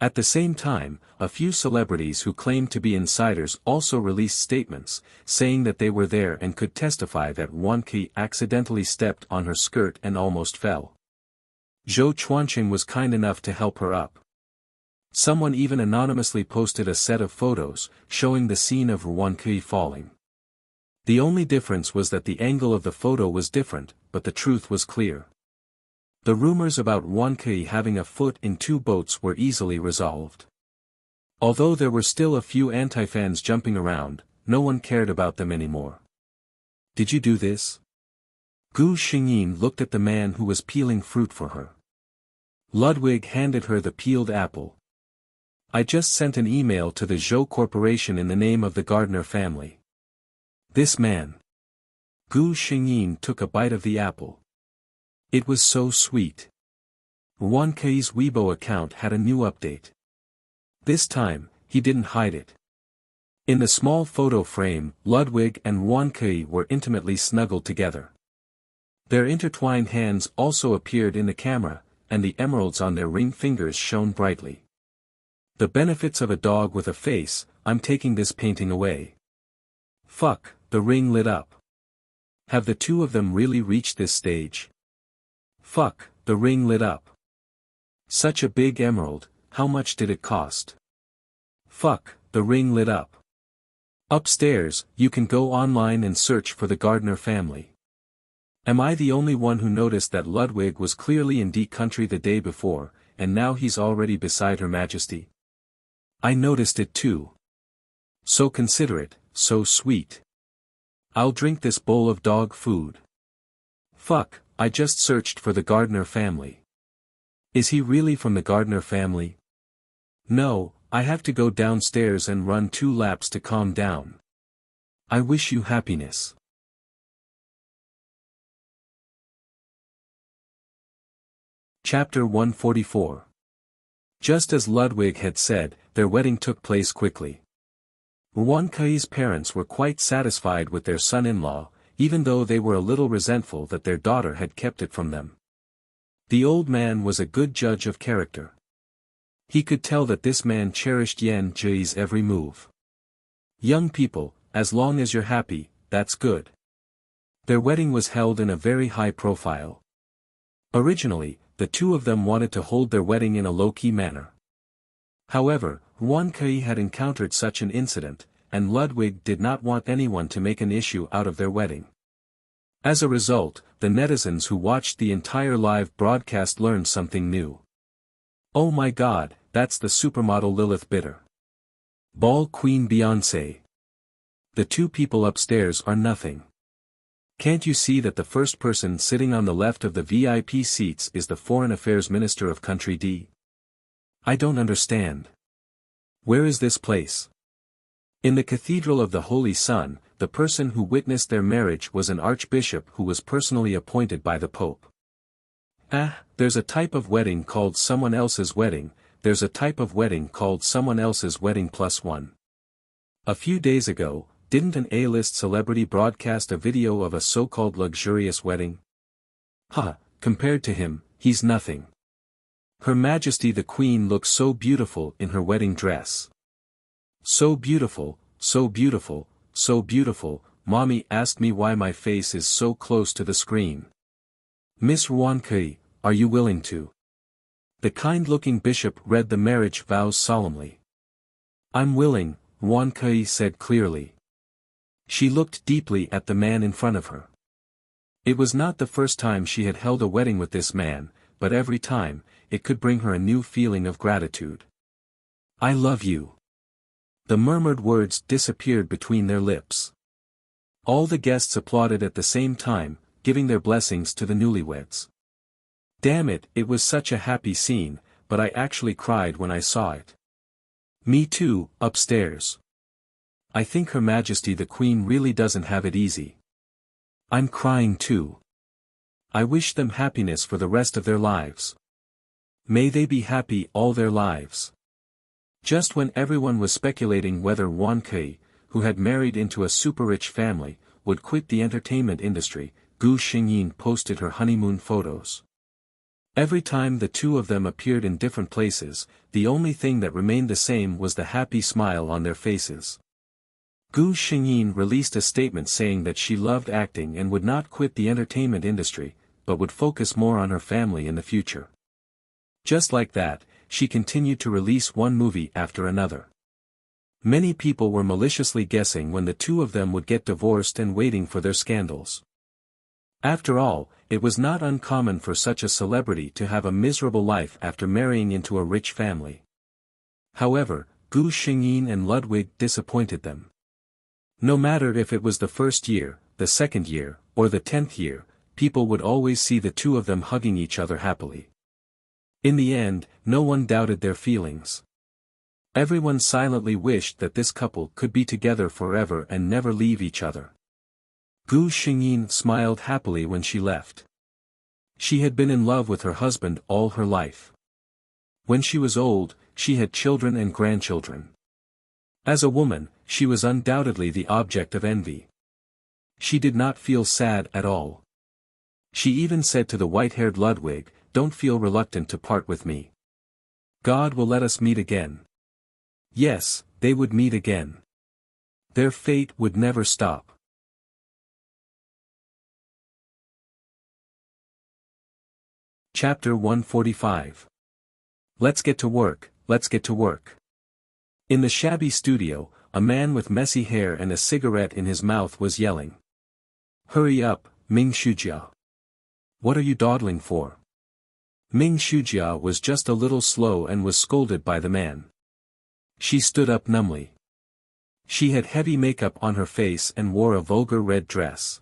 At the same time, a few celebrities who claimed to be insiders also released statements, saying that they were there and could testify that Wan Ke accidentally stepped on her skirt and almost fell. Zhou Chuanqing was kind enough to help her up. Someone even anonymously posted a set of photos, showing the scene of Wan Ke falling. The only difference was that the angle of the photo was different, but the truth was clear. The rumors about Wan Ke having a foot in two boats were easily resolved. Although there were still a few anti-fans jumping around, no one cared about them anymore. Did you do this? Gu Xingyin looked at the man who was peeling fruit for her. Ludwig handed her the peeled apple. I just sent an email to the Zhou Corporation in the name of the Gardner family. This man. Gu Xingyin took a bite of the apple. It was so sweet. Wan Ke's Weibo account had a new update. This time, he didn't hide it. In the small photo frame, Ludwig and Wan Ke were intimately snuggled together. Their intertwined hands also appeared in the camera, and the emeralds on their ring fingers shone brightly. The benefits of a dog with a face, I'm taking this painting away. Fuck, the ring lit up. Have the two of them really reached this stage? Fuck, the ring lit up. Such a big emerald, how much did it cost? Fuck, the ring lit up. Upstairs, you can go online and search for the Gardner family. Am I the only one who noticed that Ludwig was clearly in D country the day before, and now he's already beside Her Majesty? I noticed it too. So considerate, so sweet. I'll drink this bowl of dog food. Fuck, I just searched for the Gardner family. Is he really from the Gardner family? No, I have to go downstairs and run 2 laps to calm down. I wish you happiness. Chapter 144. Just as Ludwig had said, their wedding took place quickly. Wan Ke's parents were quite satisfied with their son-in-law, even though they were a little resentful that their daughter had kept it from them. The old man was a good judge of character. He could tell that this man cherished Yan Zhi's every move. Young people, as long as you're happy, that's good. Their wedding was held in a very high profile. Originally, the two of them wanted to hold their wedding in a low-key manner. However, Wan Ke had encountered such an incident, and Ludwig did not want anyone to make an issue out of their wedding. As a result, the netizens who watched the entire live broadcast learned something new. Oh my god, that's the supermodel Lilith Bitter. Ball Queen Beyoncé. The two people upstairs are nothing. Can't you see that the first person sitting on the left of the VIP seats is the Foreign Affairs Minister of Country D? I don't understand. Where is this place? In the Cathedral of the Holy Sun, the person who witnessed their marriage was an archbishop who was personally appointed by the Pope. There's a type of wedding called someone else's wedding, there's a type of wedding called someone else's wedding +1. A few days ago, didn't an A-list celebrity broadcast a video of a so-called luxurious wedding? Compared to him, he's nothing. Her Majesty the Queen looks so beautiful in her wedding dress. So beautiful, so beautiful, so beautiful, Mommy asked me why my face is so close to the screen. Miss Wan Ke, are you willing to? The kind-looking bishop read the marriage vows solemnly. I'm willing, Wan Ke said clearly. She looked deeply at the man in front of her. It was not the first time she had held a wedding with this man, but every time, it could bring her a new feeling of gratitude. I love you. The murmured words disappeared between their lips. All the guests applauded at the same time, giving their blessings to the newlyweds. Damn it, it was such a happy scene, but I actually cried when I saw it. Me too, upstairs. I think Her Majesty the Queen really doesn't have it easy. I'm crying too. I wish them happiness for the rest of their lives. May they be happy all their lives. Just when everyone was speculating whether Wan Kei, who had married into a super-rich family, would quit the entertainment industry, Gu Xingyin posted her honeymoon photos. Every time the two of them appeared in different places, the only thing that remained the same was the happy smile on their faces. Gu Xingyin released a statement saying that she loved acting and would not quit the entertainment industry, but would focus more on her family in the future. Just like that, she continued to release one movie after another. Many people were maliciously guessing when the two of them would get divorced and waiting for their scandals. After all, it was not uncommon for such a celebrity to have a miserable life after marrying into a rich family. However, Gu Xingyin and Ludwig disappointed them. No matter if it was the first year, the second year, or the 10th year, people would always see the two of them hugging each other happily. In the end, no one doubted their feelings. Everyone silently wished that this couple could be together forever and never leave each other. Gu Xingyin smiled happily when she left. She had been in love with her husband all her life. When she was old, she had children and grandchildren. As a woman, she was undoubtedly the object of envy. She did not feel sad at all. She even said to the white-haired Ludwig, "Don't feel reluctant to part with me. God will let us meet again." Yes, they would meet again. Their fate would never stop. Chapter 145. Let's get to work, let's get to work. In the shabby studio, a man with messy hair and a cigarette in his mouth was yelling. "Hurry up, Ming Shujia. What are you dawdling for?" Ming Shujia was just a little slow and was scolded by the man. She stood up numbly. She had heavy makeup on her face and wore a vulgar red dress.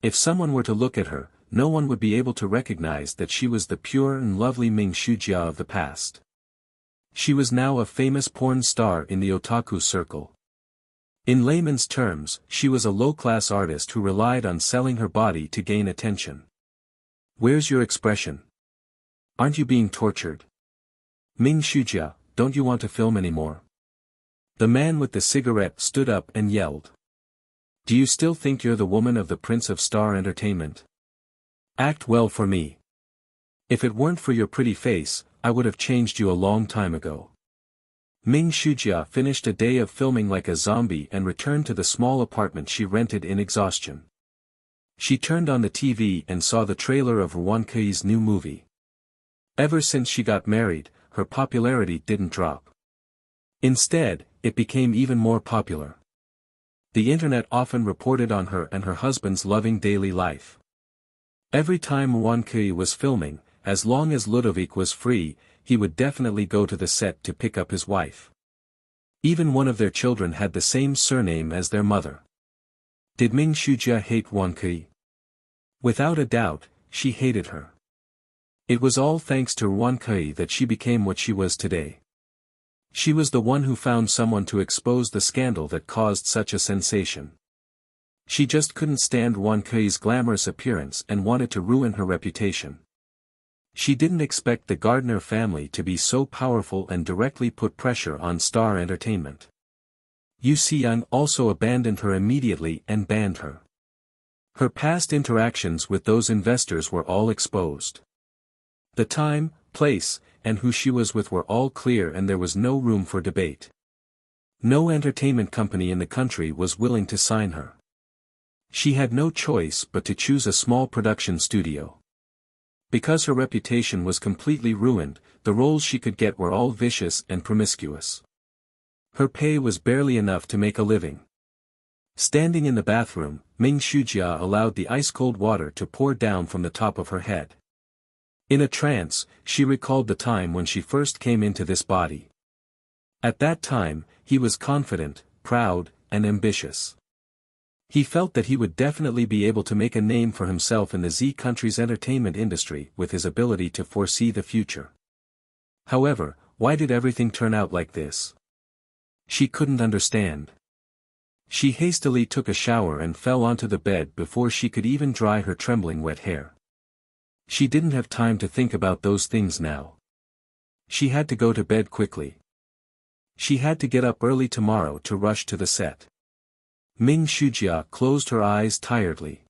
If someone were to look at her, no one would be able to recognize that she was the pure and lovely Ming Shujia of the past. She was now a famous porn star in the otaku circle. In layman's terms, she was a low-class artist who relied on selling her body to gain attention. Where's your expression? Aren't you being tortured? Ming Shujia, don't you want to film anymore? The man with the cigarette stood up and yelled. Do you still think you're the woman of the Prince of Star Entertainment? Act well for me. If it weren't for your pretty face, I would have changed you a long time ago. Ming Shujia finished a day of filming like a zombie and returned to the small apartment she rented in exhaustion. She turned on the TV and saw the trailer of Wan Kei's new movie. Ever since she got married, her popularity didn't drop. Instead, it became even more popular. The internet often reported on her and her husband's loving daily life. Every time Wan Kei was filming, as long as Ludovic was free, he would definitely go to the set to pick up his wife. Even one of their children had the same surname as their mother. Did Ming Shujia hate Wan Kei? Without a doubt, she hated her. It was all thanks to Wan Kei that she became what she was today. She was the one who found someone to expose the scandal that caused such a sensation. She just couldn't stand Wan Kei's glamorous appearance and wanted to ruin her reputation. She didn't expect the Gardner family to be so powerful and directly put pressure on Star Entertainment. Yu Xiang also abandoned her immediately and banned her. Her past interactions with those investors were all exposed. The time, place, and who she was with were all clear and there was no room for debate. No entertainment company in the country was willing to sign her. She had no choice but to choose a small production studio. Because her reputation was completely ruined, the roles she could get were all vicious and promiscuous. Her pay was barely enough to make a living. Standing in the bathroom, Ming Shujia allowed the ice-cold water to pour down from the top of her head. In a trance, she recalled the time when she first came into this body. At that time, he was confident, proud, and ambitious. He felt that he would definitely be able to make a name for himself in the Z country's entertainment industry with his ability to foresee the future. However, why did everything turn out like this? She couldn't understand. She hastily took a shower and fell onto the bed before she could even dry her trembling wet hair. She didn't have time to think about those things now. She had to go to bed quickly. She had to get up early tomorrow to rush to the set. Ming Shujia closed her eyes tiredly.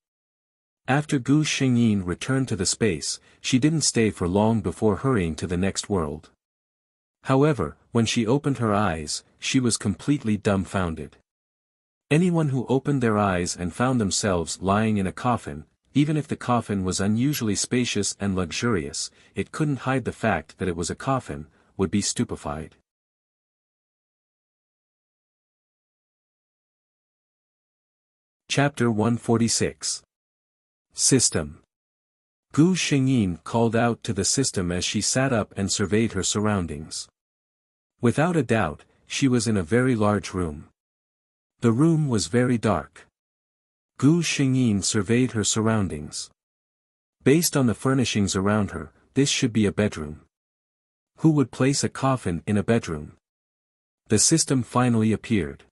After Gu Xingyin returned to the space, she didn't stay for long before hurrying to the next world. However, when she opened her eyes, she was completely dumbfounded. Anyone who opened their eyes and found themselves lying in a coffin, even if the coffin was unusually spacious and luxurious, it couldn't hide the fact that it was a coffin, would be stupefied. Chapter 146. System. Gu Xingyin called out to the system as she sat up and surveyed her surroundings. Without a doubt, she was in a very large room. The room was very dark. Gu Xingyin surveyed her surroundings. Based on the furnishings around her, this should be a bedroom. Who would place a coffin in a bedroom? The system finally appeared.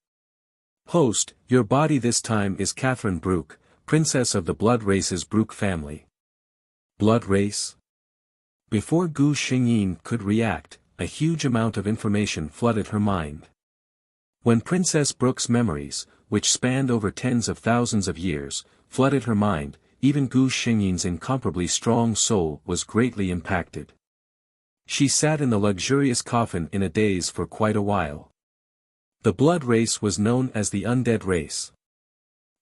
Host, your body this time is Catherine Brooke, princess of the blood race's Brooke family. Blood race? Before Gu Xingyin could react, a huge amount of information flooded her mind. When Princess Brooke's memories, which spanned over tens of thousands of years, flooded her mind, even Gu Xingyin's incomparably strong soul was greatly impacted. She sat in the luxurious coffin in a daze for quite a while. The blood race was known as the undead race.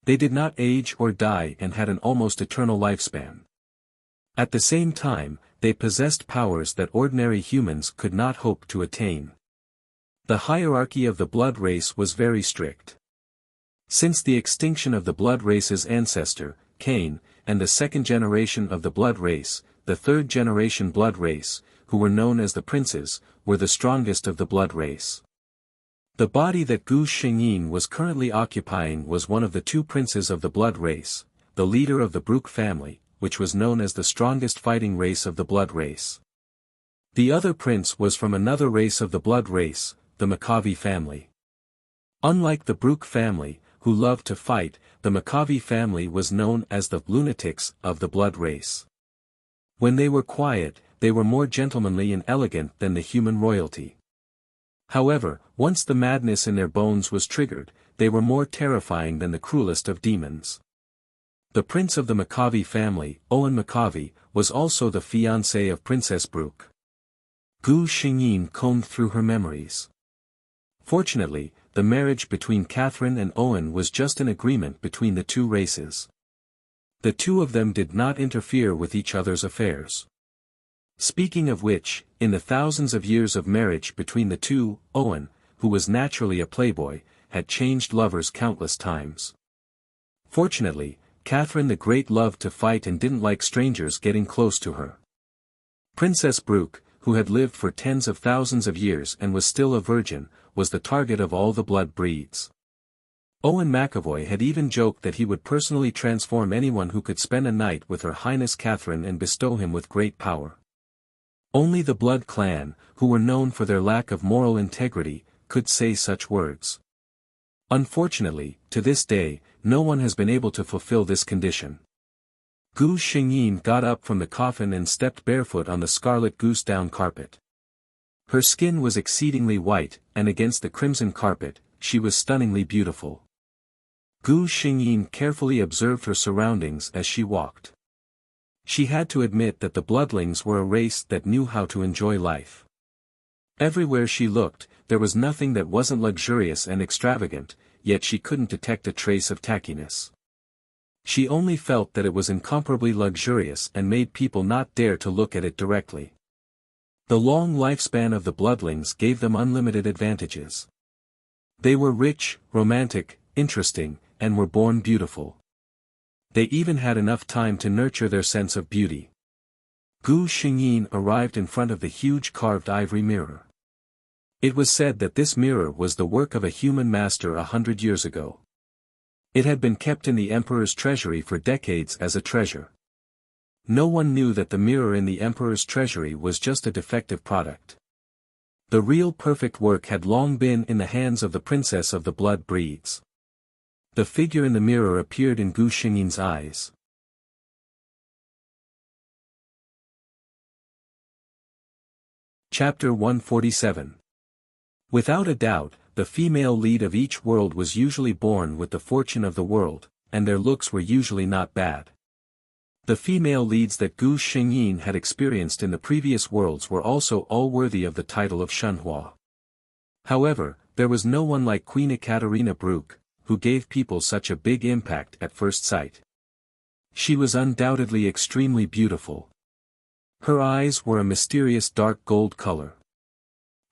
They did not age or die and had an almost eternal lifespan. At the same time, they possessed powers that ordinary humans could not hope to attain. The hierarchy of the blood race was very strict. Since the extinction of the blood race's ancestor, Cain, and the second generation of the blood race, the third generation blood race, who were known as the princes, were the strongest of the blood race. The body that Gu Xingyin was currently occupying was one of the two princes of the blood race, the leader of the Brooke family, which was known as the strongest fighting race of the blood race. The other prince was from another race of the blood race, the Makavi family. Unlike the Brooke family, who loved to fight, the Makavi family was known as the lunatics of the blood race. When they were quiet, they were more gentlemanly and elegant than the human royalty. However, once the madness in their bones was triggered, they were more terrifying than the cruelest of demons. The prince of the Makavi family, Owen Makavi, was also the fiancé of Princess Brooke. Gu Xingyin combed through her memories. Fortunately, the marriage between Catherine and Owen was just an agreement between the two races. The two of them did not interfere with each other's affairs. Speaking of which, in the thousands of years of marriage between the two, Owen, who was naturally a playboy, had changed lovers countless times. Fortunately, Catherine the Great loved to fight and didn't like strangers getting close to her. Princess Brooke, who had lived for tens of thousands of years and was still a virgin, was the target of all the blood breeds. Owen McAvoy had even joked that he would personally transform anyone who could spend a night with Her Highness Catherine and bestow him with great power. Only the Blood clan, who were known for their lack of moral integrity, could say such words. Unfortunately, to this day, no one has been able to fulfill this condition. Gu Xingyin got up from the coffin and stepped barefoot on the scarlet goose down carpet. Her skin was exceedingly white, and against the crimson carpet, she was stunningly beautiful. Gu Xingyin carefully observed her surroundings as she walked. She had to admit that the bloodlings were a race that knew how to enjoy life. Everywhere she looked, there was nothing that wasn't luxurious and extravagant, yet she couldn't detect a trace of tackiness. She only felt that it was incomparably luxurious and made people not dare to look at it directly. The long lifespan of the bloodlings gave them unlimited advantages. They were rich, romantic, interesting, and were born beautiful. They even had enough time to nurture their sense of beauty. Gu Xingyin arrived in front of the huge carved ivory mirror. It was said that this mirror was the work of a human master 100 years ago. It had been kept in the emperor's treasury for decades as a treasure. No one knew that the mirror in the emperor's treasury was just a defective product. The real perfect work had long been in the hands of the princess of the blood breeds. The figure in the mirror appeared in Gu Xingyin's eyes. Chapter 147. Without a doubt, the female lead of each world was usually born with the fortune of the world, and their looks were usually not bad. The female leads that Gu Xingyin had experienced in the previous worlds were also all worthy of the title of Shenhua. However, there was no one like Queen Ekaterina Brooke, who gave people such a big impact at first sight. She was undoubtedly extremely beautiful. Her eyes were a mysterious dark gold color.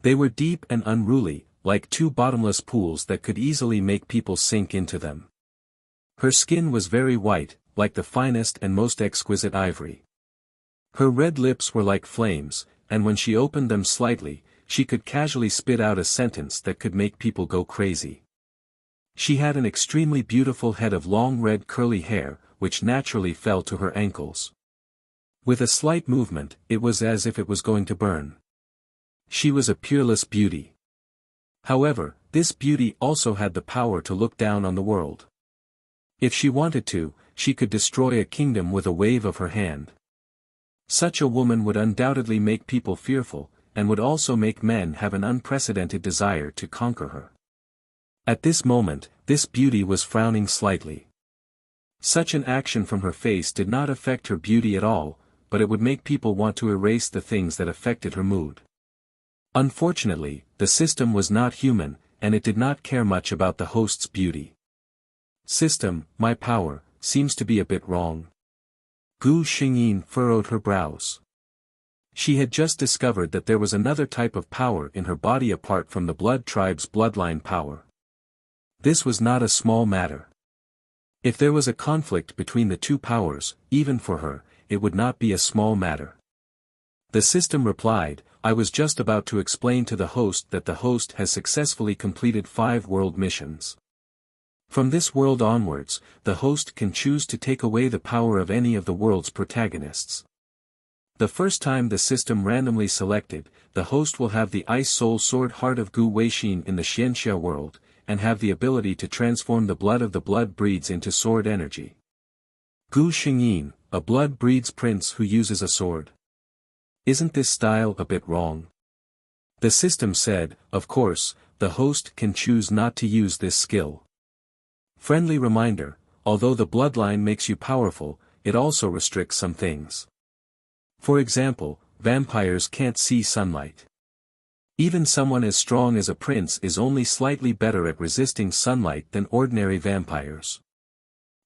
They were deep and unruly, like two bottomless pools that could easily make people sink into them. Her skin was very white, like the finest and most exquisite ivory. Her red lips were like flames, and when she opened them slightly, she could casually spit out a sentence that could make people go crazy. She had an extremely beautiful head of long red curly hair, which naturally fell to her ankles. With a slight movement, it was as if it was going to burn. She was a peerless beauty. However, this beauty also had the power to look down on the world. If she wanted to, she could destroy a kingdom with a wave of her hand. Such a woman would undoubtedly make people fearful, and would also make men have an unprecedented desire to conquer her. At this moment, this beauty was frowning slightly. Such an action from her face did not affect her beauty at all, but it would make people want to erase the things that affected her mood. Unfortunately, the system was not human, and it did not care much about the host's beauty. System, my power, seems to be a bit wrong. Gu Xingyin furrowed her brows. She had just discovered that there was another type of power in her body apart from the blood tribe's bloodline power. This was not a small matter. If there was a conflict between the two powers, even for her, it would not be a small matter. The system replied, I was just about to explain to the host that the host has successfully completed 5 world missions. From this world onwards, the host can choose to take away the power of any of the world's protagonists. The first time the system randomly selected, the host will have the Ice Soul Sword Heart of Gu Weixin in the Xianxia world, and have the ability to transform the blood of the blood breeds into sword energy. Gu Xingyin, a blood breeds prince who uses a sword. Isn't this style a bit wrong? The system said, of course, the host can choose not to use this skill. Friendly reminder, although the bloodline makes you powerful, it also restricts some things. For example, vampires can't see sunlight. Even someone as strong as a prince is only slightly better at resisting sunlight than ordinary vampires.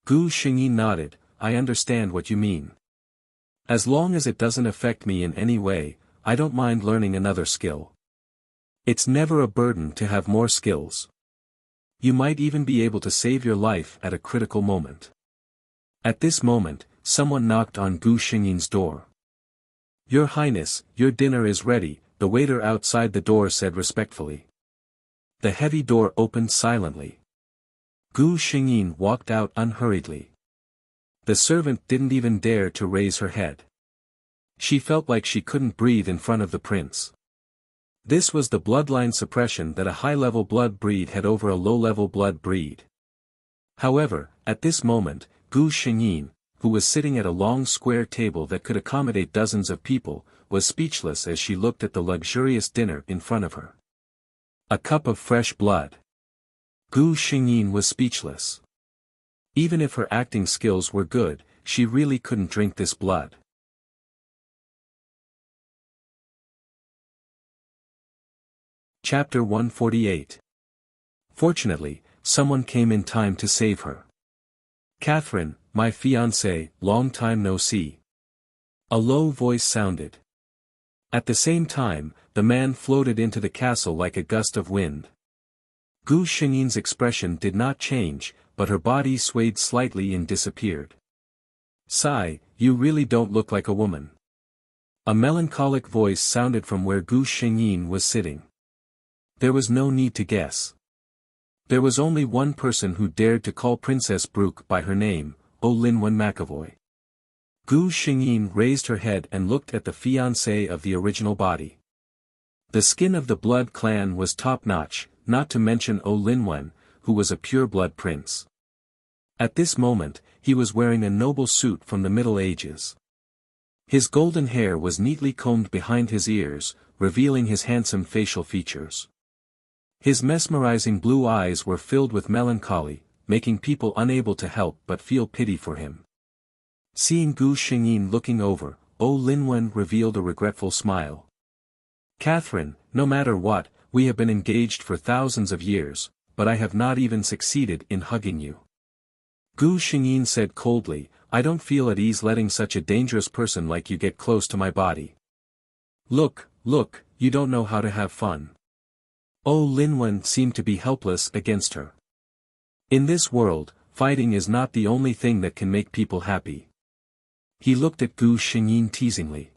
Gu Xingyin nodded, I understand what you mean. As long as it doesn't affect me in any way, I don't mind learning another skill. It's never a burden to have more skills. You might even be able to save your life at a critical moment. At this moment, someone knocked on Gu Xingyin's door. Your Highness, your dinner is ready, the waiter outside the door said respectfully. The heavy door opened silently. Gu Xingyin walked out unhurriedly. The servant didn't even dare to raise her head. She felt like she couldn't breathe in front of the prince. This was the bloodline suppression that a high-level blood breed had over a low-level blood breed. However, at this moment, Gu Xingyin, who was sitting at a long square table that could accommodate dozens of people, was speechless as she looked at the luxurious dinner in front of her. A cup of fresh blood. Gu Xingyin was speechless. Even if her acting skills were good, she really couldn't drink this blood. Chapter 148. Fortunately, someone came in time to save her. Catherine, my fiancée, long time no see. A low voice sounded. At the same time, the man floated into the castle like a gust of wind. Gu Xingyin's expression did not change, but her body swayed slightly and disappeared. Sigh, you really don't look like a woman. A melancholic voice sounded from where Gu Xingyin was sitting. There was no need to guess. There was only one person who dared to call Princess Brooke by her name, O Linwen McAvoy. Gu Xingyin raised her head and looked at the fiancé of the original body. The skin of the blood clan was top-notch, not to mention O Linwen, who was a pure-blood prince. At this moment, he was wearing a noble suit from the Middle Ages. His golden hair was neatly combed behind his ears, revealing his handsome facial features. His mesmerizing blue eyes were filled with melancholy, making people unable to help but feel pity for him. Seeing Gu Xingyin looking over, O Linwen revealed a regretful smile. Catherine, no matter what, we have been engaged for thousands of years, but I have not even succeeded in hugging you. Gu Xingyin said coldly, I don't feel at ease letting such a dangerous person like you get close to my body. Look, you don't know how to have fun. O Linwen seemed to be helpless against her. In this world, fighting is not the only thing that can make people happy. He looked at Gu Xingyin teasingly.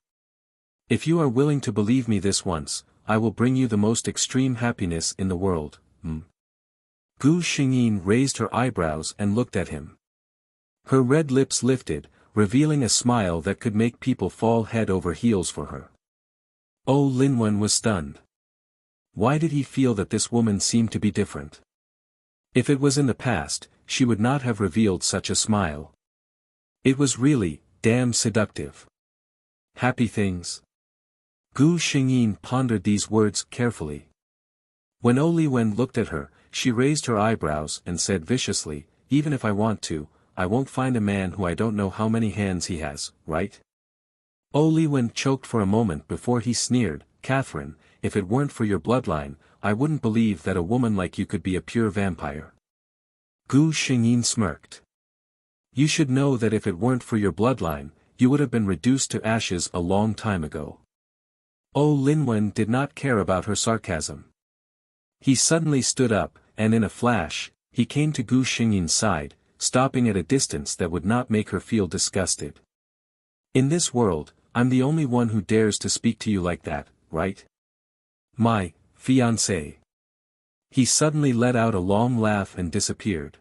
If you are willing to believe me this once, I will bring you the most extreme happiness in the world. Gu Xingyin raised her eyebrows and looked at him. Her red lips lifted, revealing a smile that could make people fall head over heels for her. O Linwen was stunned. Why did he feel that this woman seemed to be different? If it was in the past, she would not have revealed such a smile. It was really, damn seductive. Happy things? Gu Xingyin pondered these words carefully. When O Linwen looked at her, she raised her eyebrows and said viciously, even if I want to, I won't find a man who I don't know how many hands he has, right? O Linwen choked for a moment before he sneered, Catherine, if it weren't for your bloodline, I wouldn't believe that a woman like you could be a pure vampire. Gu Xingyin smirked. You should know that if it weren't for your bloodline, you would have been reduced to ashes a long time ago. O Linwen did not care about her sarcasm. He suddenly stood up, and in a flash, he came to Gu Xingyin's side, stopping at a distance that would not make her feel disgusted. In this world, I'm the only one who dares to speak to you like that, right? My fiancé. He suddenly let out a long laugh and disappeared.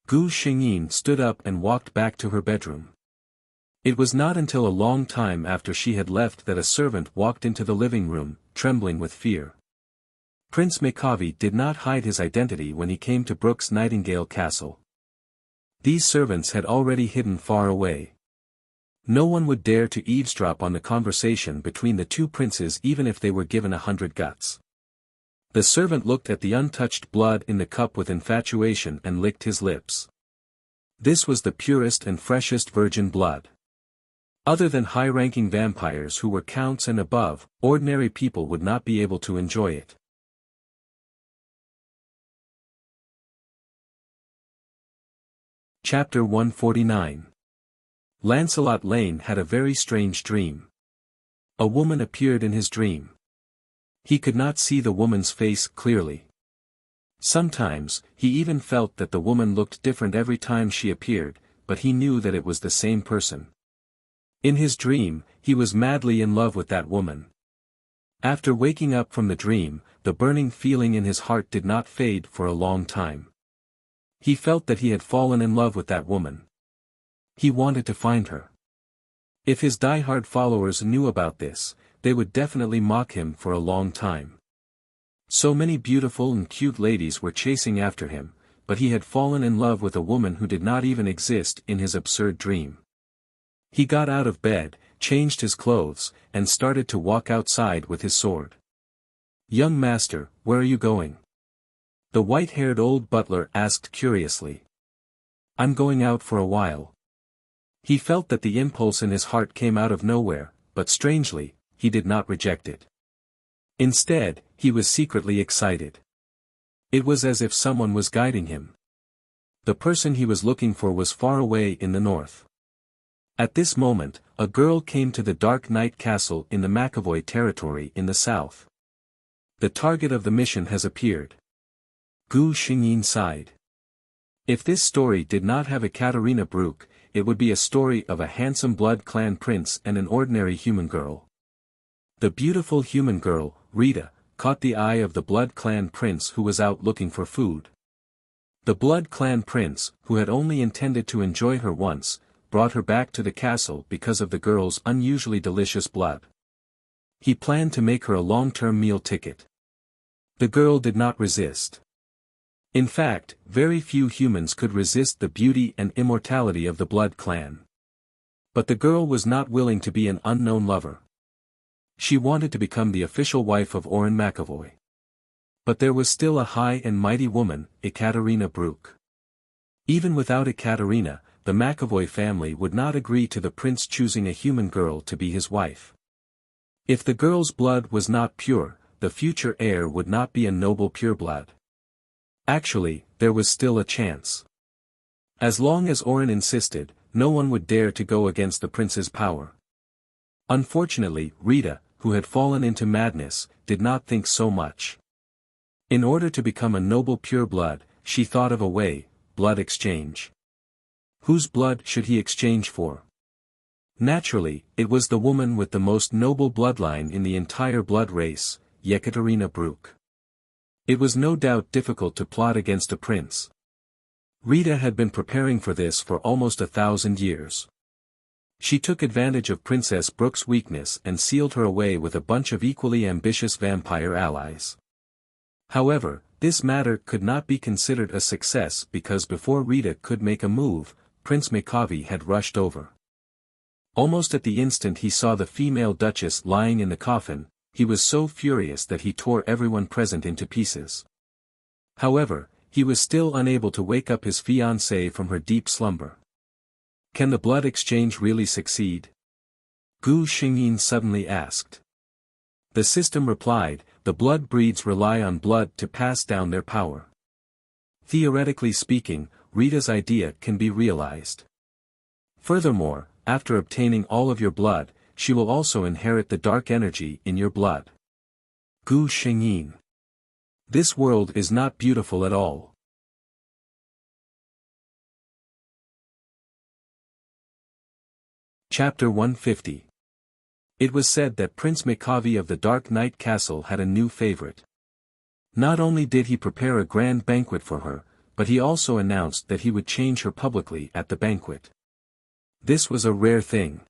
Gu Xingyin stood up and walked back to her bedroom. It was not until a long time after she had left that a servant walked into the living room, trembling with fear. Prince Makavi did not hide his identity when he came to Brooke's Nightingale Castle. These servants had already hidden far away. No one would dare to eavesdrop on the conversation between the two princes even if they were given 100 guts. The servant looked at the untouched blood in the cup with infatuation and licked his lips. This was the purest and freshest virgin blood. Other than high-ranking vampires who were counts and above, ordinary people would not be able to enjoy it. Chapter 149. Lancelot Lane had a very strange dream. A woman appeared in his dream. He could not see the woman's face clearly. Sometimes, he even felt that the woman looked different every time she appeared, but he knew that it was the same person. In his dream, he was madly in love with that woman. After waking up from the dream, the burning feeling in his heart did not fade for a long time. He felt that he had fallen in love with that woman. He wanted to find her. If his die-hard followers knew about this, they would definitely mock him for a long time. So many beautiful and cute ladies were chasing after him, but he had fallen in love with a woman who did not even exist in his absurd dream. He got out of bed, changed his clothes, and started to walk outside with his sword. "Young master, where are you going?" The white-haired old butler asked curiously. "I'm going out for a while." He felt that the impulse in his heart came out of nowhere, but strangely, he did not reject it. Instead, he was secretly excited. It was as if someone was guiding him. The person he was looking for was far away in the north. At this moment, a girl came to the Dark Knight Castle in the McAvoy territory in the south. The target of the mission has appeared. Gu Xingyin sighed. If this story did not have a Katarina Brooke, it would be a story of a handsome blood clan prince and an ordinary human girl. The beautiful human girl, Rita, caught the eye of the blood clan prince who was out looking for food. The Blood Clan prince, who had only intended to enjoy her once, brought her back to the castle because of the girl's unusually delicious blood. He planned to make her a long-term meal ticket. The girl did not resist. In fact, very few humans could resist the beauty and immortality of the Blood Clan. But the girl was not willing to be an unknown lover. She wanted to become the official wife of Oren McAvoy. But there was still a high and mighty woman, Ekaterina Brooke. Even without Ekaterina, the McAvoy family would not agree to the prince choosing a human girl to be his wife. If the girl's blood was not pure, the future heir would not be a noble pureblood. Actually, there was still a chance. As long as Oren insisted, no one would dare to go against the prince's power. Unfortunately, Rita, who had fallen into madness, did not think so much. In order to become a noble pureblood, she thought of a way: blood exchange. Whose blood should he exchange for? Naturally, it was the woman with the most noble bloodline in the entire blood race, Yekaterina Brooke. It was no doubt difficult to plot against a prince. Rita had been preparing for this for almost 1,000 years. She took advantage of Princess Brooke's weakness and sealed her away with a bunch of equally ambitious vampire allies. However, this matter could not be considered a success because before Rita could make a move, Prince Makavi had rushed over. Almost at the instant he saw the female duchess lying in the coffin, he was so furious that he tore everyone present into pieces. However, he was still unable to wake up his fiancée from her deep slumber. Can the blood exchange really succeed? Gu Xingyin suddenly asked. The system replied, the blood breeds rely on blood to pass down their power. Theoretically speaking, Rita's idea can be realized. Furthermore, after obtaining all of your blood, she will also inherit the dark energy in your blood. Gu Xingyin. This world is not beautiful at all. Chapter 150. It was said that Prince Makavi of the Dark Knight Castle had a new favorite. Not only did he prepare a grand banquet for her, but he also announced that he would change her publicly at the banquet. This was a rare thing.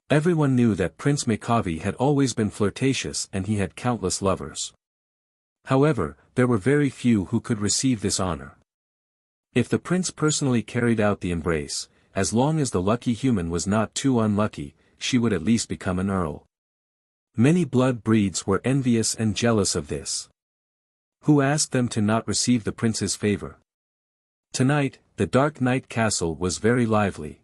Everyone knew that Prince Makavi had always been flirtatious and he had countless lovers. However, there were very few who could receive this honor. If the prince personally carried out the embrace, as long as the lucky human was not too unlucky, she would at least become an earl. Many blood breeds were envious and jealous of this. Who asked them to not receive the prince's favor? Tonight, the Dark Knight Castle was very lively.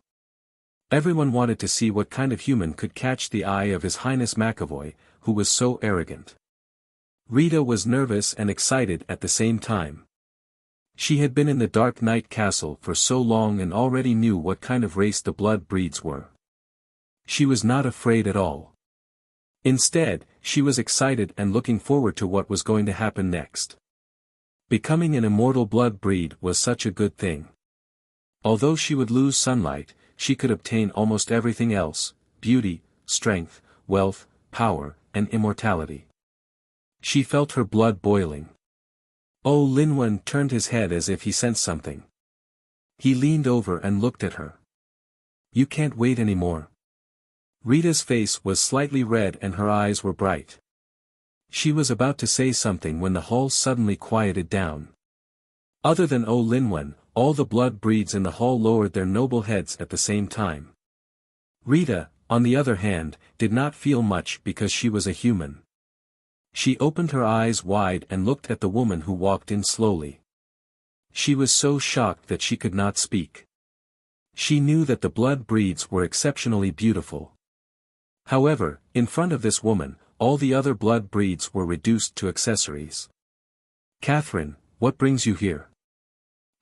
Everyone wanted to see what kind of human could catch the eye of His Highness McAvoy, who was so arrogant. Rita was nervous and excited at the same time. She had been in the Dark Knight Castle for so long and already knew what kind of race the blood breeds were. She was not afraid at all. Instead, she was excited and looking forward to what was going to happen next. Becoming an immortal blood breed was such a good thing. Although she would lose sunlight, she could obtain almost everything else: beauty, strength, wealth, power, and immortality. She felt her blood boiling. Oh, Linwen turned his head as if he sensed something. He leaned over and looked at her. You can't wait anymore. Rita's face was slightly red and her eyes were bright. She was about to say something when the hall suddenly quieted down. Other than O Linwen, all the blood breeds in the hall lowered their noble heads at the same time. Rita, on the other hand, did not feel much because she was a human. She opened her eyes wide and looked at the woman who walked in slowly. She was so shocked that she could not speak. She knew that the blood breeds were exceptionally beautiful. However, in front of this woman, all the other blood breeds were reduced to accessories. Catherine, what brings you here?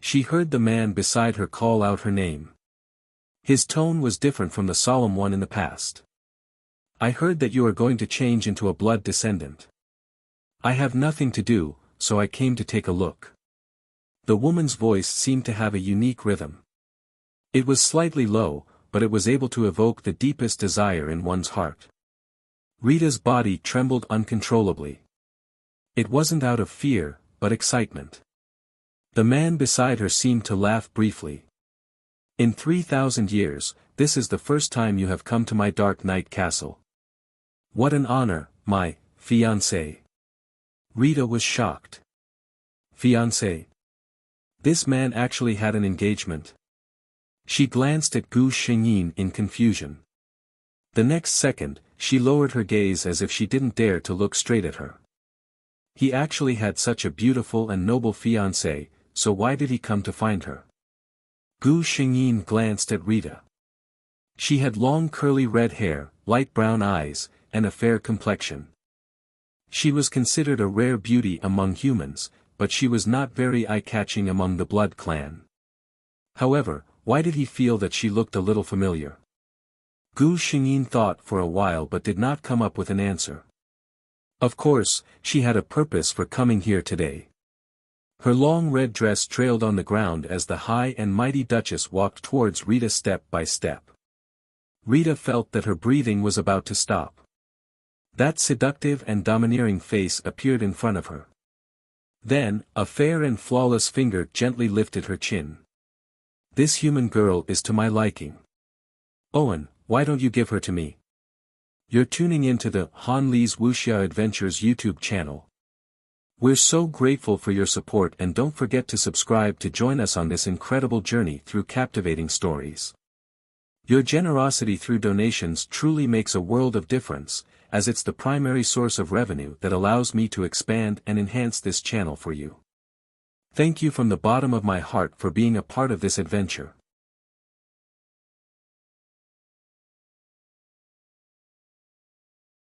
She heard the man beside her call out her name. His tone was different from the solemn one in the past. I heard that you are going to change into a blood descendant. I have nothing to do, so I came to take a look. The woman's voice seemed to have a unique rhythm. It was slightly low, but it was able to evoke the deepest desire in one's heart. Rita's body trembled uncontrollably. It wasn't out of fear, but excitement. The man beside her seemed to laugh briefly. In 3,000 years, this is the first time you have come to my dark night castle. What an honor, my fiancé. Rita was shocked. Fiancé? This man actually had an engagement. She glanced at Gu Xingyin in confusion. The next second, she lowered her gaze as if she didn't dare to look straight at her. He actually had such a beautiful and noble fiancé, so why did he come to find her? Gu Xingyin glanced at Rita. She had long curly red hair, light brown eyes, and a fair complexion. She was considered a rare beauty among humans, but she was not very eye-catching among the blood clan. However, why did he feel that she looked a little familiar? Gu Xingyin thought for a while but did not come up with an answer. Of course, she had a purpose for coming here today. Her long red dress trailed on the ground as the high and mighty Duchess walked towards Rita step by step. Rita felt that her breathing was about to stop. That seductive and domineering face appeared in front of her. Then, a fair and flawless finger gently lifted her chin. This human girl is to my liking. Owen, why don't you give her to me? You're tuning in to the Han Li's Wuxia Adventures YouTube channel. We're so grateful for your support, and don't forget to subscribe to join us on this incredible journey through captivating stories. Your generosity through donations truly makes a world of difference, as it's the primary source of revenue that allows me to expand and enhance this channel for you. Thank you from the bottom of my heart for being a part of this adventure.